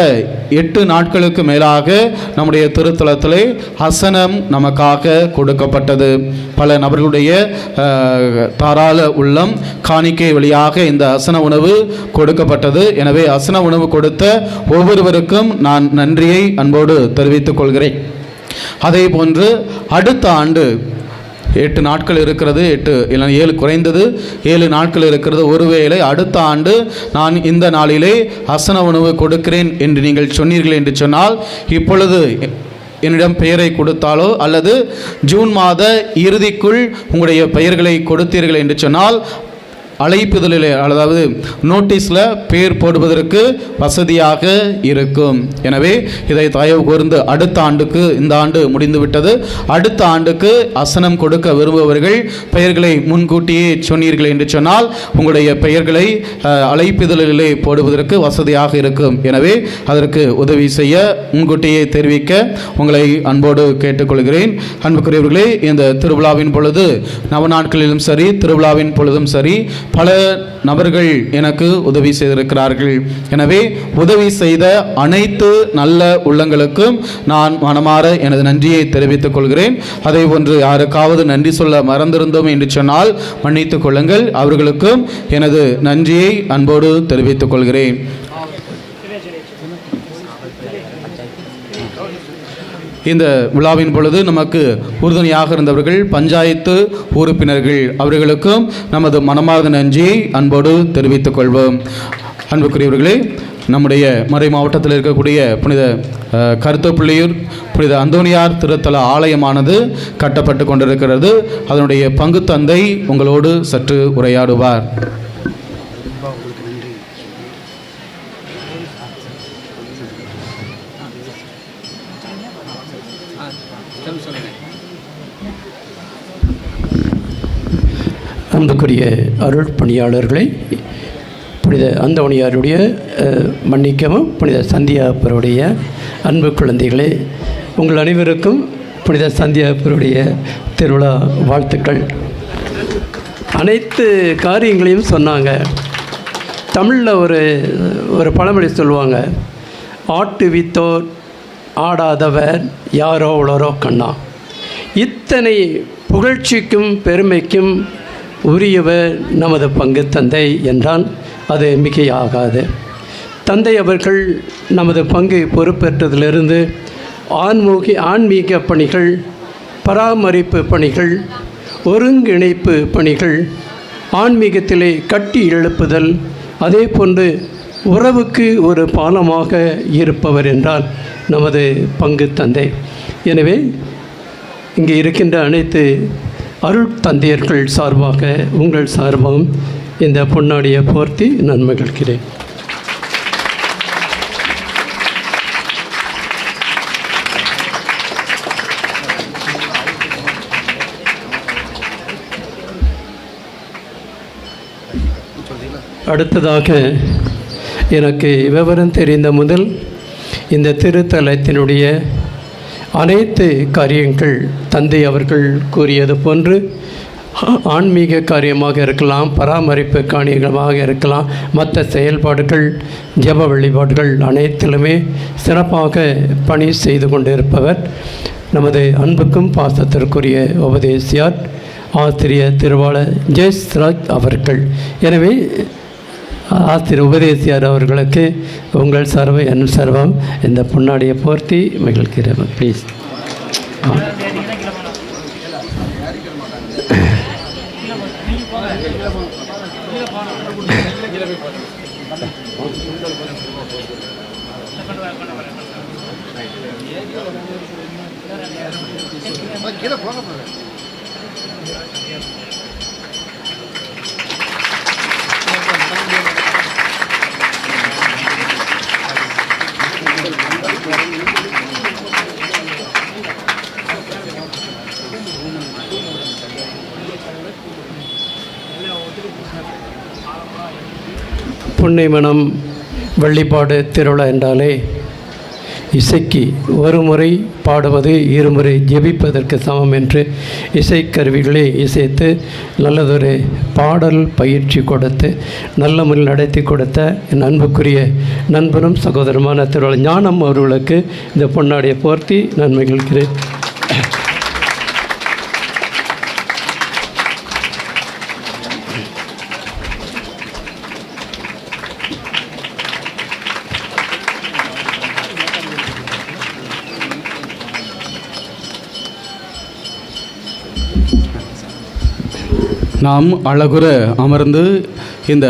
8 நாட்களுக்கு மேலாக நம்முடைய திருத்தலத்திலே அசனம் நமக்காக கொடுக்கப்பட்டது. பல நபர்களுடைய தாராள உள்ளம் காணிக்கை வழியாக இந்த அசன உணவு கொடுக்கப்பட்டது. எனவே அசன உணவு கொடுத்த ஒவ்வொருவருக்கும் நான் நன்றியை அன்போடு தெரிவித்துக் கொள்கிறேன். அதே போன்று அடுத்த ஆண்டு 8 நாட்கள் இருக்கிறது, 8 இல்லை 7 குறைந்தது 7 நாட்கள் இருக்கிறது. ஒருவேளை அடுத்த ஆண்டு நான் இந்த நாளிலே அசன உணவு கொடுக்கிறேன் என்று நீங்கள் சொன்னீர்கள் என்று சொன்னால், இப்பொழுது என்னிடம் பெயரை கொடுத்தாலோ அல்லது ஜூன் மாத இறுதிக்குள் உங்களுடைய பெயர்களை கொடுத்தீர்கள் என்று சொன்னால் அழைப்புதலில் அதாவது நோட்டீஸில் பேர் போடுவதற்கு வசதியாக இருக்கும். எனவே இதை தயவு கூர்ந்து அடுத்த ஆண்டுக்கு, இந்த ஆண்டு முடிந்துவிட்டது, அடுத்த ஆண்டுக்கு அசனம் கொடுக்க விரும்புபவர்கள் பெயர்களை முன்கூட்டியே சொன்னீர்கள் என்று சொன்னால் உங்களுடைய பெயர்களை அழைப்புதலிலே போடுவதற்கு வசதியாக இருக்கும். எனவே அதற்கு உதவி செய்ய முன்கூட்டியே தெரிவிக்க உங்களை அன்போடு கேட்டுக்கொள்கிறேன். அன்புக்குரியவர்களே, இந்த திருவிழாவின் பொழுது நவநாட்களிலும் சரி, திருவிழாவின் பொழுதும் சரி, பல நபர்கள் எனக்கு உதவி செய்திருக்கிறார்கள். எனவே உதவி செய்த அனைத்து நல்ல உள்ளங்களுக்கும் நான் மனமாற எனது நன்றியை தெரிவித்துக் கொள்கிறேன். அதே போன்று யாருக்காவது நன்றி சொல்ல மறந்திருந்தோம் என்று சொன்னால் மன்னித்துக் கொள்ளுங்கள். அவர்களுக்கும் எனது நன்றியை அன்போடு தெரிவித்துக் கொள்கிறேன். இந்த விழாவின் பொழுது நமக்கு உறுதுணையாக இருந்தவர்கள் பஞ்சாயத்து உறுப்பினர்கள், அவர்களுக்கும் நமது மனமார்ந்த நன்றியை அன்போடு தெரிவித்துக் கொள்வோம். அன்புக்குரியவர்களே, நம்முடைய மறை மாவட்டத்தில் இருக்கக்கூடிய புனித கருத்தப்புள்ளியூர் புனித அந்தோனியார் திருத்தல ஆலயமானது கட்டப்பட்டு கொண்டிருக்கிறது. அதனுடைய பங்கு தந்தை உங்களோடு சற்று உரையாடுவார். அன்புக்குரிய அருள் பணியாளர்களை, புனித அந்தோணியாருடைய மன்னிக்கவும் புனித சந்தியாப்பருடைய அன்பு குழந்தைகளே, உங்கள் அனைவருக்கும் புனித சந்தியாப்பருடைய திருவிழா வாழ்த்துக்கள். அனைத்து காரியங்களையும் சொன்னாங்க. தமிழில் ஒரு பழமொழி சொல்லுவாங்க, ஆட்டு வித்தோர் ஆடாதவர் யாரோ உளரோ கண்ணா. இத்தனை புகழ்ச்சிக்கும் பெருமைக்கும் உரியவர் நமது பங்கு தந்தை என்றால் அது மிகையாகாது. தந்தை அவர்கள் நமது பங்கை பொறுப்பேற்றதிலிருந்து ஆன்மீக பணிகள், பராமரிப்பு பணிகள், ஒருங்கிணைப்பு பணிகள், ஆன்மீகத்திலே கட்டி எழுப்புதல், அதே போன்று உறவுக்கு ஒரு பாலமாக இருப்பவர் என்றால் நமது பங்கு தந்தை. எனவே இங்கே இருக்கின்ற அனைத்து அருள் தந்தையர்கள் சார்பாக உங்கள் சார்பாகவும் இந்த பொன்னாடியை போர்த்தி நான் மகிழ்கிறேன். அடுத்ததாக எனக்கு விவரம் தெரிந்த முதல் இந்த திருத்தலத்தினுடைய அனைத்து காரியங்கள் தந்தை அவர்கள் கூறியது போன்று ஆன்மீக காரியமாக இருக்கலாம், பராமரிப்பு காரியமாக இருக்கலாம், மற்ற செயல்பாடுகள், ஜெப வழிபாடுகள் அனைத்திலுமே சிறப்பாக பணி செய்து கொண்டிருப்பவர் நமது அன்புக்கும் பாசத்திற்குரிய உபதேசியார் ஆசிரியர் திருவாளர் ஜெயஸ்ராஜ் அவர்கள். எனவே ஆசிரியர் உபதேசியார் அவர்களுக்கு உங்கள் சார்பை என் சார்பம் இந்த பொன்னாடியை போர்த்தி மகிழ்கிறேன். ப்ளீஸ். புன்னைமனம் வழிபாடு திருவிழா என்றாலே இசைக்கு ஒரு முறை பாடுவது இருமுறை ஜெபிப்பதற்கு சமம் என்று இசைக்கருவிகளை இசைத்து நல்லதொரு பாடல் பயிற்சி கொடுத்து நல்ல முறையில் நடத்தி கொடுத்த என் அன்புக்குரிய நண்பரும் சகோதரமான திருவிழா ஞானம் அவர்களுக்கு இந்த பொன்னாடியை போர்த்தி நான் மகிழ்கிறேன். நாம் அழகுற அமர்ந்து இந்த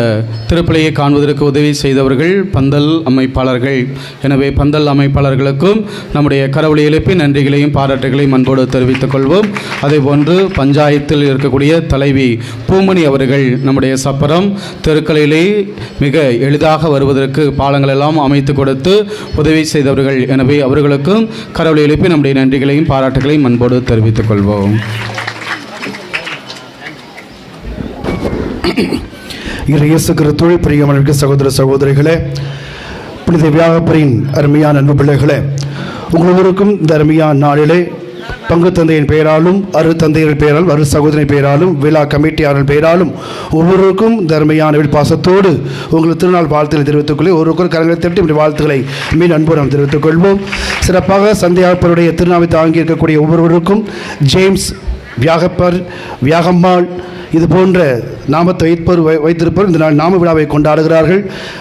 திருப்பலியை காண்பதற்கு உதவி செய்தவர்கள் பந்தல் அமைப்பாளர்கள். எனவே பந்தல் அமைப்பாளர்களுக்கும் நம்முடைய கரவொலி எழுப்பி நன்றிகளையும் பாராட்டுகளையும் அன்போடு தெரிவித்துக் கொள்வோம். அதேபோன்று பஞ்சாயத்தில் இருக்கக்கூடிய தலைவி பூமணி அவர்கள் நம்முடைய சப்பரம் தெருக்களிலே மிக எளிதாக வருவதற்கு பாலங்கள் எல்லாம் அமைத்து கொடுத்து உதவி செய்தவர்கள். எனவே அவர்களுக்கும் கரவொலி எழுப்பி நம்முடைய நன்றிகளையும் பாராட்டுகளையும் அன்போடு தெரிவித்துக் கொள்வோம். இயேசு கிறிஸ்துவில் பிரியமானவர்களே, சகோதர சகோதரிகளே, புனித வியாகப்பரின் அருமையான அன்பு பிள்ளைகளே, ஒவ்வொருவருக்கும் இந்த அருமையான நாளிலே பங்கு தந்தையின் பெயராலும் அரு தந்தையின் பெயராலும் அரு சகோதரின் பெயராலும் விழா கமிட்டியாளர் பெயராலும் ஒவ்வொருவருக்கும் தர்மையான பாசத்தோடு உங்களுக்கு திருநாள் வாழ்த்துக்களை தெரிவித்துக் கொள்ளி ஒவ்வொருவருக்கும் கரங்களை தட்டி இப்படி வாழ்த்துக்களை மீன் அன்போடு நாம் தெரிவித்துக் கொள்வோம். சிறப்பாக சந்தியாகப்பருடைய திருநாவை தாங்கி இருக்கக்கூடிய ஒவ்வொருவருக்கும் ஜேம்ஸ், வியாகப்பர், வியாகம்மாள் இது போன்ற நாமத்தை வைத்திருப்போர் இந்த நாள் நாம விழாவை கொண்டாடுகிறார்கள்.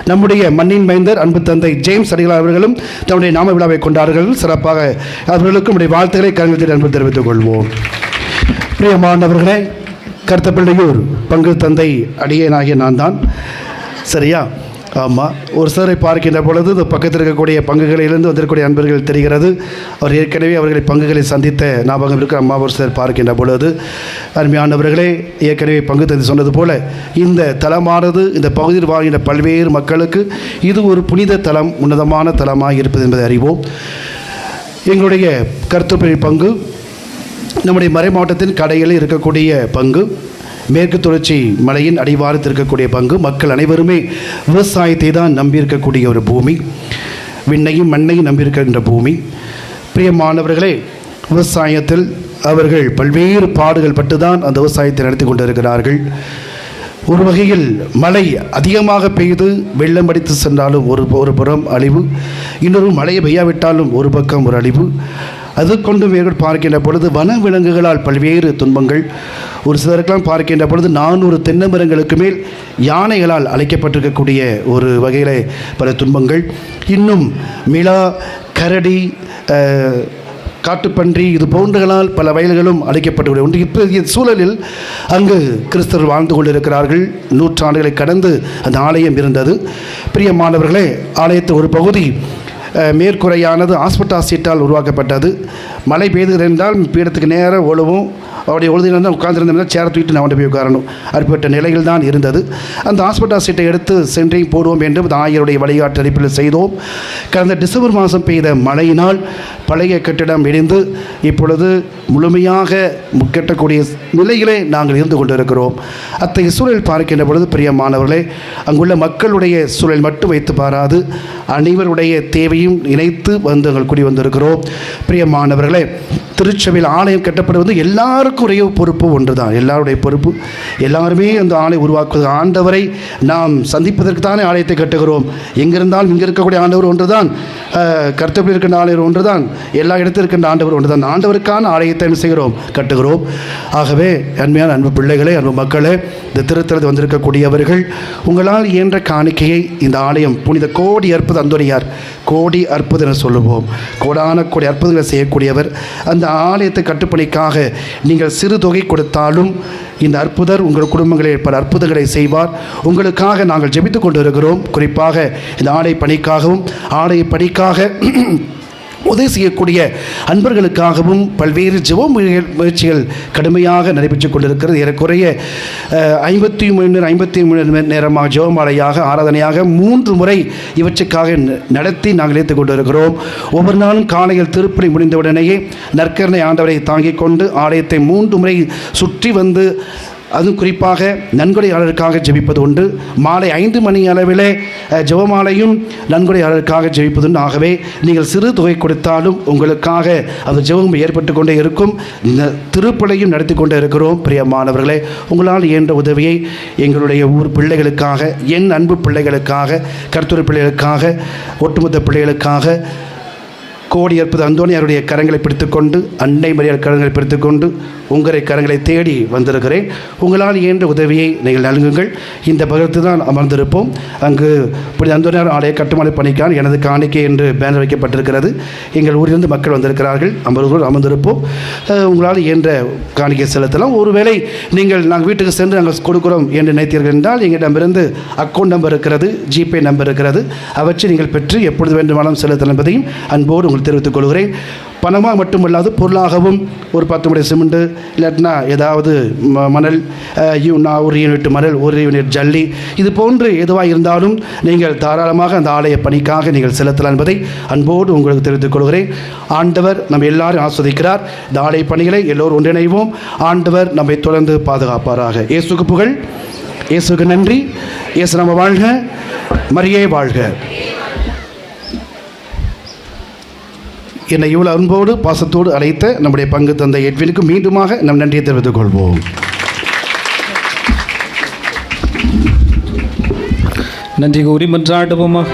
நம்முடைய மண்ணின் மைந்தர் அன்பு தந்தை ஜேம்ஸ் அடிகளார் அவர்களும் தன்னுடைய நாம விழாவை கொண்டாடுகிறார்கள். சிறப்பாக அவர்களுக்கும் நம்முடைய வாழ்த்துக்களை கரங்களில் அன்பு தெரிவித்துக் கொள்வோம். பிரியமானவர்களே, கருத்தப்பிள்ளையூர் பங்கு தந்தை அடியேனாகிய நான் தான். சரியா? ஆமாம். ஒரு சிலரை பார்க்கின்ற பொழுது இந்த பக்கத்தில் இருக்கக்கூடிய பங்குகளிலிருந்து வந்திருக்கக்கூடிய அன்பர்கள் தெரிகிறது. அவர் ஏற்கனவே அவர்களை பங்குகளை சந்தித்த ஞாபகம் இருக்க அம்மா ஒரு சிலர் பார்க்கின்ற பொழுது அருமையானவர்களே, ஏற்கனவே பங்கு தந்தை சொன்னது போல இந்த தலமானது இந்த பகுதியில் வாழ்கின்ற பல்வேறு மக்களுக்கு இது ஒரு புனித தலம், உன்னதமான தலமாக இருப்பது என்பதை அறிவோம். எங்களுடைய கருத்துப்பணி பங்கு நம்முடைய மறை மாவட்டத்தின் கடையில் இருக்கக்கூடிய பங்கு, மேற்கு தொடர்ச்சி மலையின் அடிவாரத்தில் இருக்கக்கூடிய பங்கு. மக்கள் அனைவருமே விவசாயத்தை தான் நம்பியிருக்கக்கூடிய ஒரு பூமி, விண்ணையும் மண்ணையும் நம்பியிருக்கின்ற பூமி. பிரியமானவர்களே, விவசாயத்தில் அவர்கள் பல்வேறு பாடுகள் பட்டு தான் அந்த விவசாயத்தை நடத்தி கொண்டிருக்கிறார்கள். ஒரு வகையில் மழை அதிகமாக பெய்து வெள்ளம் அடித்து சென்றாலும் ஒரு புறம் அழிவு, இன்னொரு மழையை பெய்யாவிட்டாலும் ஒரு பக்கம் ஒரு அழிவு. அது கொண்டு மேற்கொண்டு பார்க்கின்ற பொழுது வனவிலங்குகளால் பல்வேறு துன்பங்கள். ஒரு சிலருக்கெல்லாம் பார்க்கின்ற பொழுது 400 தென்னை மரங்களுக்கு மேல் யானைகளால் அழைக்கப்பட்டிருக்கக்கூடிய ஒரு வகையில் பல துன்பங்கள். இன்னும் மிளா, கரடி, காட்டுப்பன்றி இது போன்றகளால் பல வயல்களும் அழைக்கப்பட்டு ஒன்று. இப்போதைய சூழலில் அங்கு கிறிஸ்தவர்கள் வாழ்ந்து கொண்டிருக்கிறார்கள். நூற்றாண்டுகளை கடந்து அந்த ஆலயம் இருந்தது. பிரியமானவர்களே, ஆலயத்தின் ஒரு பகுதி மேற்கூரையானது ஆஸ்பெட்டாஸ் உருவாக்கப்பட்டது. மழை பெய்து என்றால் பீடத்துக்கு நேராக ஒழுவும், அவருடைய ஒழுதினால் உட்கார்ந்துருந்தால் சேர தூக்கிட்டு நான் போய் உட்காரணும். அப்படிப்பட்ட நிலையில் தான் இருந்தது. அந்த ஹாஸ்பிட்டல் சீட்டை எடுத்து சென்றையும் போடுவோம் என்று ஆயருடைய வழிகாட்டு அடிப்பில் செய்தோம். கடந்த டிசம்பர் மாதம் பெய்த மழையினால் பழைய கட்டிடம் இடிந்து இப்பொழுது முழுமையாக கட்டக்கூடிய நிலையிலே நாங்கள் இருந்து கொண்டிருக்கிறோம். அத்தகைய சூழல் பார்க்கின்ற பொழுது பிரியமானவர்களே, அங்குள்ள மக்களுடைய சூழல் மட்டும் வைத்து பாராது அனைவருடைய தேவையும் இணைத்து வந்து நாங்கள் குடி வந்திருக்கிறோம். பிரியமானவர்களே, திருச்சபையில் ஆலயம் கட்டப்படுவது எல்லாருக்கும் ஒரே பொறுப்பு ஒன்று தான். எல்லாருடைய பொறுப்பு. எல்லாருமே அந்த ஆலயம் உருவாக்குவது. ஆண்டவரை நாம் சந்திப்பதற்கு தானே ஆலயத்தை கட்டுகிறோம். எங்கிருந்தாலும் இங்கே இருக்கக்கூடிய ஆண்டவர் ஒன்று தான், கர்த்தப்பில் இருக்கின்ற ஆலயம் ஒன்று தான், எல்லா இடத்தில் இருக்கின்ற ஆண்டவர் ஒன்று தான். ஆண்டவருக்கான ஆலயத்தை என்ன செய்கிறோம்? கட்டுகிறோம். ஆகவே அன்மையான அன்பு பிள்ளைகளே, அன்பு மக்களே, இந்த திருத்தலத்தில் வந்திருக்கக்கூடியவர்கள் உங்களால் இயன்ற காணிக்கையை இந்த ஆலயம் புனித கோடி அற்புத அந்தோனியார், கோடி அற்புதம் என சொல்லுவோம், கோடான கோடி அற்புதங்களை செய்யக்கூடியவர். அந்த ஆலயத்தை கட்டுப்பணிக்காக நீங்கள் சிறு தொகை கொடுத்தாலும் இந்த அற்புதர் உங்கள் குடும்பங்களில் பல அற்புதங்களை செய்வார். உங்களுக்காக நாங்கள் ஜெபித்து கொண்டு இருக்கிறோம். குறிப்பாக இந்த ஆலய பணிக்காகவும் ஆலய பணிக்காக உதவி செய்யக்கூடிய அன்பர்களுக்காகவும் பல்வேறு ஜெப முயற்சிகள் கடுமையாக நடைபெற்றுக் கொண்டிருக்கிறது. ஏறக்குறைய 53 நேரமாக ஜெபமாலையாக ஆராதனையாக 3 முறை இவற்றுக்காக நடத்தி நாங்கள் ஏற்றுக் கொண்டிருக்கிறோம். ஒவ்வொரு நாளும் காலையில் திருப்பலி முடிந்தவுடனேயே நற்கருணை ஆண்டவரை தாங்கிக் கொண்டு ஆலயத்தை 3 முறை சுற்றி வந்து அதுவும் குறிப்பாக நன்கொடையாளருக்காக ஜெபிப்பது உண்டு. மாலை 5 மணி அளவிலே ஜெபமாலையும் நன்கொடையாளருக்காக ஜெபிப்பது உண்டு. ஆகவே நீங்கள் சிறு தொகை கொடுத்தாலும் உங்களுக்காக அது ஜெபம் ஏற்பட்டு கொண்டே இருக்கும். திருப்பலியும் நடத்தி கொண்டே இருக்கிறோம். பிரியமானவர்களே, உங்களால் இயன்ற உதவியை எங்களுடைய ஊர் பிள்ளைகளுக்காக, என் அன்பு பிள்ளைகளுக்காக, கர்த்தர் பிள்ளைகளுக்காக, ஒட்டுமொத்த பிள்ளைகளுக்காக கோடியற்புத அந்தோணியாருடைய கரங்களை பிடித்துக்கொண்டு, அன்னை மரியாள் கரங்களை பிடித்துக்கொண்டு உங்களை கரங்களை தேடி வந்திருக்கிறேன். உங்களால் இயன்ற உதவியை நீங்கள் நல்குங்கள். இந்த பகுதியில் தான் அமர்ந்திருப்போம். அங்கு புனித அந்தோணியார் ஆலய கட்டுமான பணிக்கான எனது காணிக்கை என்று பேனர் வைக்கப்பட்டிருக்கிறது. எங்கள் ஊரிலிருந்து மக்கள் வந்திருக்கிறார்கள். அமர்ந்திருப்போம். உங்களால் இயன்ற காணிக்கை செலுத்தலாம். ஒருவேளை நாங்கள் வீட்டுக்கு சென்று நாங்கள் கொடுக்கிறோம் என்று நினைத்தீர்கள் என்றால் எங்களிடமிருந்து அக்கௌண்ட் நம்பர் இருக்கிறது, ஜிபே நம்பர் இருக்கிறது. அவற்றை நீங்கள் பெற்று எப்பொழுது வேண்டுமானாலும் செலுத்தலாம் என்பதையும் அன்போடு உங்களுக்கு தெரிவித்துக் கொள்கிறேன். பணமாக மட்டுமல்லாது பொருளாகவும் ஒரு 10 மூட்டை சிமெண்ட்டு, இல்லாட்டினா ஏதாவது மணல், ஒரு யூனிட் மணல், ஒரு யூனிட் ஜல்லி, இது போன்று எதுவாக இருந்தாலும் நீங்கள் தாராளமாக அந்த ஆலய பணிக்காக நீங்கள் செலுத்தலாம் என்பதை அன்போடு உங்களுக்கு தெரிவித்துக் கொள்கிறேன். ஆண்டவர் நம்ம எல்லாரும் ஆஸ்வதிக்கிறார். இந்த ஆலய பணிகளை எல்லோரும் ஒன்றிணைவோம். ஆண்டவர் நம்மை தொடர்ந்து பாதுகாப்பாராக. இயேசுக்கு புகழ், இயேசுக்கு நன்றி. இயேசு நம்ம வாழ்க, மரியே வாழ்க. என்னை இவ்வளவு அன்போடு பாசத்தோடு அழைத்த நம்முடைய பங்கு தந்தை எட்வினுக்கு மீண்டுமாக நம் நன்றியை தெரிவித்துக் கொள்வோம். நன்றி கூறி மன்றாடுவோமாக.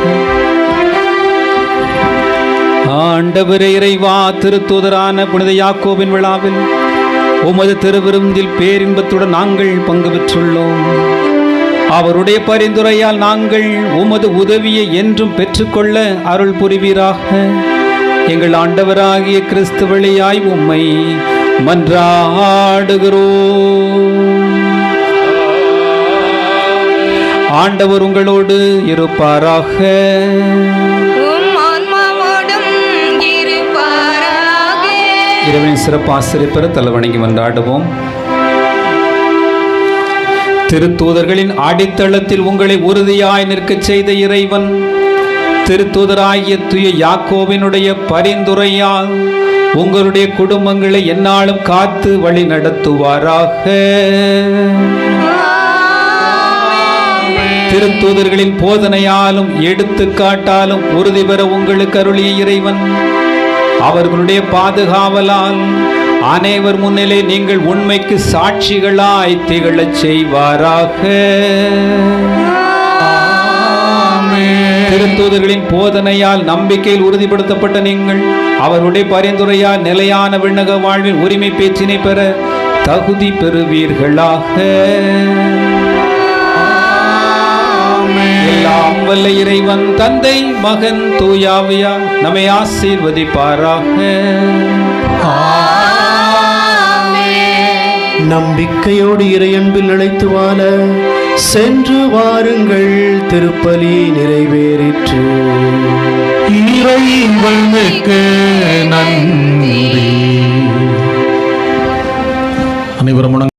ஆண்டவரே இறைவா, திருத்தூதரான புனித யாக்கோபின் விழாவில் உமது திருவிருந்தில் பேரின்பத்துடன் நாங்கள் பங்கு பெற்றுள்ளோம். அவருடைய பரிந்துரையால் நாங்கள் உமது உதவியை என்றும் பெற்றுக்கொள்ள அருள் புரிவீராக. எங்கள் ஆண்டவராகிய கிறிஸ்து வழியாய் உம்மை மன்றாடுகிறோம். ஆண்டவர் உங்களோடு இருப்பாராக. இறைவனின் சிறப்பு ஆசிரியப்பெற தலைவணங்கி மன்றாடுவோம். திருத்தூதர்களின் அடித்தளத்தில் உங்களை உறுதியாய் நிற்கச் செய்த இறைவன் திருத்தூதராகிய தூய யாக்கோபினுடைய பரிந்துரையால் உங்களுடைய குடும்பங்களை எந்நாளும் காத்து வழி நடத்துவாராக. திருத்தூதர்களின் போதனையாலும் எடுத்துக்காட்டாலும் உறுதி பெற உங்களுக்கு அருளிய இறைவன் அவர்களுடைய பாதுகாவலால் அனைவர் முன்னிலே நீங்கள் உண்மைக்கு சாட்சிகளாய் திகழச் செய்வாராக. திருத்தூதர்களின் போதனையால் நம்பிக்கையில் உறுதிப்படுத்தப்பட்ட நீங்கள் அவருடைய பரிந்துரையால் நிலையான விண்ணக வாழ்வின் உரிமை பேச்சினை பெற தகுதி பெறுவீர்களாக. எல்லாம் வல்ல இறைவன் தந்தை, மகன், தூயாவியார் நம்மை ஆசீர்வதிப்பாராக. நம்பிக்கையோடு இறையன்பில் நிலைத்து வாழ சென்று வாருங்கள். திருப்பலி நிறைவேறிற்று. இறைவனுக்கு நன்றி. அனைவரும்